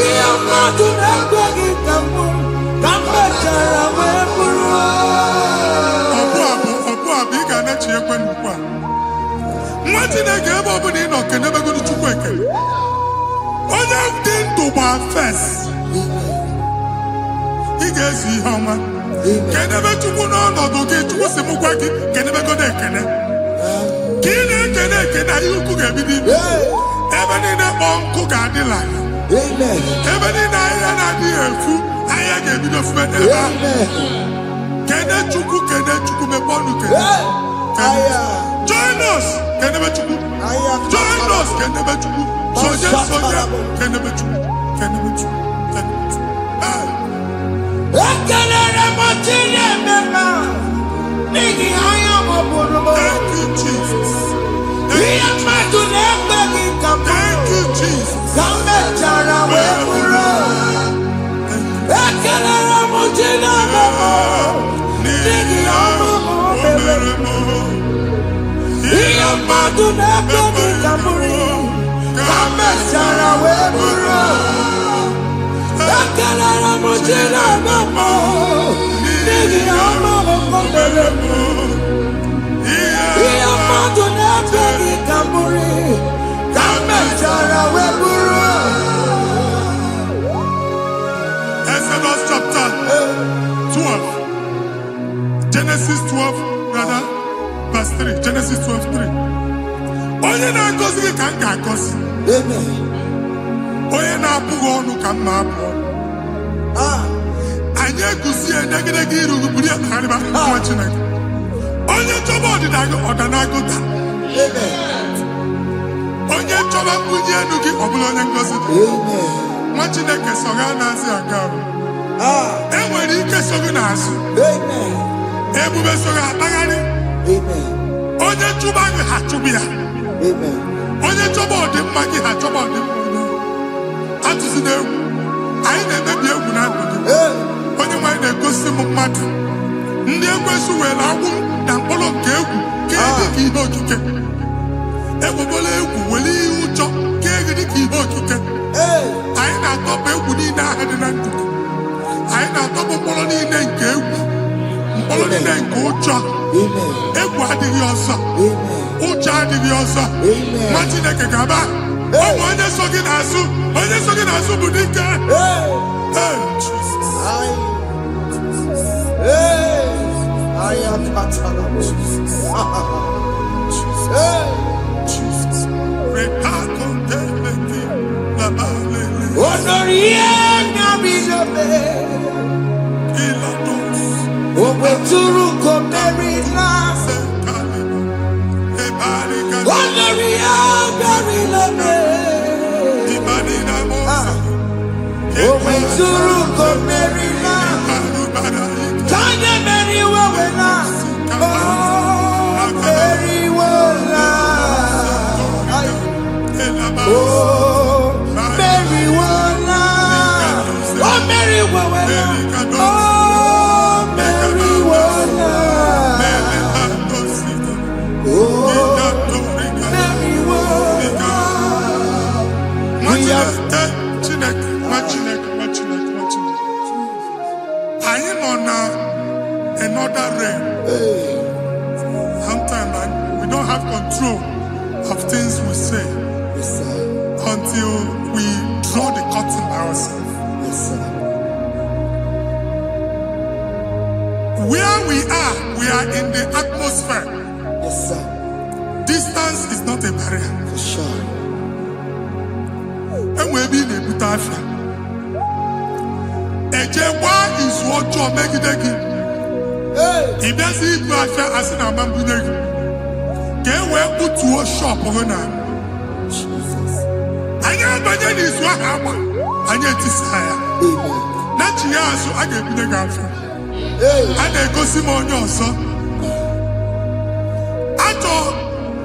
Ihe mmadụ na-ekweghị ka mbụ ka m mechara wee bụrụ. Ọbụ abụ ị ga-anachi ekwe n'ukwu a. Nwa Chineke ebe ọ bụla ị nọ kenebegoro Chukwu ekele. Onye dị ndụ gba fes. Ị ga-ezi ihe ọma. Kenebe Chukwu n'ọnọdụ gị, Chukwu si m gwa gị kenebegodo ekele. Ka ị na-ekene ekene ihe ukwu ga-ebido ime. Ebe niile kpọọ nkụ ga-adịla. Ebe niile ahịhịa na-adịghị efu, ahịhịa ga-ebido fube ebe ahụ. Kene Chukwu mepe ọnụ kene. Join us, kenebe Chukwu. Join us, kenebe Chukwu. Sonye, kenebe Chukwu. Kenebe Chukwu. Ekelere m Chineke ma n'ihi anya m bụrụ m. Thank you, Jesus. Ihe mmadụ na-ekweghị ka m Thank you, Jesus. ka m mechara wee bụrụ. Ekelere m Chineke ma n'ihi ọma o mere. Ihe mmadụ na-ekweghị ka m bụrụ ka m mechara wee bụrụ. Ekelere m Chineke ma n'ihi ọma o mere. Ihe mmadụ na-ekweghị ka m bụrụ ka m mechara wee bụrụ. Exodus chapter 12. Genesis 12, rather, verse 3. Genesis 12:3. Onye na-agọzi gị ka m ga-agọzi. Onye na-apụghị ọnụ ka m na-apụ ọnụ. Anyị eguzie edegedege iru gị buru ya karịba nwa Chineke. Onye chọba ọdịda gị ọdanagụta. Onye chọba mbunye elu gị ọ bụla onye ngọzi gị. Nwa Chineke so gị na-azị aga arụ. E nwere ike so gị n'azụ. Ebube so gị akpagharị. Onye chụba gị ha chụbụ ya. Onye chọba ọdịmma gị ha chọba ọdịmma onye. Atụzi n'egwu. Anyị na-emebi egwu na ndụ gị. Onye nwanyị na-egosi m mmadụ. Ndị ekwensu were agwụ na mkpọrọ nke egwu ka dị ka ihe okike. Egbebola egwu were ihe ụjọ ka dị ka ihe okike. Anyị na-atọpụ egwu niile ahụ dị na ndụ gị. Anyị na-atọpụ mkpọrọ niile nke egwu. Mkpọrọ niile nke ụjọ. Egwu adịghị ọzọ. Ụjọ adịghị ọzọ. Nwa Chineke ga-aba. Ọ bụ onye so gị n'azụ. Onye so gị n'azụ bụ dike. Jesus. I am Jesus. Another rain. Sometimes we don't have control of things we say until we draw the curtain by ourselves. Where we are in the atmosphere. Distance is not a barrier. For sure. And we'll be in a butafia. Ejewa is what you make it again. If there's a butafia as in a bamboo, can we put to a shop over now? Jesus. I am Bajan is what happened. I get to say, Amen. not you, so I get the girlfriend. And I go see more your son. I thought,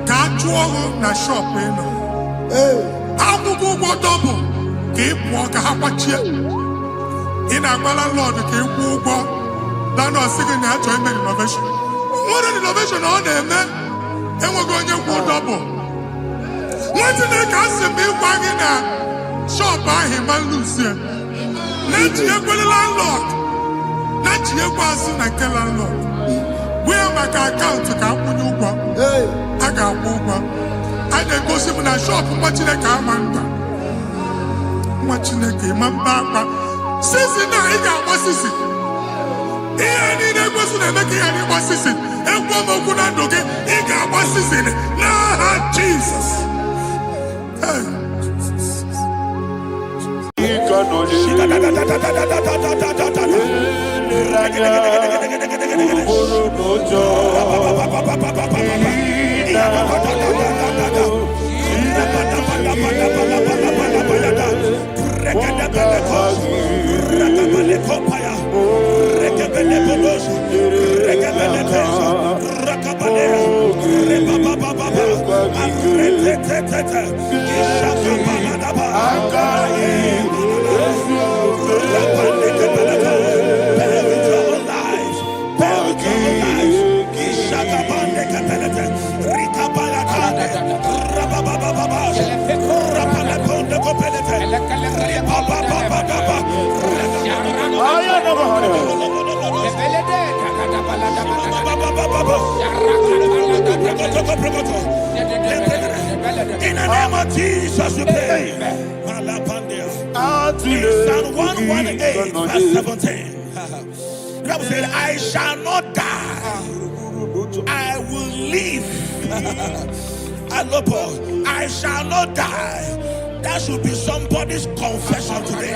can't you na shop, you know? How to go double? Keep walk a hapachi. In a Lord, keep walk. Then I was singing that to him innovation. What an innovation on them, man. And we're going to go double. What did they cast him be wagging at? Shop by him and lose him. Let you go the landlord. Let you pass in a landlord. We have my account to come when you go. I got over. I then go see when I shop watching a car man. Watching a game and papa. Since now he got what's this? He ain't able to make any what's this? And one more good and okay, he got what's this in it. Nah, Jesus. Hey. In the name of Jesus, we pray. In Psalm 118, verse 17, the Bible said, I shall not die, I will live. I shall not die. That should be somebody's confession today.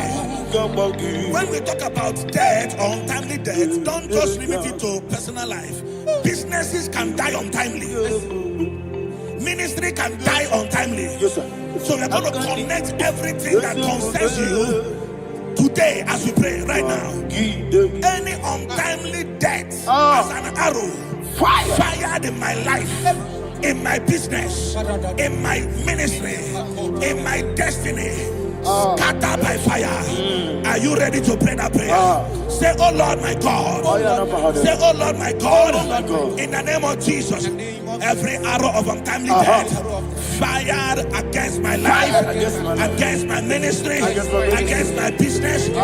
When we talk about death or untimely death, don't just limit it to personal life. Businesses can die untimely. Ministry can die untimely. So we're going to connect everything that concerns you today as we pray right now. Any untimely death as an arrow fired in my life, in my business, in my ministry, in my destiny, scattered by fire. Are you ready to pray that prayer? Say, oh Lord my God. Say, oh Lord my God. In the name of Jesus, every arrow of untimely death fired against my life, against my ministry, against my business, in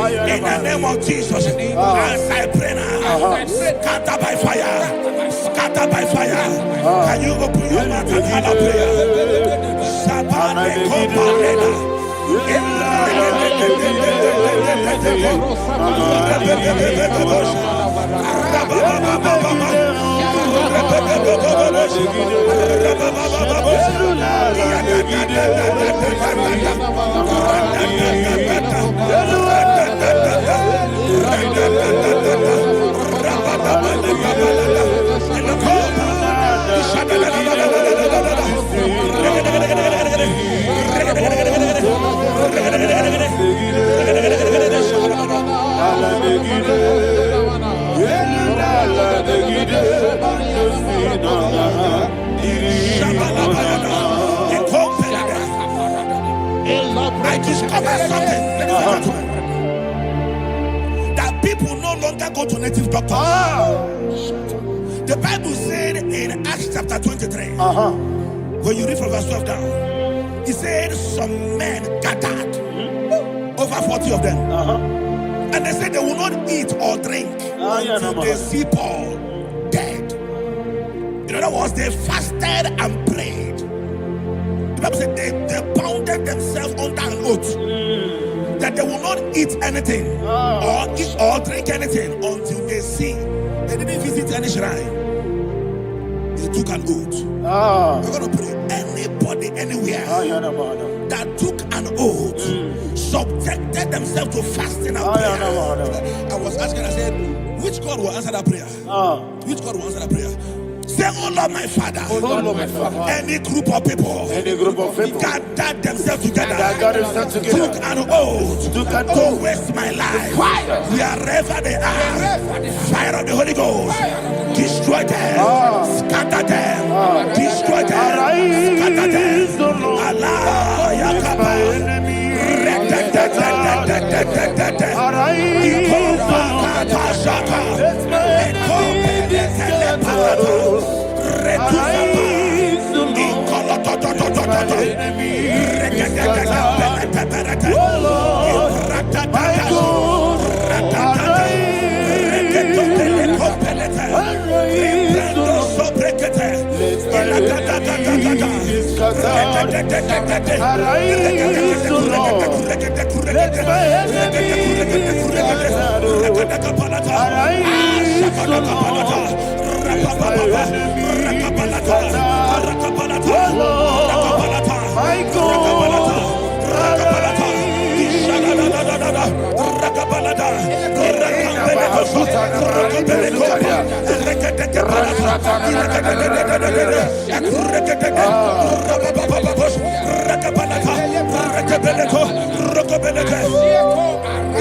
the name of Jesus, as I pray now, scattered by fire, scattered by fire. Can you open your mouth and have a prayer? I discovered something, ladies and gentlemen, that people no longer go to native doctors. The Bible said in Acts chapter 23, when you read from verse 12 down, it said some men gathered, over 40 of them, and they said they will not eat or drink until they see Paul dead. In other words, they fasted and prayed. The Bible said they bounded themselves under an oath that they will not eat anything or drink anything until they see. They didn't visit any shrine. They took an oath. We're going to pray. Anybody, anywhere that took an oath, subjected themselves to fasting and prayer. I was asking, I said, which God will answer that prayer? Which God will answer that prayer? Say, oh Lord, my Father. Oh Lord, my Father. Any group of people gathered themselves together, took an oath to waste my life. Wherever they are, fire of the Holy Ghost, destroy them, scatter them, destroy them, scatter them. Allah, Yakaba,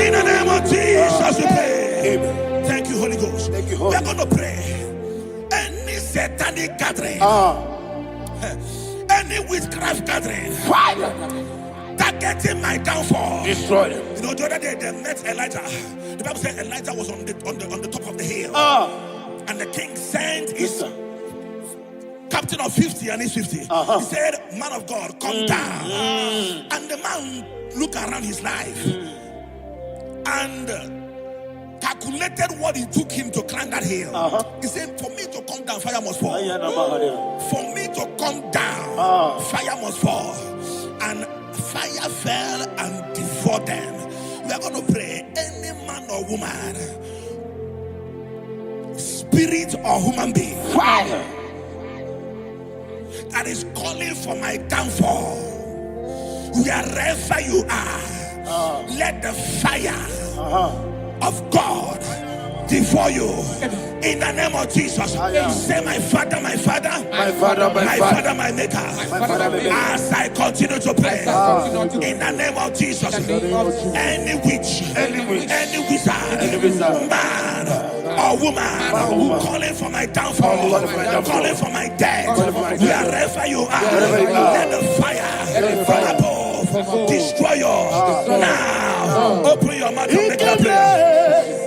in the name of Jesus we pray. Thank you, Holy Ghost. We're going to pray. Any satanic gathering, any witchcraft gathering, targeting my downfall, destroy them. You know, the other day they met Elijah. The Bible said Elijah was on the top of the hill, and the king sent his captain of 50 and his 50. He said, man of God, come down. And the man looked around his life and calculated what it took him to climb that hill. He said, for me to come down, fire must fall. For me to come down, fire must fall. And fire fell and devoured them. We are going to pray. Any man or woman, spirit or human being, fire, that is calling for my downfall, wherever you are, let the fire of God devour you in the name of Jesus. Say, my Father, my Father, my Father, my Father, my Maker. As I continue to pray in the name of Jesus, any witch, any wizard, man or woman calling for my downfall, calling for my death, wherever you are, let the fire from above destroy you now. Open your mouth and make that prayer.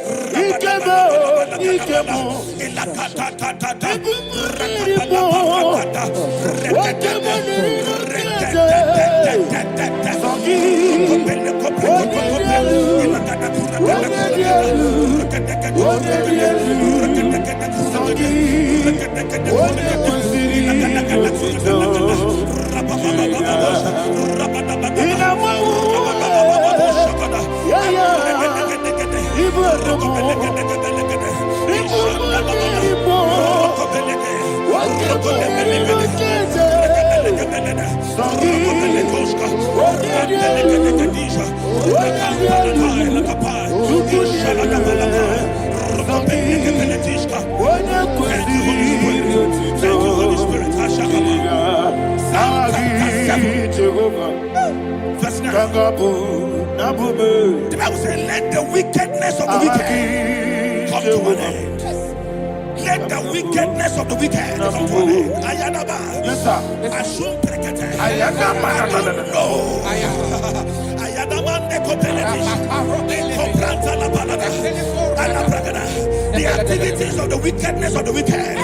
Verse 9. The Bible says, let the wickedness of the wicked come to an end. Let the wickedness of the wicked come to an end. Ayadaba. Yes, sir. Assume prekete. Ayadaba. No. Ayadaba nekopeletis. Nekopranta la balada. Alabragada. The activities of the wickedness of the wicked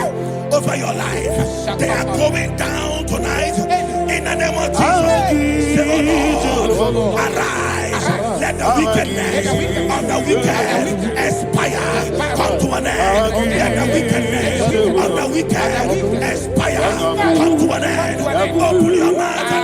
over your life, they are going down tonight in the name of Jesus. Say, oh Lord, arise. Let the wickedness of the wicked expire. Come to an end. Let the wickedness of the wicked expire. Come to an end. Open your mouth and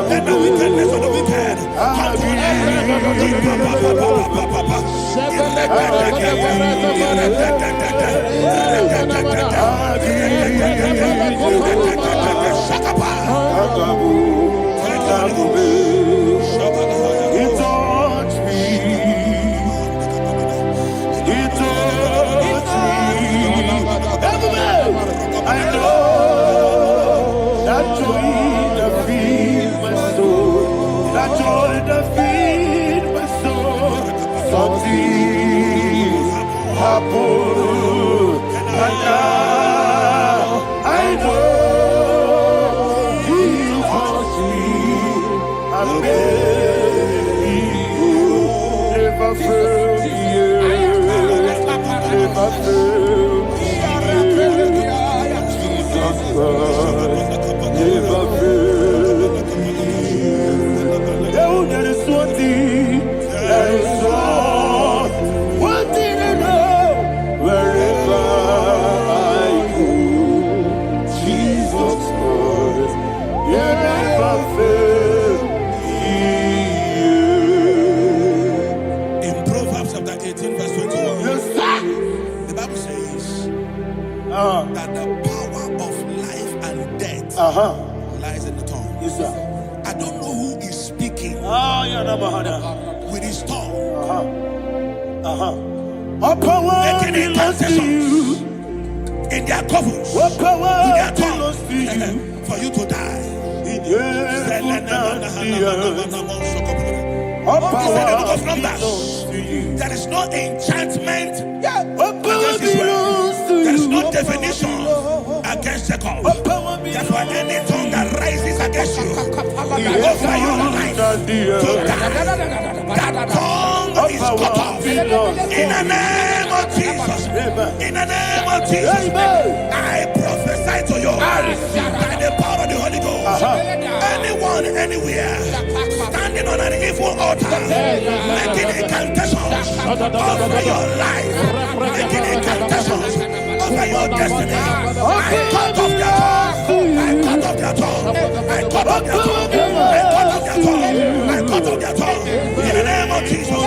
let the wickedness of the wicked come to an that the power of life and death lies in the tongue. Yes, sir. I don't know who is speaking with his tongue. Making incantations in their covers, with their tongue, for you to die. He said the book of Numbers, there is no enchantment against Israel. There is no definition against Jacob. Therefore, any tongue that rises against you over your life to die, that tongue is cut off. In the name of Jesus. In the name of Jesus. I prophesy to you by the power of the Holy Ghost. Anyone, anywhere, standing on an evil altar, making incantations over your life, making incantations over your destiny, I cut off their tongue. I cut off their tongue. I cut off their tongue. I cut off their tongue. I cut off their tongue. In the name of Jesus.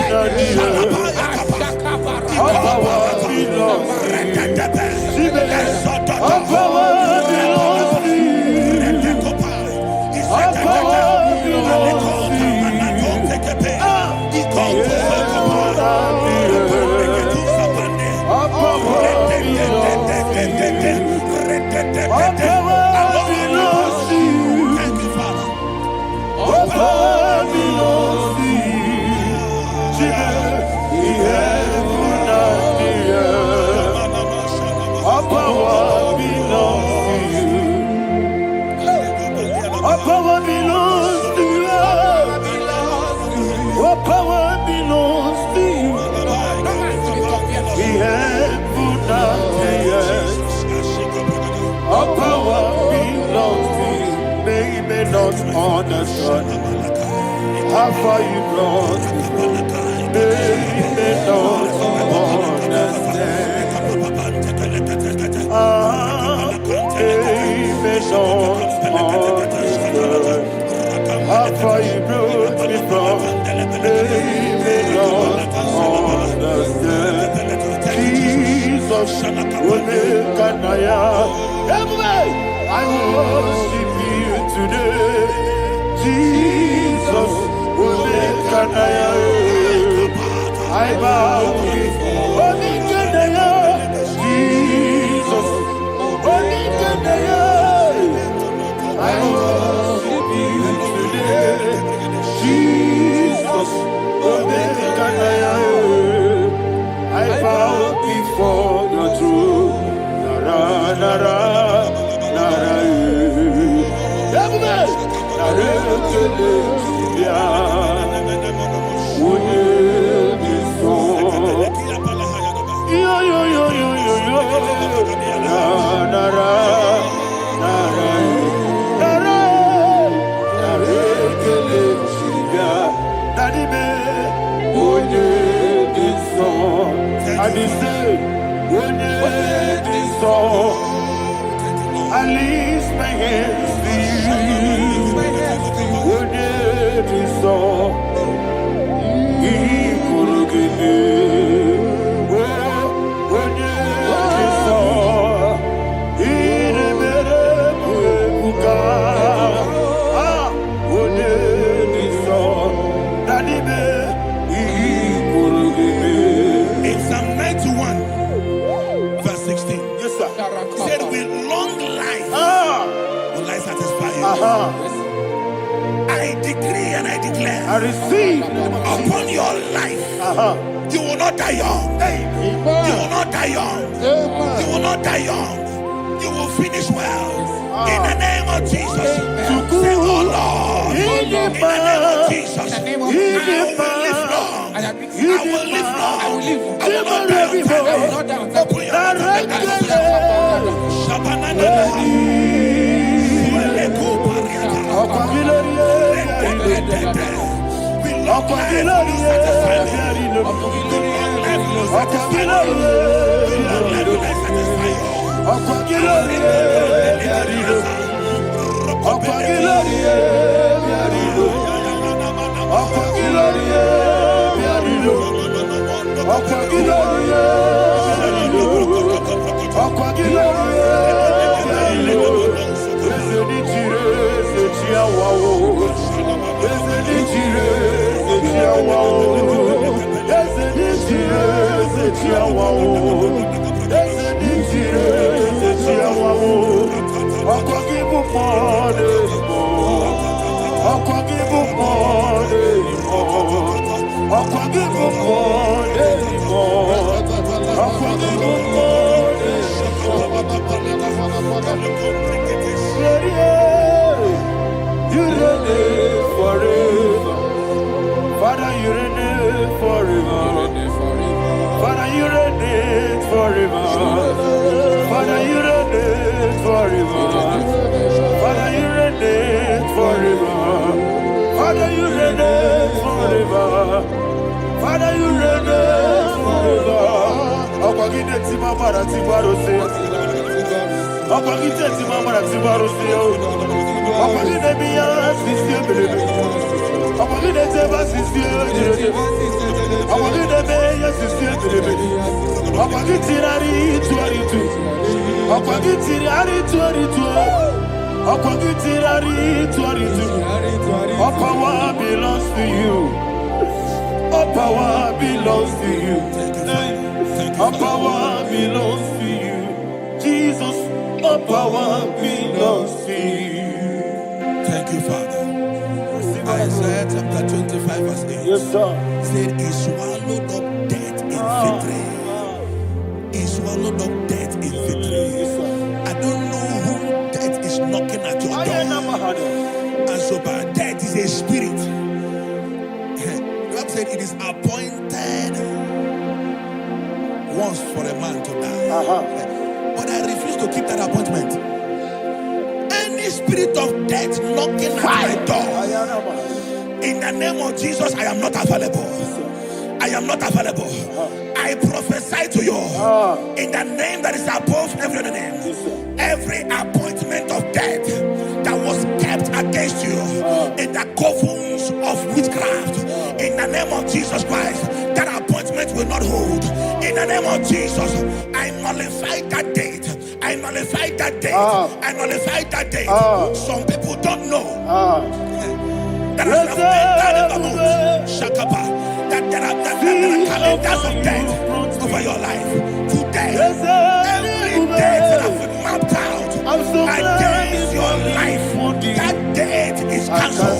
All power belongs to you. We have put down the earth. All power belongs to you. They may not understand how far you brought me from. They may not understand. They may not understand how far you brought me from. They may not understand. Jesus, Kanaya. I worship you today. Jesus, Kanaya. I bow before Kanaya. Jesus, Kanaya. I worship you today. Jesus, Kanaya. I bow before the throne. Nara, nara, nara, I lift my hands to you. Would it be so? He could give me. Would it be so? He never would would it be so? That he could give me. In Psalm 91, verse 16. Yes, sir. Said with long life will I satisfy you. I decree and I declare I receive upon your life, you will not die young. You will not die young. You will not die young. You will finish well. In the name of Jesus. Say, oh Lord, in the name of Jesus, I will live long. I will live long. I will not die on time. I will not die on time. Father, you reign forever. Father, you reign forever. Father, you reign forever. Father, you reign forever. Father, you reign forever. Father, you reign forever. Ọ̀pọ̀gídé tí máa padà tí gbárò sí. Ọ̀pọ̀gídé tí máa padà tí gbárò sí. Ọ̀pọ̀gídé bí yá sí sí ebèrè. Ọ̀pọ̀gídé tí bá sí sí ebèrè. Ọ̀pọ̀gídé bí yá sí sí ebèrè. Ọ̀pọ̀gídé rárí tú àrí tú. Ọ̀pọ̀gídé rárí tú àrí tú. Ọ̀pọ̀gídé rárí tú àrí tú. All power belongs to you. All power belongs to you. All power belongs to you. Jesus, all power belongs to you. Thank you, Father. Isaiah chapter 25, verse 8. Yes, sir. Said, He swallowed up death in victory. He swallowed up death in victory. I don't know who death is knocking at your door. And so, but death is a spirit. The God said it is appointed once for a man to die. But I refuse to keep that appointment. Any spirit of death knocking at my door, in the name of Jesus, I am not available. I am not available. I prophesy to you in the name that is above every other name. Every appointment of death that was kept against you in the covens of witchcraft, in the name of Jesus Christ, that appointment will not hold. In the name of Jesus, I nullify that date. I nullify that date. I nullify that date. Some people don't know that as of that there are calendars of death over your life. Today, every date that have been mapped out against your life, that date is cancelled.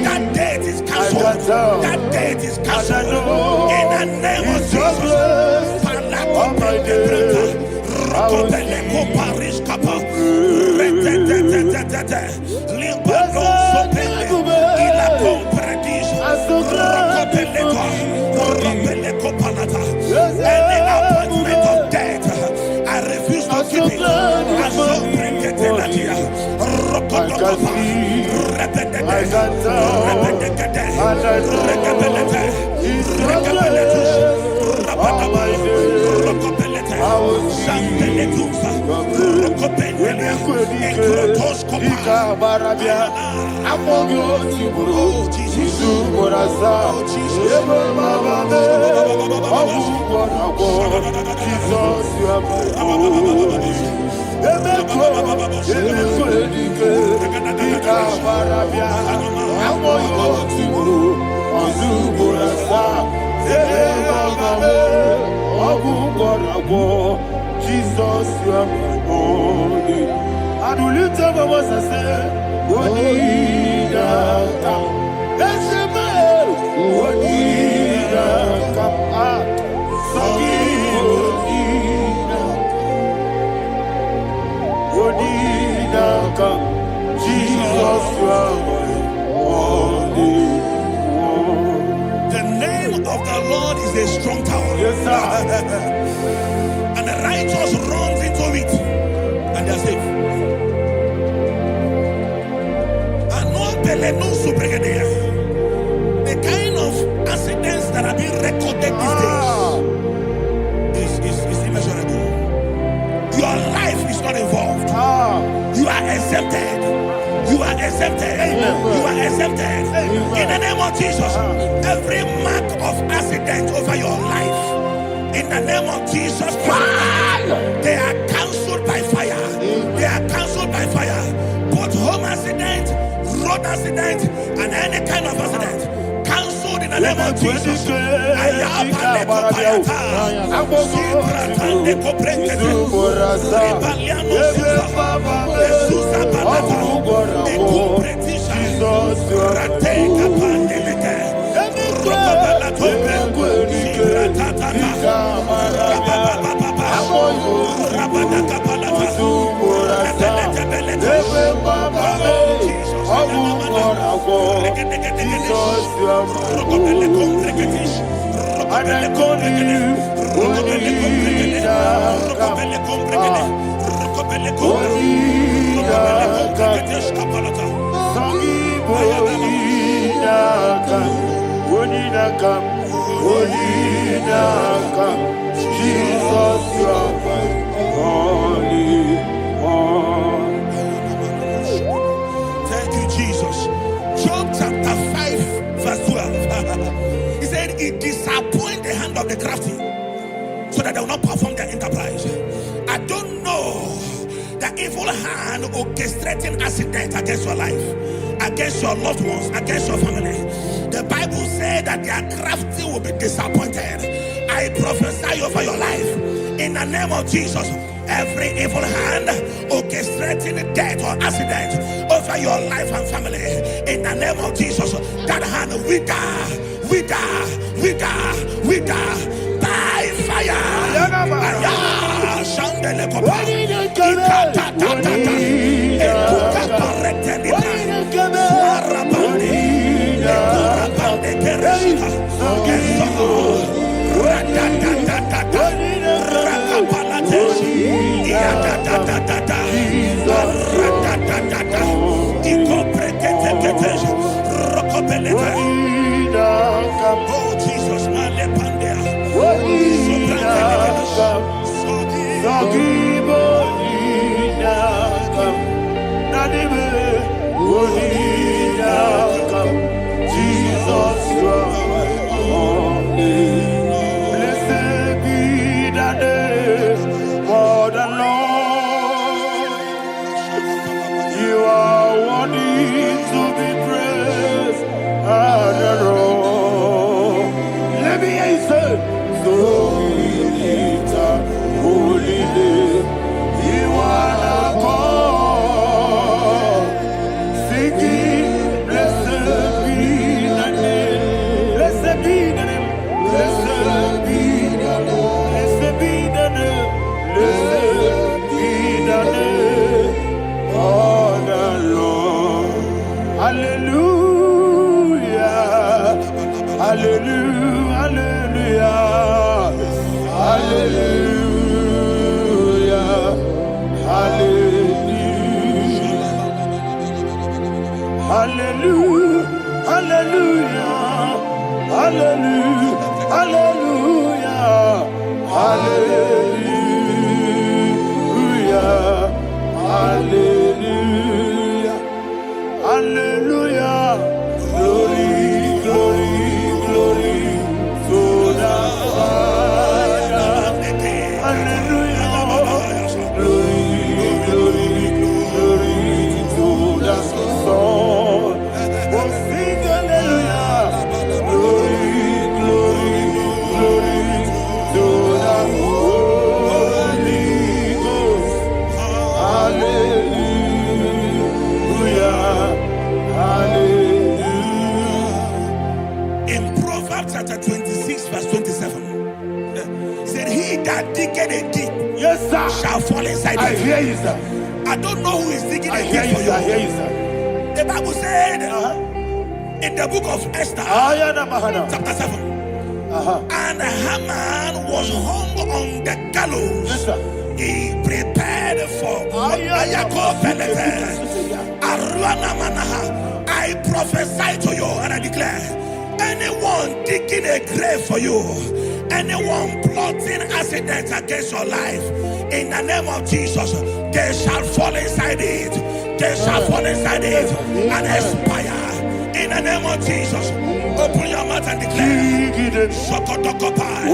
That date is cancelled. That date is cancelled. In the name of Jesus. Any appointment of death, I refuse to keep it. I so bring it Jesus, you are my only. And will you tell me what I say? What did I come? That's a man. What did I come? What did I come? Jesus, you are my only. The name of the Lord is a strong tower. Yes, sir. And the righteous runs into it and they are safe. The kind of accidents that are being recorded these days is immeasurable. Your life is not involved. You are exempted. You are exempted. You are exempted. In the name of Jesus, every mark of accident over your life, in the name of Jesus Christ, they are cancelled by fire. They are cancelled by fire. Both home accident, road accident, and any kind of accident, cancelled in the name of Jesus. Thank you, Jesus. Job chapter 5, verse 12. He said, it disappoints the hand of the crafty, so that they will not perform their enterprise. I don't know the evil hand orchestrating accident against your life, against your loved ones, against your family. The Bible said that their crafty will be disappointed. I prophesy over your life in the name of Jesus. Every evil hand orchestrating death or accident over your life and family, in the name of Jesus, that hand wither by fire. Oh Jesus, Jesus, blessed be the name for the Lord. You are worthy to be praised and adored. Let me hear you say, so we lift up holy name. You are the God. Singing, blessed be the name. Blessed be the name. Blessed be the name. Blessed be the name. Blessed be the name of the Lord. Hallelujah. Hallelujah. Hallelujah. Hallelujah. Hallelujah. Hallelujah. Hallelujah. Hallelujah. Hallelujah. Hallelujah. Hallelujah. Glory, glory, glory to the Father. Hallelujah. Glory, glory, glory to the Son. Oh, sing hallelujah. Glory, glory, glory to the Holy Ghost. Hallelujah. Hallelujah. In Proverbs chapter 26, verse 27, said, he that diggeth a deep, Yes, sir. shall fall inside I it. hear you, sir. I don't know who is digging I a hear deep you, for sir. I hear you. you, sir. The Bible said in the book of Esther, chapter 7, and Haman was hung on the gallows. Yes, sir. He prepared for I prophesy to you and I declare, anyone digging a grave for you, anyone plotting accidents against your life, in the name of Jesus, they shall fall inside it. They shall fall inside it and expire. In the name of Jesus, open your mouth and declare. Shokotokopai.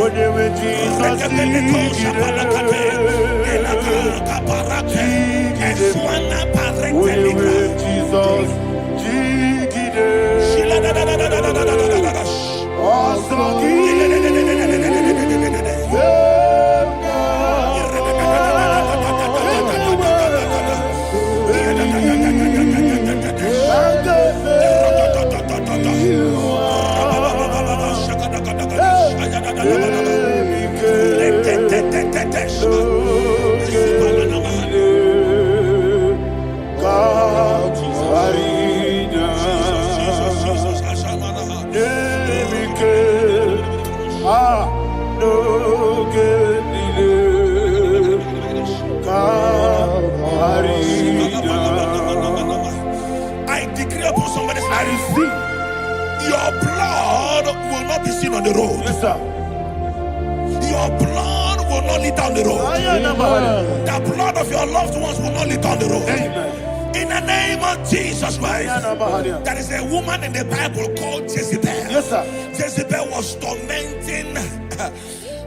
I decree upon somebody's life, your blood will not be seen on the road. Yes, sir. Your blood will not lead down the road. The blood of your loved ones will not lead down the road. Amen. In the name of Jesus Christ. There is a woman in the Bible called Jezebel. Yes, sir. Jezebel was tormenting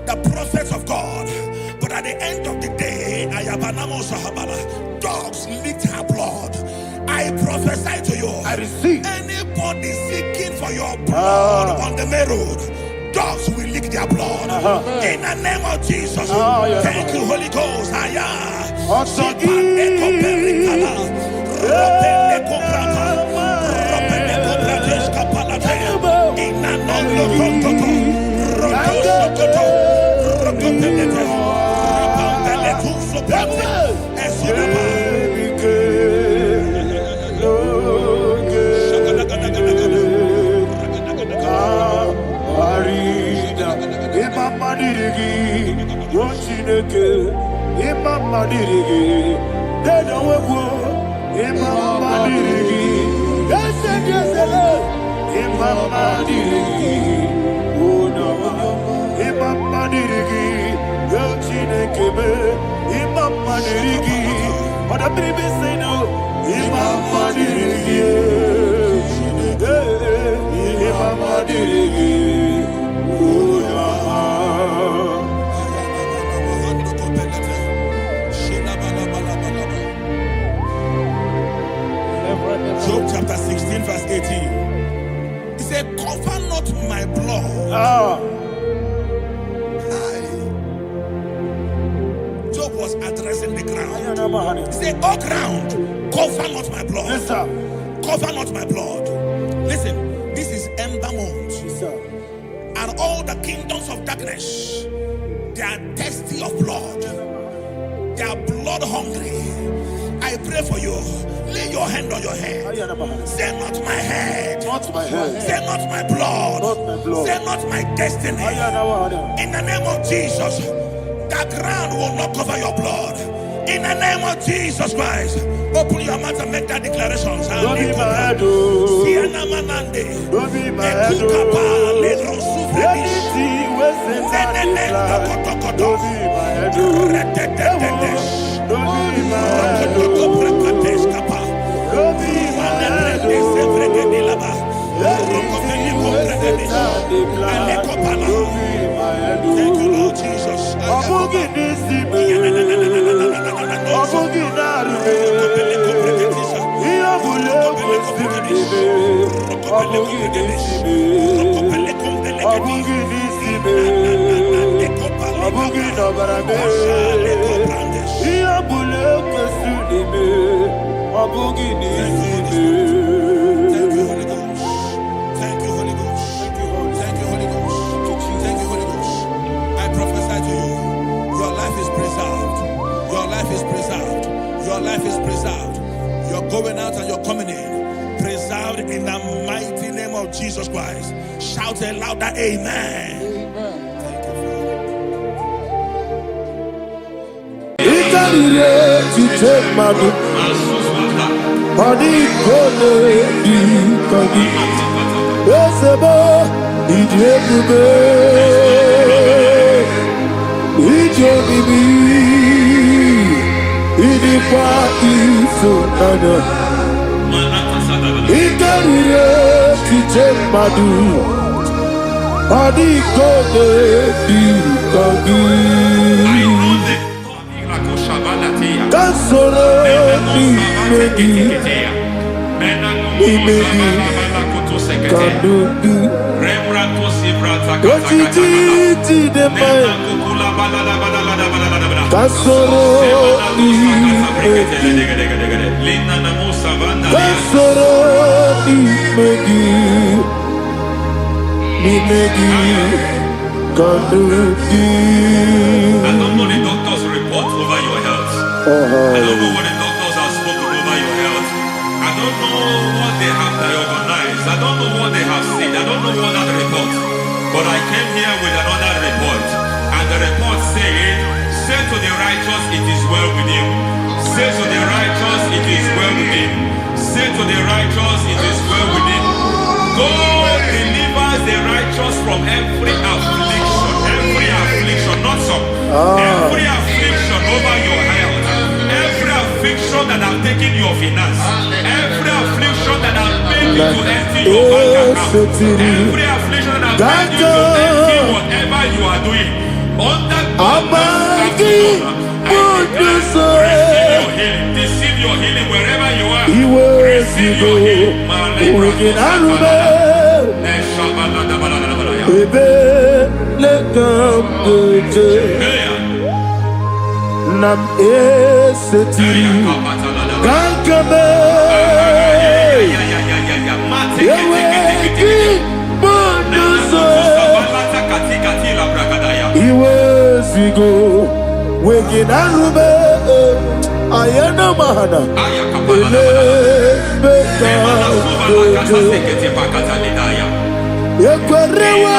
the prophets of God. But at the end of the day, dogs licked her blood. I prophesy to you. I receive. Anybody seeking for your blood on the main road, dogs will lick their blood. In the name of Jesus. Thank you, Holy Ghost. dirigi, wachineke, imama dirigi, deda wego, imama dirigi, yesele, imama dirigi, imama dirigi, wachineke me, imama dirigi, what a baby say no, imama dirigi, imama dirigi. Job chapter 16 verse 18. He said, cover not my blood. Job was addressing the ground. He said, oh ground, cover not my blood. Yes, sir. Cover not my blood. Listen, this is ember month. Yes, sir. And all the kingdoms of darkness, they are thirsty of blood. They are blood hungry. I pray for you. Lay your hand on your head. Say not my head. Not my head. Say not my blood. Not my blood. Say not my destiny. In the name of Jesus, the ground will not cover your blood. In the name of Jesus Christ, open your mouth and make that declaration. Don't be my head. Don't be my head. Anything was in that blood. Don't be my head. Don't be my head. Don't be my head. Thank you, Lord Jesus. Thank you, Holy Ghost. Thank you, Holy Ghost. Thank you, Holy Ghost. Thank you, Holy Ghost. I prophesy to you, your life is preserved. Your life is preserved. Your life is preserved. You're going out and you're coming in. Preserved in the mighty name of Jesus Christ. Shout a louder amen. Thank you, Father. I don't know the doctor's report over your health. I don't know what the doctors have spoken over your health. I don't know what they have diagnosed. I don't know what they have said. I don't know what that report. But I came here with another report. And the report said, say to the righteous, it is well with him. Say to the righteous, it is well with him. Say to the righteous, it is well with him. God delivers the righteous from every affliction. Every affliction, not some. Every affliction over your health. Every affliction that have taken your finance. Every affliction that have made you to empty your bank account. Every affliction that have made you to empty whatever you are doing. Under God's receive your healing. Receive your healing wherever you are. Receive your healing. Nam esetiri gankame yeweki bonuso iwezigo weginarube ayana mahana ele beka yekwerewa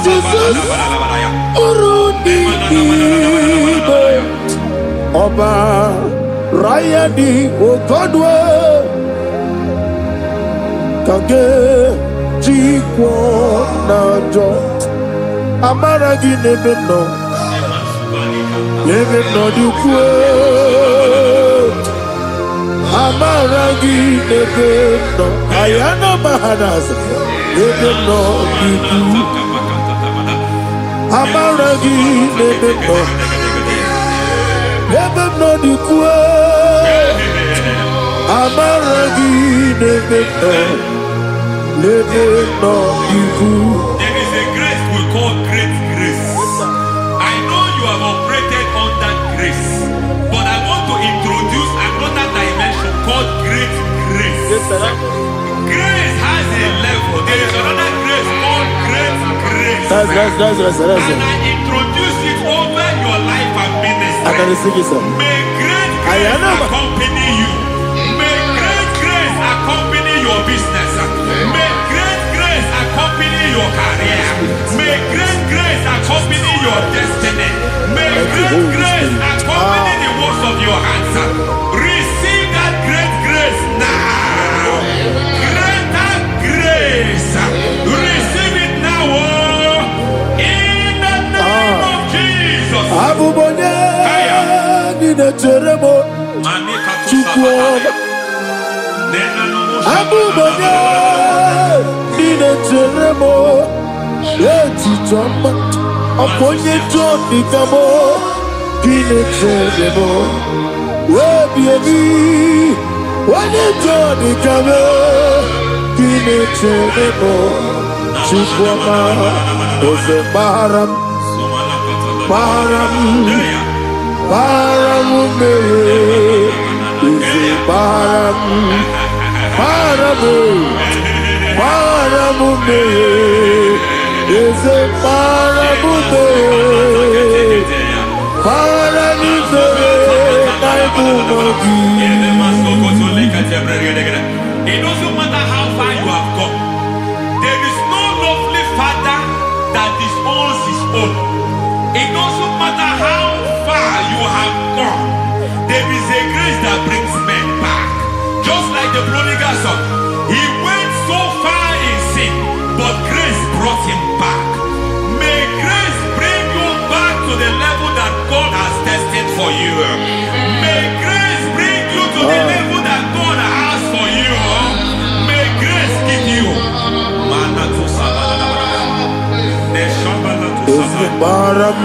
Jesus, Uruni, Oba, Rayadi, Ogodwe, Kage, Jikwo, Najo, Amaragi, Nebeno, Nebeno, Dukwe, Amaragi, Nebeno, Ayana Mahanas, Nebeno, Dukwe. Amaragi nebeno, nebeno dikwe. Amaragi nebeno, nebeno dikwe. There is a grace we call great grace. I know you have operated under grace, but I want to introduce another dimension called great grace. Grace has a level. There is another grace called great grace. That's And I introduce it over your life and ministry. I can receive it, sir. May great grace accompany you. May great grace accompany your business. May great grace accompany your career. May great grace accompany your destiny. May great grace accompany the works of your hands. Receive that great grace now. Greater grace. Receive it now. In the name of Jesus. Abubonye nina teremo chukwu. Abubonye nina teremo etitoma. Oponye joni kamo nina teremo. Webieni wanye joni kamo nina teremo. Chukwama oze baram. Baram me, is baram me, is It doesn't matter how far you have come. There is no lovely father that disowns his own. It doesn't matter how far you have gone. There is a grace that brings men back. Just like the prodigal son. He went so far in sin, but grace brought him back. May grace bring you back to the level that God has destined for you. May grace bring you to the level that God has for you. May grace give you. baram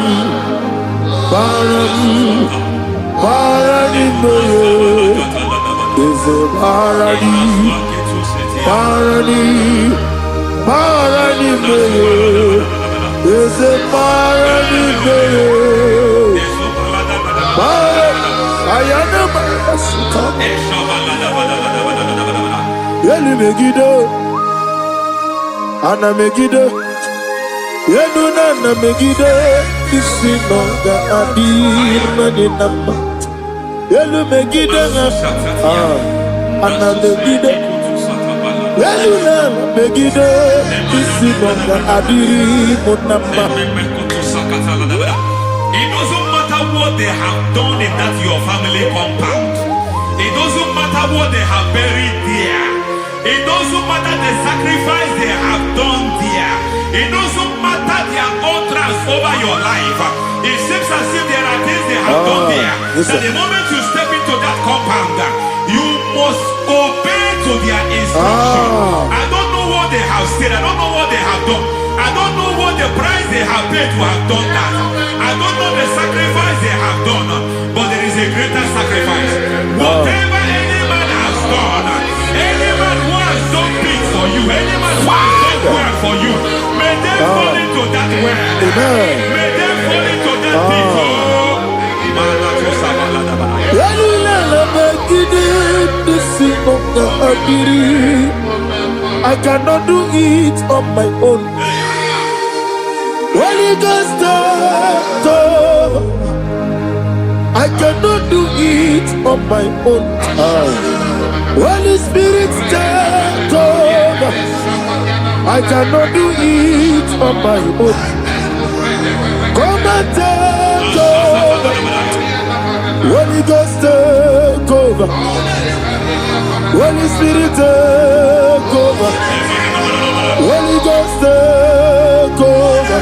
is Yeli Megiddo, Anna Megiddo, Yenuna Megiddo, Isinoga Adir Madinama, Yelu Megiddo, Anna Megiddo, Yenuna Megiddo, Isinoga Adir Munama. It doesn't matter what they have done in that your family compound. It doesn't matter what they have buried there. It doesn't matter the sacrifice they have done there. It doesn't matter their utterance over your life. It seems as if there are things they have done there. That the moment you step into that compound, you must obey to their instruction. I don't know what they have said. I don't know what they have done. I don't know what the price they have paid to have done that. I don't know the sacrifice they have done. But there is a greater sacrifice. Whatever any man has done, any man who has done things for you, any man who has done well for you, may they fall into that well. May they fall into that people. I cannot do it on my own. Holy Ghost, I cannot do it on my own. Holy Spirit, I cannot do it on my own. Come and take over. Holy Ghost take over. Holy Spirit take over. Holy Ghost take over.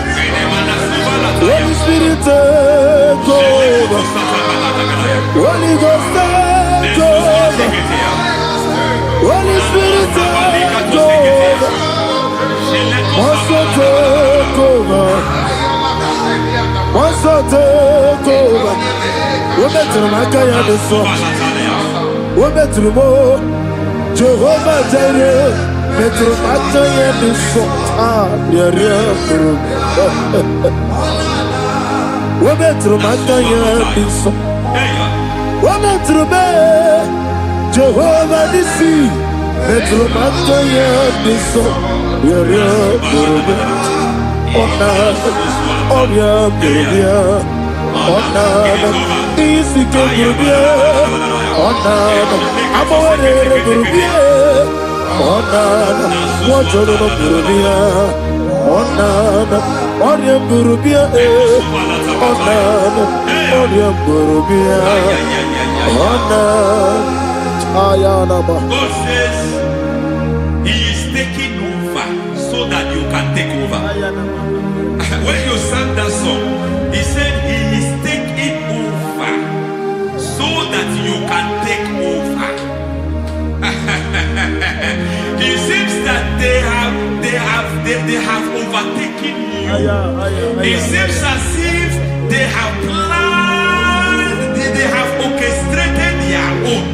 Holy Spirit take over. Holy Ghost take over. Holy Spirit take over. Also take over. Also take over. We better make a song. We better more. Jehovah Jireh. Better make a song. Ah, yeah. We better make a song. We better make Jehovah Nissi. Better make a song. God says He is taking over so that you can take over. When you sang that song, He said He is taking over so that you can take over. It seems that they have overtaken you. It seems as if they have planned, they have orchestrated their own.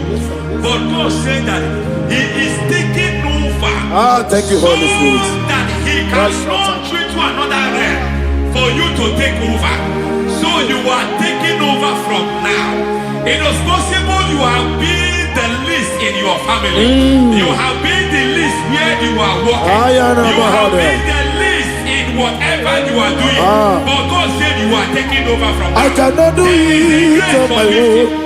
But God said that He is taking over. Thank you, Holy Spirit. So that He can launch you to another realm for you to take over. So you are taking over from now. It is possible you have been the least in your family. You have been the least where you are working. You have been the least in whatever you are doing. But God said you are taking over from now. I cannot do it on my own.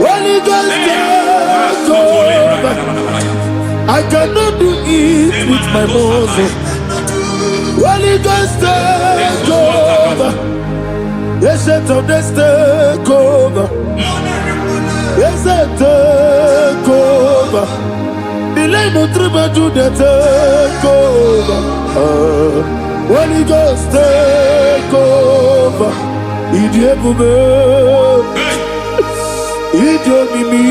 Holy Ghost take over. I cannot do it with my muscle. Holy Ghost take over. Yes, of this take over. Yes, take over. Delay no trouble to the take over. Holy Ghost take over. Idiebube. Idiomimi.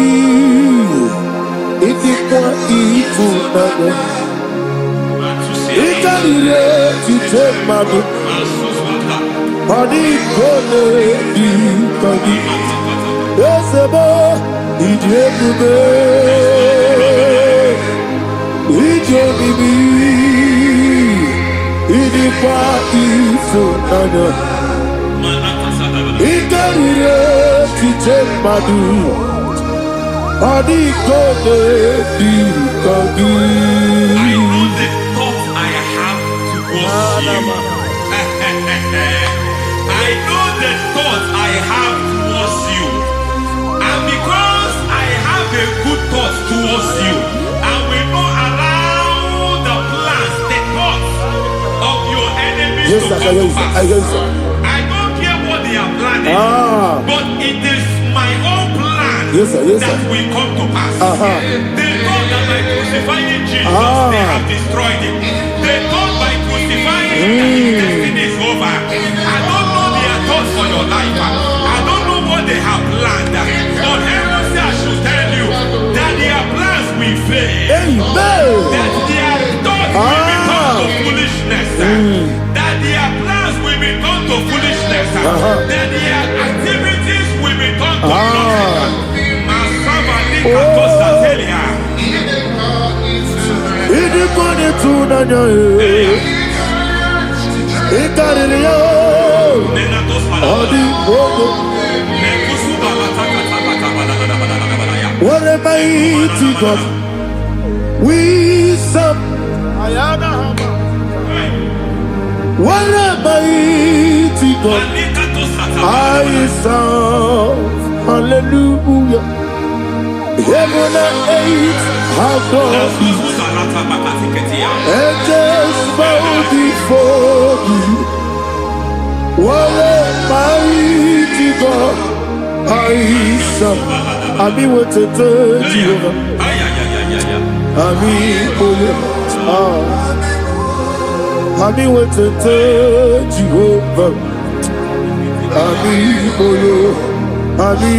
Idikwa ifunana. Ikarire titemadu. Adi kone di kagi. Esebo idiebube. Idiomimi. Idikwa ifunana. Ikarire titemadu. Adi kone di kagi. I know the thoughts I have towards you. I know the thoughts I have towards you. And because I have a good thought towards you, I will not allow the plans, the thoughts of your enemies to come to pass. I don't care what they are planning, but it is my own plan that will come to pass. They thought that by crucifying Jesus, they have destroyed him. They thought by crucifying him that his destiny is over. I don't know their thoughts for your life. I don't know what they have planned. But heaven says I should tell you that their plans will fail. That their thoughts will become to foolishness. That their plans will become to foolishness. That their activities will become to nothing. What a mighty God we serve. What a mighty God I serve. Hallelujah. Heaven and earth have done Angels bow before you. What a mighty God I serve. Ami what a Jehovah. Ami Ami what a Jehovah. Ami Ami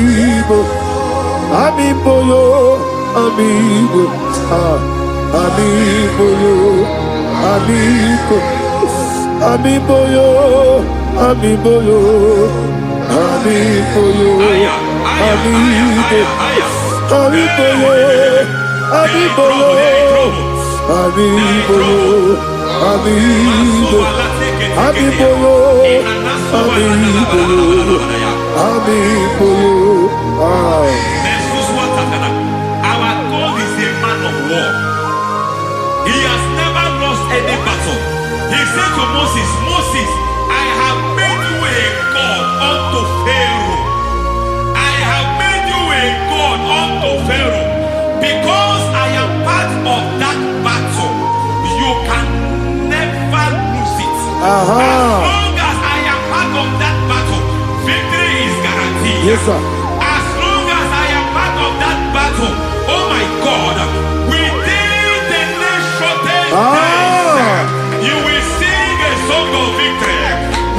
Our God is a man of war. He has never lost any battle. He said to Moses, Moses, I have made you a God unto Pharaoh. I have made you a God unto Pharaoh. Because I am part of that battle, you can never lose it. As long as I am part of that battle, victory is guaranteed. Yes, sir. As long as I am part of that battle, oh my God, within the next shortest days, you will sing a song of victory.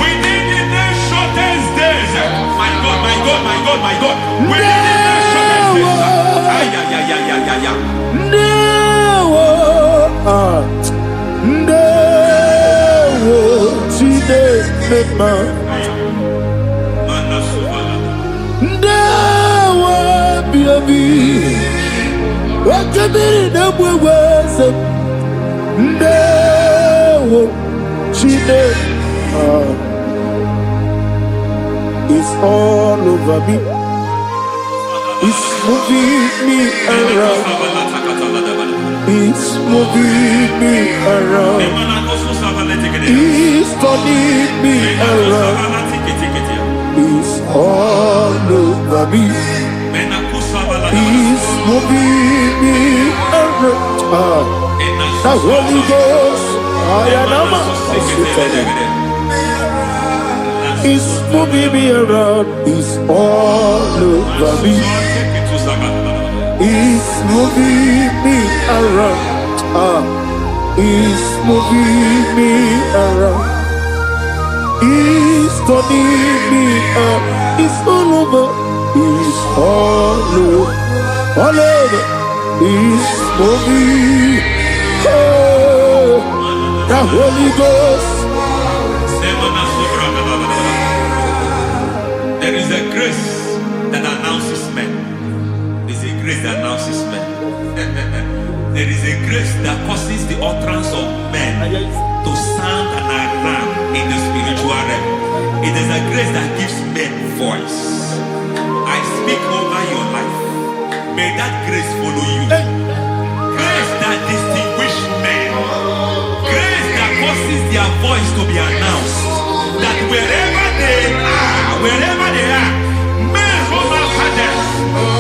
Within the next shortest days, my God, my God, my God, my God, within the next shortest days, it's all over me. It's moving me around. It's moving me around. It's turning me around. It's all over me. It's moving me around. The Holy Ghost, it's moving me around. It's all over me. It's moving me around. It's moving me around. It's turning me up. It's all over. It's all over. All over. It's moving. Oh, the Holy Ghost. there is a grace that announces men. There's a grace that announces men. There is a grace that causes the utterance of men to sound an alarm in the spiritual realm. It is a grace that gives men voice. I speak over your life. May that grace follow you. Grace that distinguishes men. Grace that causes their voice to be announced. That wherever they are, men hold after them.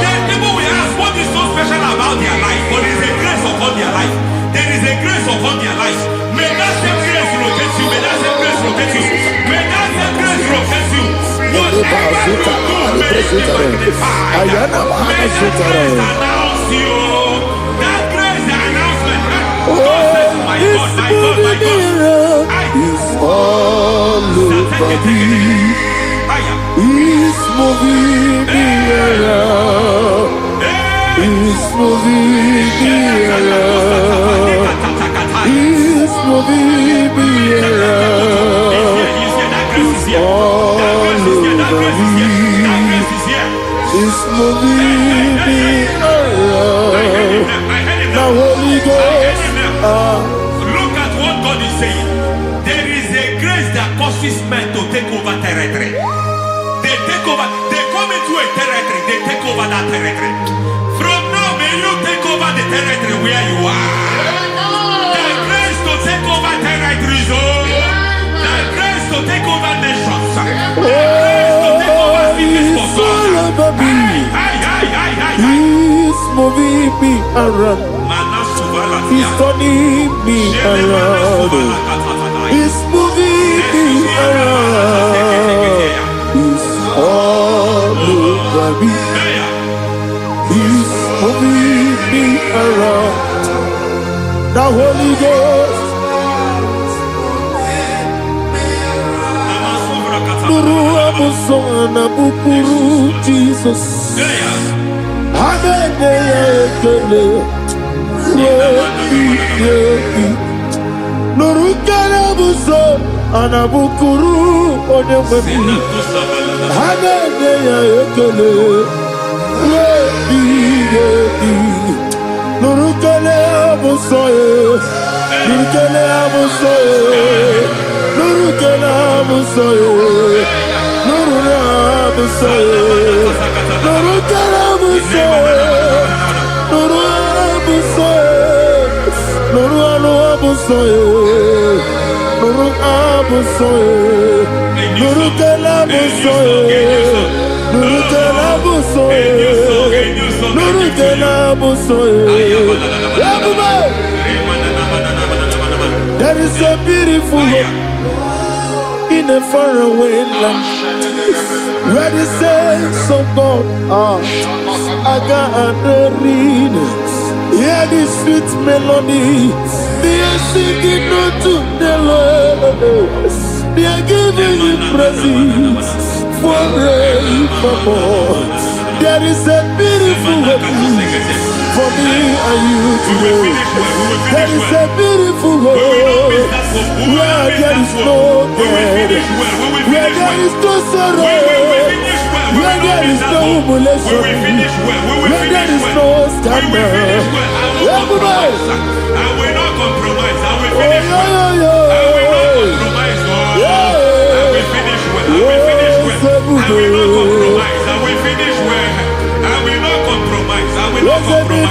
Then people will ask, what is so special about their life? But there is a grace upon their life. There is a grace upon their life. May that same grace rotate you. May that same grace rotate you. May that same grace rotate you. Whatever you do, may it be magnified. May that grace announce you. That grace announcement. God says, my God, my God, my God. It's all over me. It's moving me around. It's moving me around. It's moving me around. It's all over me. It's moving me around. The Holy Ghost. Look at what God is saying. There is a grace that causes men to take over territory. They take over. They come into a territory. They take over that territory. From now, may you take over the territory where you are. The grace to take over territories. The grace to take over nations. The grace to take over cities for God. He's moving me around. He's turning me around. He's moving me around. He's all over me. He's moving me around. The Holy Ghost. Nuru amusona bukuru Jesus. Anene ekele. Nuru kalabuso anabukuru onememi. Anene ekele. Nuru kalabuso. Nuru kalabuso. Nuru kalabuso. Nuru kalabuso. Nuru kalabuso. Nuru kalabuso. Nuru kalabuso. Nuru kalabuso. Nuru kalabuso. Nuru kalabuso. Nuru kalabuso. There is a beautiful hope in a faraway land where the saints of God are gathering. Hear the sweet melody, they are singing unto the Lord. They are giving you praise forevermore. There is a beautiful hope for me and you today. There is a beautiful world where there is no death, where there is no sorrow, where there is no humiliation, where there is no scandal. Everybody, I will not compromise. I will finish well. I will not compromise. I will finish well. I will finish well. I will not compromise. I will finish well. I will not compromise. I will not compromise.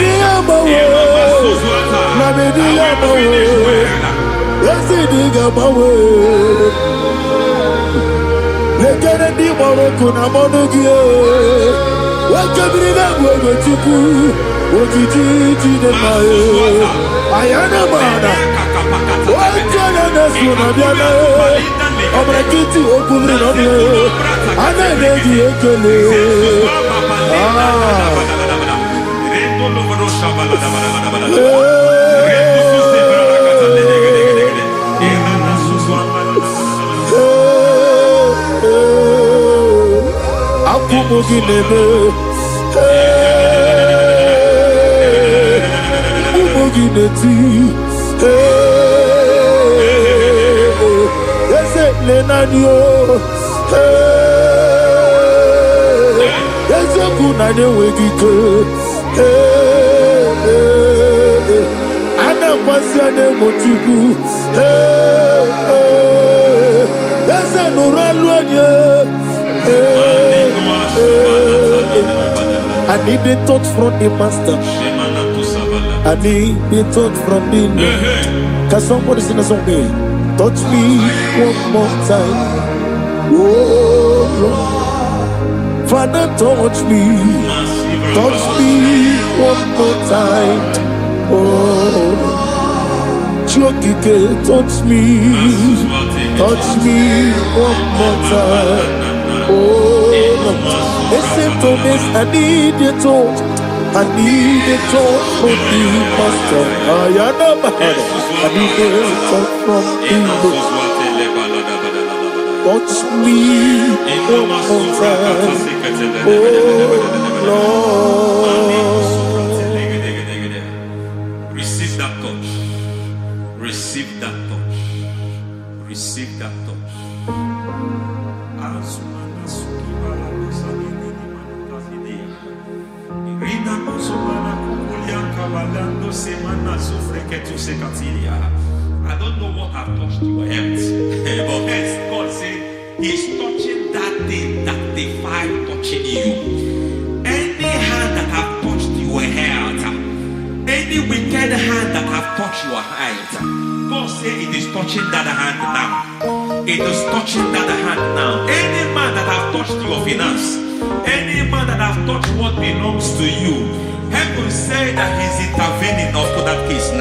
I need a touch from the master. I need a touch from the Lord. Can somebody sing a song here? Touch me one more time. Oh Lord, Father, touch me. Touch me one more time. Oh, Chokike, touch me. Touch me one more time. Oh Lord. Except on this, I need a touch. I need a touch from the master. I need a touch from the Lord. Touch me one more time. Oh Lord. Receive that touch. Receive that touch. Receive that touch. I don't know what I've touched your health, but hence God said He's touching that thing that defied touching you. Any hand that have touched your health, any wicked hand that have touched your health, God said it is touching that hand now. It is touching that hand now. Any man that have touched your finance, any man that have touched what belongs to you, heaven said that He's intervening up to that case now.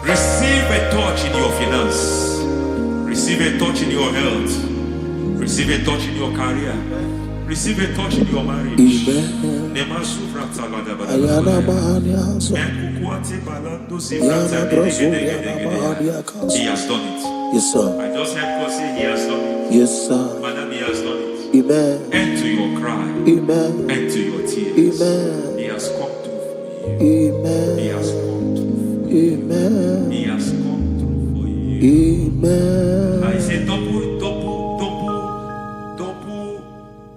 Receive a touch in your finance. Receive a touch in your health. Receive a touch in your career. Receive a touch in your marriage. He has done it. Yes, sir. I just heard God say He has done it. Yes, sir. Madam, He has done it. Amen. End to your cry. Amen. End to your tears. Amen. He has come through for you. Amen. He has come through for you. Amen. He has come through for you. Amen. I say double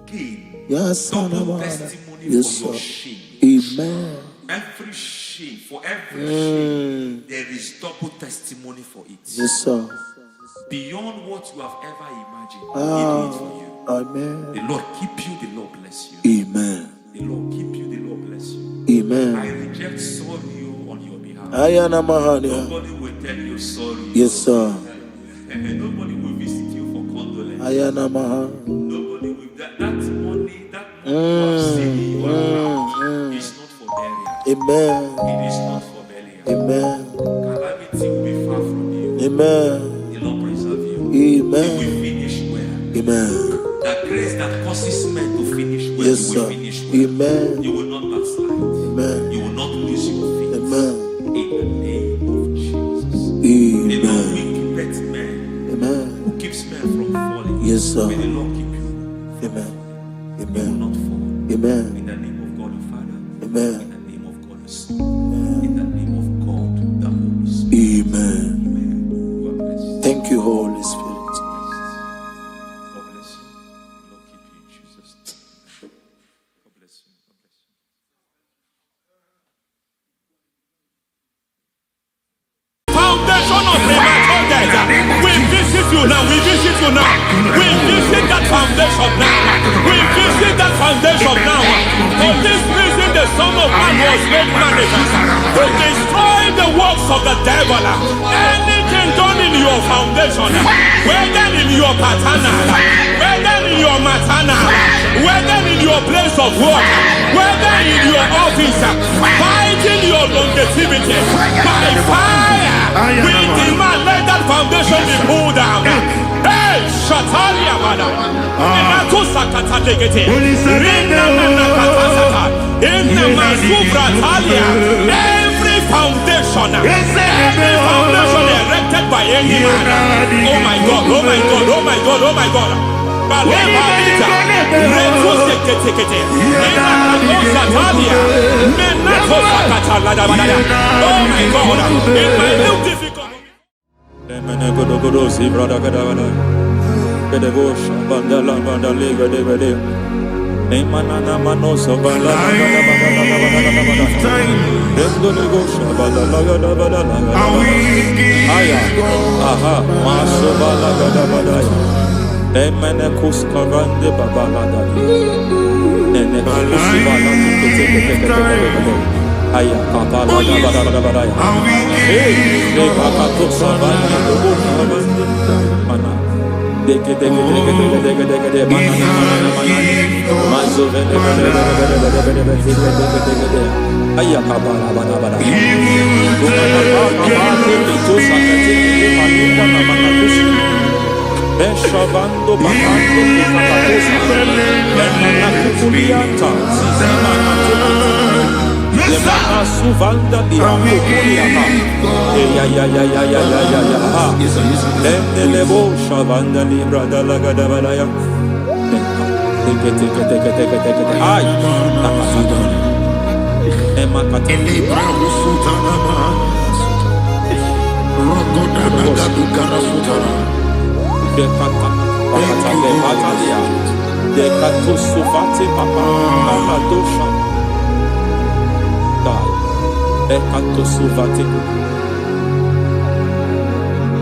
gain. Yes, Double sir. testimony Yes, for your sir. shame. Amen. Every shame, for every shame, there is double testimony for it. Yes, sir. Beyond what you have ever imagined, He did it for you. Amen. The Lord keep you, the Lord bless you. Amen. The Lord keep you, the Lord bless you. Amen. I reject sorrow on your behalf. Ayana Mahania. Nobody will tell you sorry. Yes, sir. And nobody will visit you for condolence. Ayana Mahania. Nobody will. That money you have seen in your account is not for burial. Amen. It is not for burial. Amen. Calamity will be far from you. Amen. The Lord preserve you. Amen. You will finish well. Amen. That grace that causes men to finish well, Yes, you will sir. finish well. Amen. You will not backslide. Amen. You will not lose your faith. Amen. In the name of Jesus. The Lord Amen. will keep men. Amen. Who keeps men from falling. Yes, sir. May the Lord keep you. Amen. You will Amen. not fall. Amen. In the name of God the Father. Amen. In the name of God the Son. In the name of God the Holy Spirit. Amen. Amen. God bless you. Thank you, Holy Spirit. God bless you. The Lord keep you in Jesus' name. God bless you. God bless you. Foundation of premature death. We visit you now. We visit you now. We visit that foundation now. We visit that foundation now. For this reason, the Son of Man was made manifest to destroy the works of the devil. Anything done in your foundation, whether in your paternal, whether in your maternal, whether in your place of work, whether in your office, fighting your longevity by fire. We demand let that foundation be pulled down. Hey, Shatalia Bada. Inato Sakata Legete. Rina Manakatasata. In the Masubra Talia. Every foundation erected by any man. Oh my God, oh my God, oh my God, oh my God. Baleba Lita. Reto Sekete. Inato Satalia. Menato Sakata Ladabada. Oh my God. In my new difficult. Beshavando bahando kukakakosa Lemana suvanda diamukuliaka Lendelebo shavanda libra dalagadabadaya Teke Ay Nakasada Emakata Elibra Usutanama Rogodanagadukara Sutara Dekata Pakata Batalia Dekato Suvati Papa Aladosha Die Dekato Suvati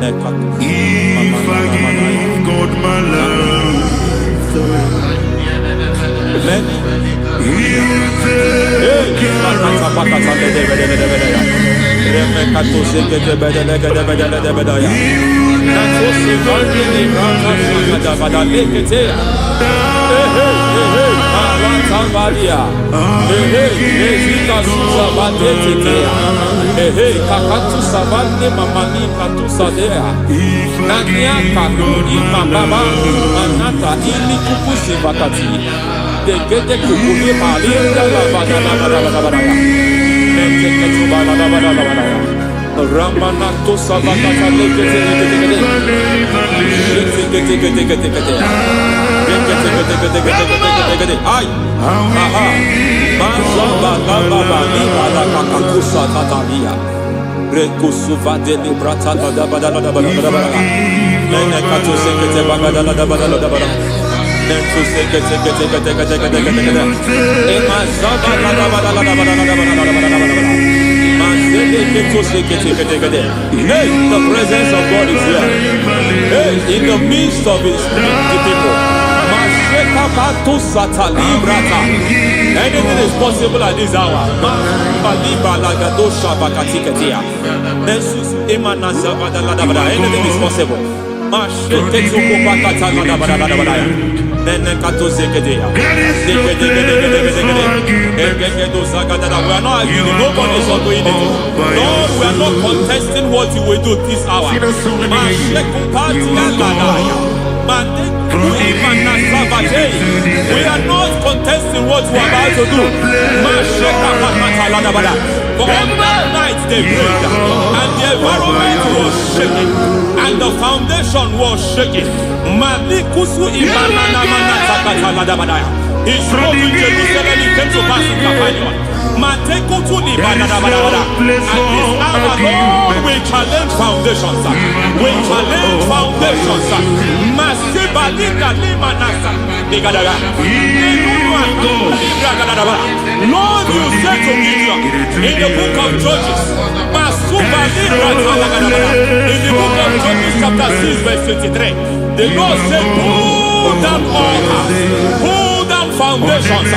Dekato If I give God my love He'll take Hey, Rasuza Badetea. Hey, Kakatu Savane Mamani Katusadea. Nania Kakuri Mababa Manata Ili Kupusi Vakati. De Gete Kukuli Malinda Lavada. Nete Bada. Ramanato Savakata Legate. Ay, aha, Mazaba Baba Nibala Kakakusa Tatalia, Rekusuva de Librata Bada, Nene Katu Sekete Bagada Bada, Nentu Sekete, Emazaba Hey, the presence of God is here. Hey, in the midst of his people. Anything is possible at this hour. Anything is possible. We are not arguing, nobody is arguing it. Lord, we are not contesting what you will do this hour. We are not contesting what we are about to do. For on that night they prayed, and the environment was shaking, and the foundation was shaking. He spoke in Jerusalem, he came to pass in Capernaum. At this hour, Lord, we challenge foundations. We challenge foundations. Lord, you said to Gideon in the book of Judges, in the book of Judges chapter 6 verse 23, the Lord said, pull down altars, pull down foundations.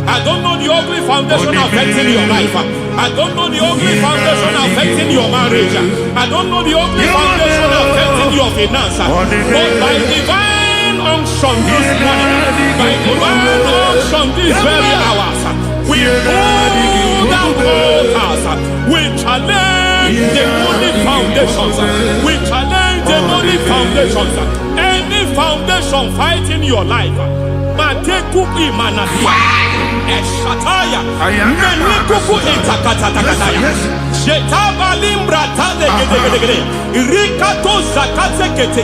I don't know the ugly foundation affecting your life. I don't know the ugly foundation affecting your marriage. I don't know the ugly foundation affecting your finance. But by divine unction this morning, by divine unction these very hours, we pull down altars. We challenge demonic foundations. We challenge demonic foundations. Any foundation fighting your life, Matekuki Manatia, Eshataya, Menikuku Itakatatakataya, Shetabalim Brata de Rikato Zakate Kete,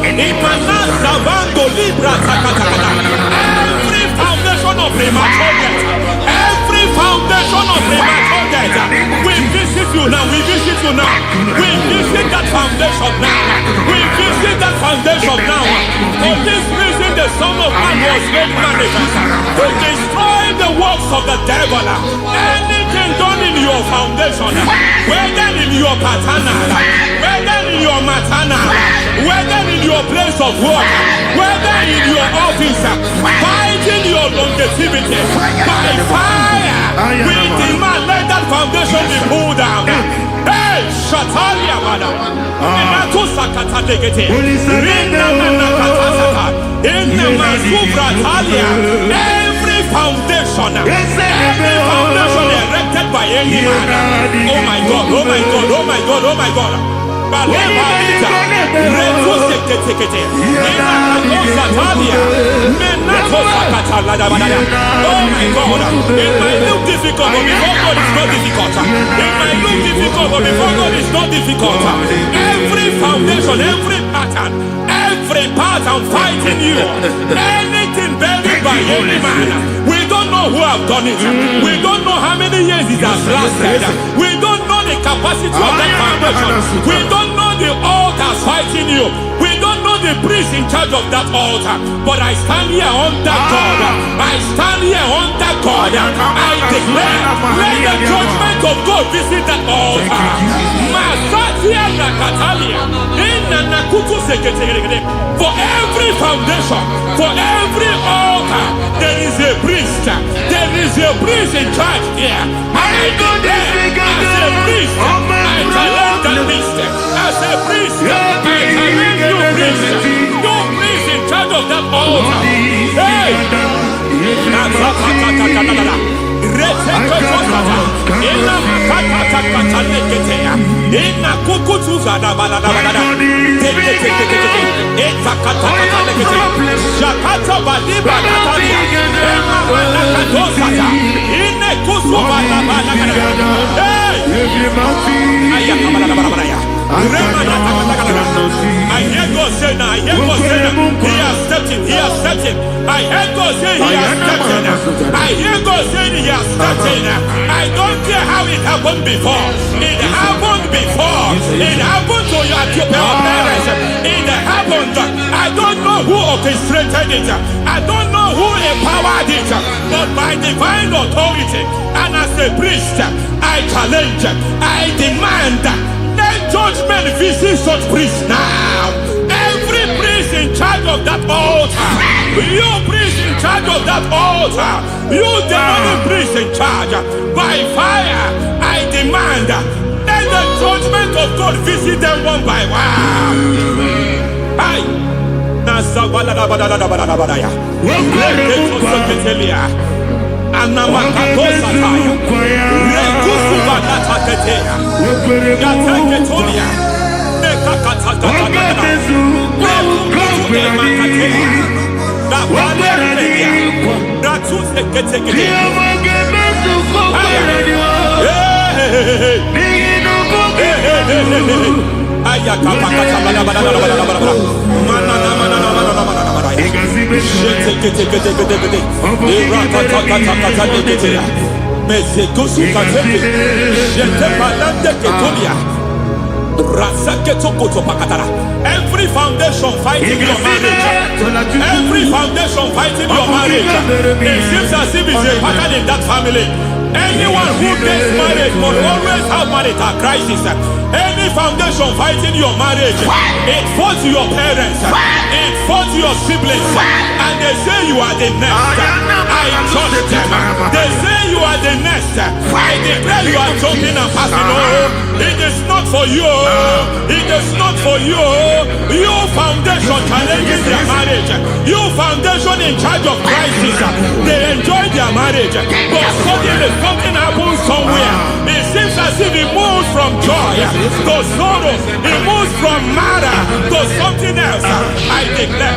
Imana Savando Libra Takatakata. Every foundation of premature death, every foundation of premature death, we visit you now, we visit you now, we visit that foundation now, we visit that foundation now. For this reason, the Son of Man was made manifest to destroy the works of the devil. Anything done in your foundation, whether in your paternal, whether in your maternal, whether in your place of work, whether in your office, fighting your longevity by fire, we demand let that foundation be pulled down. Hey, Shatalia, madam. Every foundation erected by any man. Oh my God, oh my God, oh my God, oh my God. Oh my God, it might look difficult, but before God it's not difficult. It might look difficult, but before God it's not difficult. Every foundation, every pattern fighting you, anything buried by any man, we don't know who have done it. We don't know how many years it has lasted. We don't know the capacity of that foundation. We don't know the altars fighting you. We don't know the priest in charge of that altar. But I stand here under God. I stand here under God. I declare, let the judgment of God visit that altar. For every foundation, for every altar, there is a priest. There is a priest in charge here. I declare, as a priest, I challenge that priest. As a priest, I challenge you priest. You priest in charge of that altar. I hear God say now, I hear God say now, he has stepped in, he has stepped in. I hear God say he has stepped in. I hear God say he has stepped in. I don't care how it happened before. It happened before. It happened to your parents. It happened. I don't know who orchestrated it. I don't know who empowered it. But by divine authority and as a priest, I challenge, I demand, let judgment visit such priests now. Every priest in charge of that altar, you priest in charge of that altar, you demonic priest in charge, by fire, I demand, let the judgment of God visit them one by one. Aye. Every foundation fighting your marriage, every foundation fighting your marriage, it seems as if it's a pattern in that family. Anyone who gets married must always have marital crisis. Any foundation fighting your marriage, it fought your parents, it fought your siblings, and they say you are the next. I judge them. They say you are the next. I declare you are jumping and passing. Oh, it is not for you. It is not for you. You foundation challenging their marriage. You foundation in charge of crisis. They enjoy their marriage, but suddenly something happens somewhere. It seems as if it moves from joy to sorrow. It moves from matter to something else. I declare,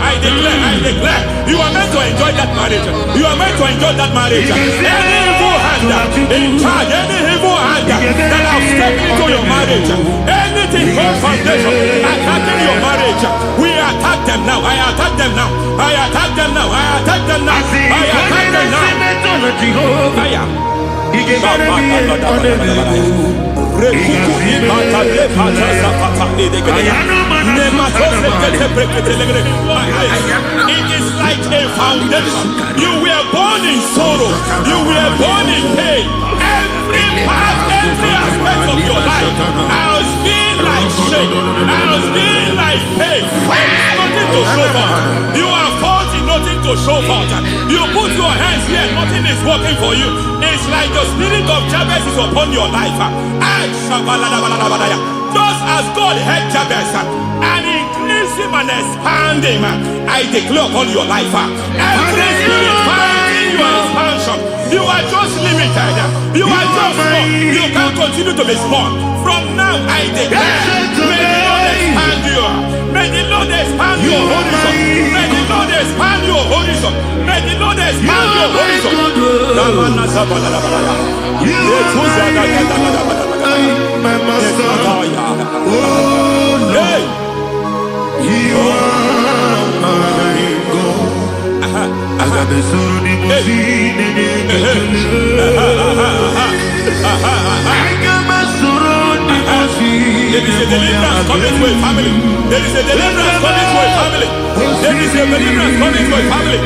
you are meant to enjoy that marriage. You are meant to enjoy that marriage. Any evil hand in charge, any evil hand that have stepped into your marriage, anything called foundation attacking your marriage, we attack them now. I attack them now. I attack them now. I attack them now. I attack them now. It is like a foundation. You were born in sorrow. You were born in pain. Every part, every aspect of your life has been like shame. Has been like pain. There is nothing to show for. You are faulty, nothing to show for. You put your hands here, nothing is working for you. It's like the spirit of Jabez is upon your life. Just as God had Jabez and increased him and expanded him, I declare upon your life, every spirit finding your expansion, you are just limited. You are just small. You can't continue to be small. From now, I declare, may the Lord expand you. May the Lord expand your horizon. May the Lord expand your horizon. May the Lord expand your horizon. My master, oh Lord, you are my God. I got the soul in my feet. I got my soul in my feet. There is a deliverance coming to a family. There is a deliverance coming to a family. There is a deliverance coming to a family.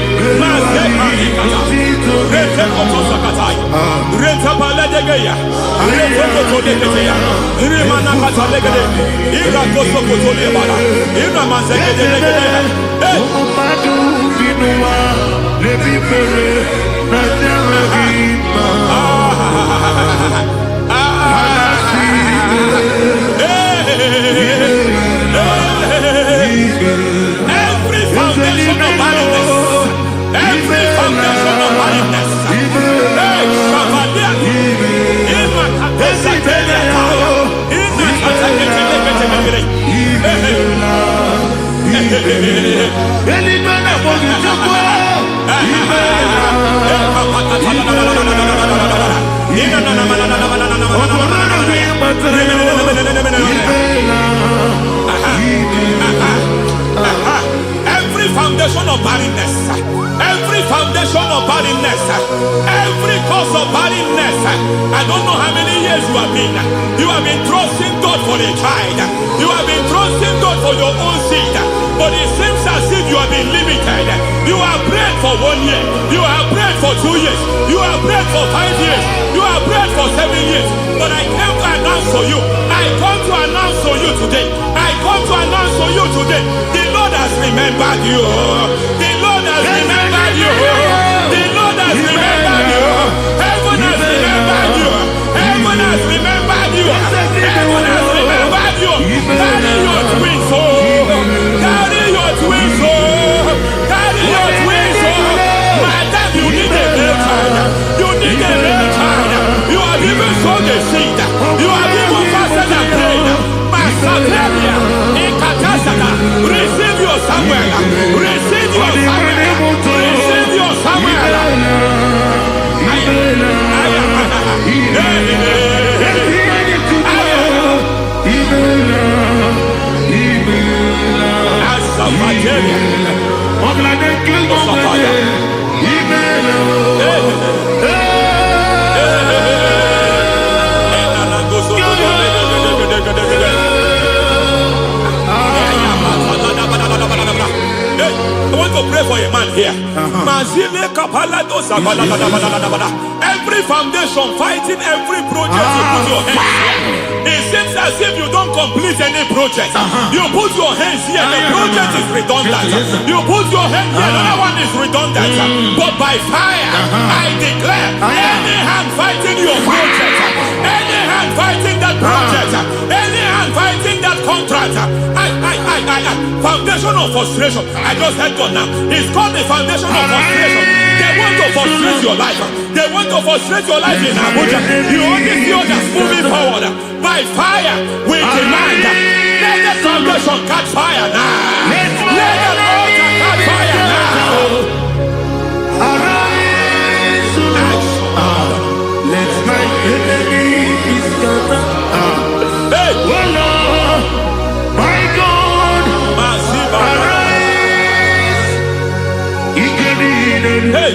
Every foundation of barrenness, every foundation of barrenness, Every foundation of barrenness, every foundation of barrenness, every cause of barrenness. I don't know how many years you have been trusting God for a child. You have been trusting God for your own seed, but it seems as if you have been limited. You have prayed for 1 year, you have prayed for 2 years, you have prayed for 5 years, you have prayed for 7 years. But I came to announce for you, I come to announce for you today, I come to announce for you today, the Lord has remembered you. The Lord has remembered you. The Lord has remembered you. Heaven has remembered you. Heaven has remembered you. Heaven has remembered you. Carry your twins, oh. Carry your twins, oh. Carry your twins, oh. Madam, you need a male child. You need a male child. You have even sown the seed. You have even fasted and prayed. Masateria, Ekatasaka, receive your Samuel. Receive your Samuel. Receive your Samuel. I want to pray for a man here. Every foundation fighting every project you put your hands here. It seems as if you don't complete any project. You put your hands here, the project is redundant. You put your hand here, another one is redundant. But by fire, I declare, any hand fighting your project, any hand fighting that project, any hand fighting that contract, foundation of frustration. I just heard God now. It's called the foundation of frustration. They want to frustrate your life. They want to frustrate your life in Abuja. You only see others moving forward. By fire, we demand. Let the foundation catch fire now. Let the altar catch fire now. Arise, Lord. Let my enemies scatter. Hey, Oh Lord, my God, arise. hey.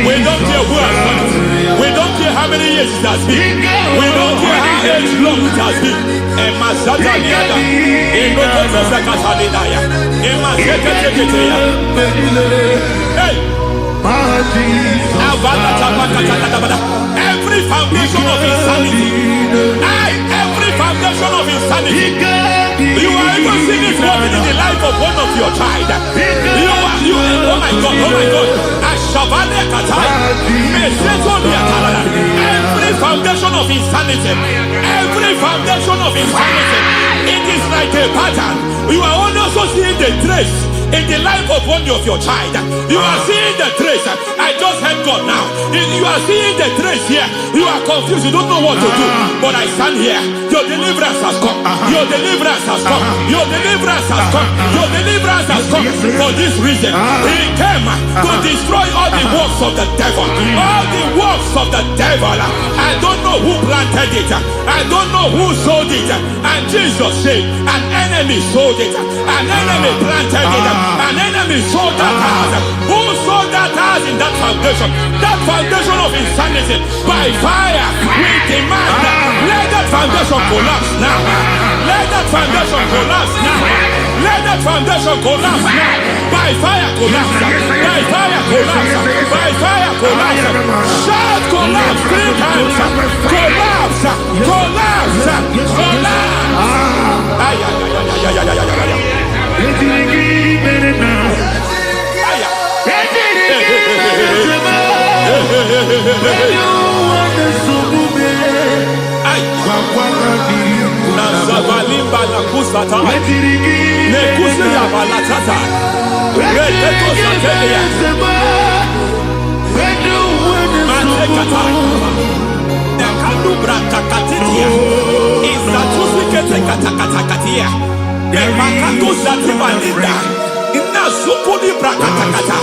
We don't care who has done it. We don't care how many years it has been. We don't care how age long it has been. Hey. Every foundation of insanity, every foundation of insanity, you are even seeing it working in the life of one of your child. Oh my God, oh my God. Every foundation of insanity, every foundation of insanity, it is like a pattern. You are also seeing the trace in the life of one of your child. You are seeing the trace. I just heard God now. You are seeing the trace here. You are confused. You don't know what to do. But I stand here. Your deliverance has come. Your deliverance has come. Your deliverance has come. Your deliverance has come. For this reason, He came to destroy all the works of the devil. All the works of the devil. I don't know who planted it. I don't know who sold it. And Jesus said, an enemy sold it. An enemy planted it. An enemy sold that house. Who sold that house in that foundation? That foundation of insanity. By fire, we demand, let that foundation collapse now. Let that foundation collapse now. Let that foundation collapse now. By fire collapse. By fire collapse. By fire collapse. Shout collapse 3 times. Collapse. Collapse. Collapse. kata. Nekadu braka katitia. Izatusikete kata katia. Nekakatu zatibalinda. Ina sukuni braka kata.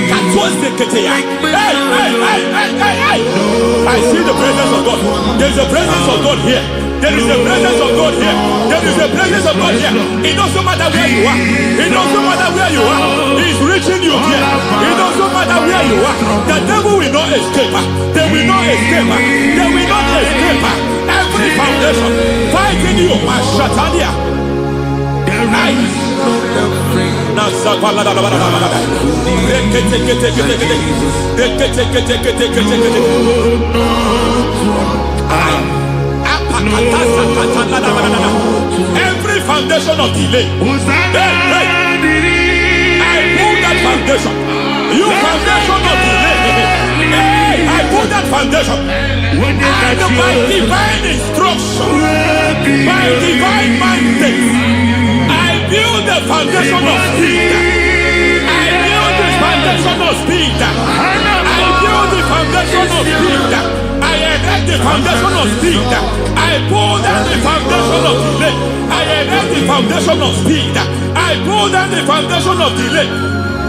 Katuaseketea. Hey. I see the presence of God. There's a presence of God here. There is a presence of God here. There is a presence of God here. It doesn't matter where you are. It doesn't matter where you are. He's reaching you here. It doesn't matter where you are. The devil will not escape. They will not escape. They will not escape. Every foundation fighting you, Mashatania. Every foundation of delay. I pull that foundation. You foundation of delay. I pull that foundation. And by divine instruction, by divine mandate, I build the foundation of speed. I build the foundation of speed. I build the foundation of speed. I erect the foundation of speed. I pull down the foundation of delay. I erect the foundation of speed. I pull down the foundation of delay.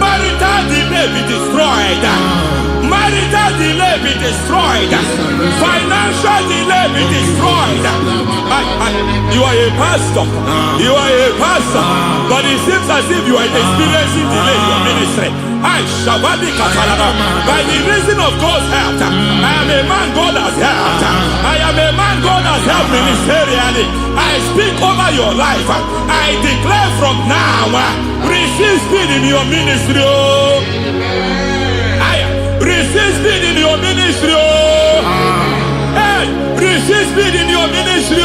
Marital delay be destroyed. Marital delay be destroyed. Financial delay be destroyed. You are a pastor. You are a pastor. But it seems as if you are experiencing delay in your ministry. By the reason of God's help, I am a man God has helped. I am a man God has helped ministerially. I speak over your life. I declare from now, receive speed in your ministry. Receive speed in your ministry. Hey, receive speed in your ministry.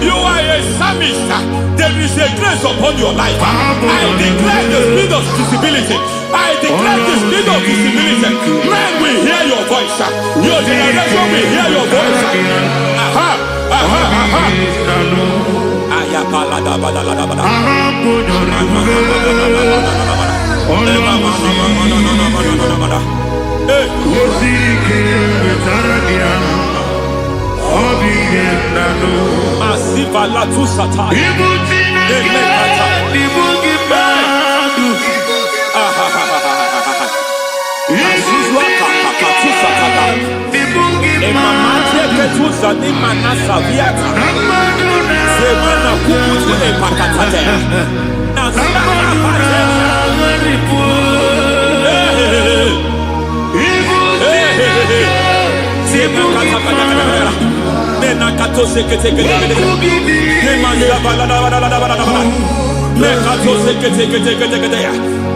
You are a psalmist. There is a grace upon your life. I declare the speed of visibility. I declare the speed of visibility. Men will hear your voice. Your generation will hear your voice. Asivala tu sata.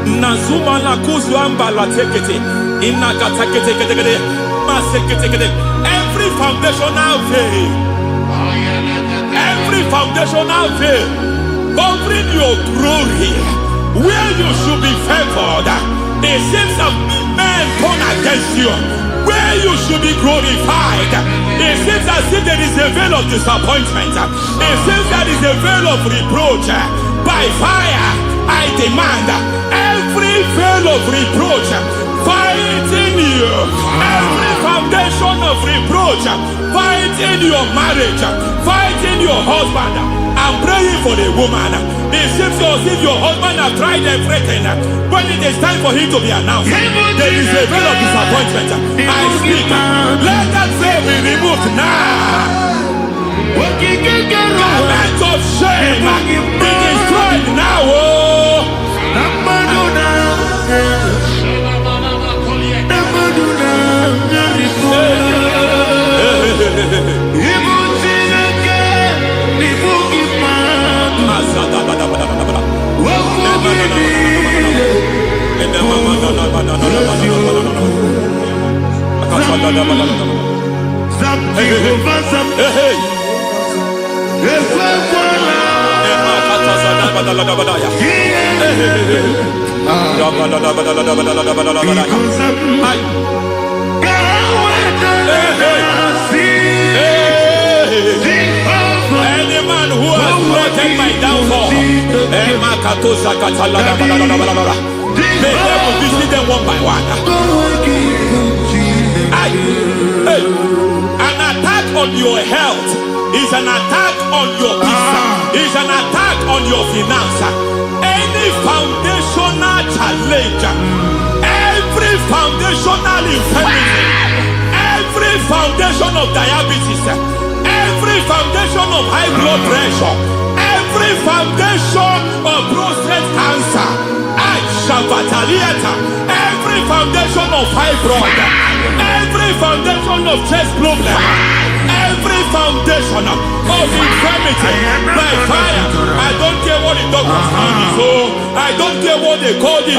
Nazuma la kuzwamba la tekete inagata kete masekete. Every foundational veil, every foundational veil covering your glory, where you should be favored. It seems that men turn against you, where you should be glorified. It seems as if there is a veil of disappointment. It seems that there is a veil of reproach. By fire, I demand every veil of reproach fighting you, every foundation of reproach fighting your marriage, fighting your husband. I'm praying for the woman. It seems as if your husband has tried everything. When it is time for him to be announced, there is a veil of disappointment. I speak. Let that veil be removed now. Garment of shame be destroyed now. Any man who has plotted my downfall, may devil visit them one by one. Hey, an attack on your health is an attack on your peace, is an attack on your finance. Any foundational challenge, every foundational infirmity, every foundation of diabetes, every foundation of high blood pressure, every foundation of prostate cancer, every foundation of fibroid, every foundation of chest problem, every foundation of infirmity, by fire. I don't care what the doctors call it, I don't care what they call it.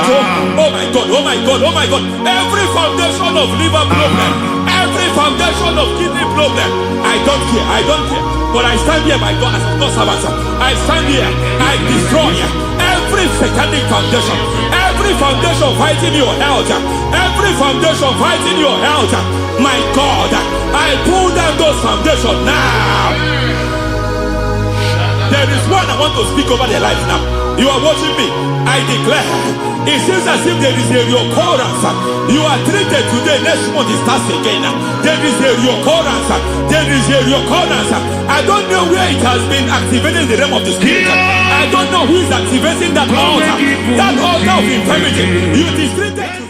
Oh my God, oh my God, oh my God. Every foundation of liver problem, every foundation of kidney problem, I don't care. But I stand here, my God, as a God servant. I stand here, I destroy every satanic foundation, every foundation fighting your health, every foundation fighting your health. My God, I pull down those foundations now. There is one I want to speak over their life now. You are watching me. I declare, it seems as if there is a reoccurrence. You are treated today, next month it starts again. There is a reoccurrence. There is a reoccurrence. I don't know where it has been activated in the realm of the spirit. I don't know who is activating that altar of infirmity. You is treated.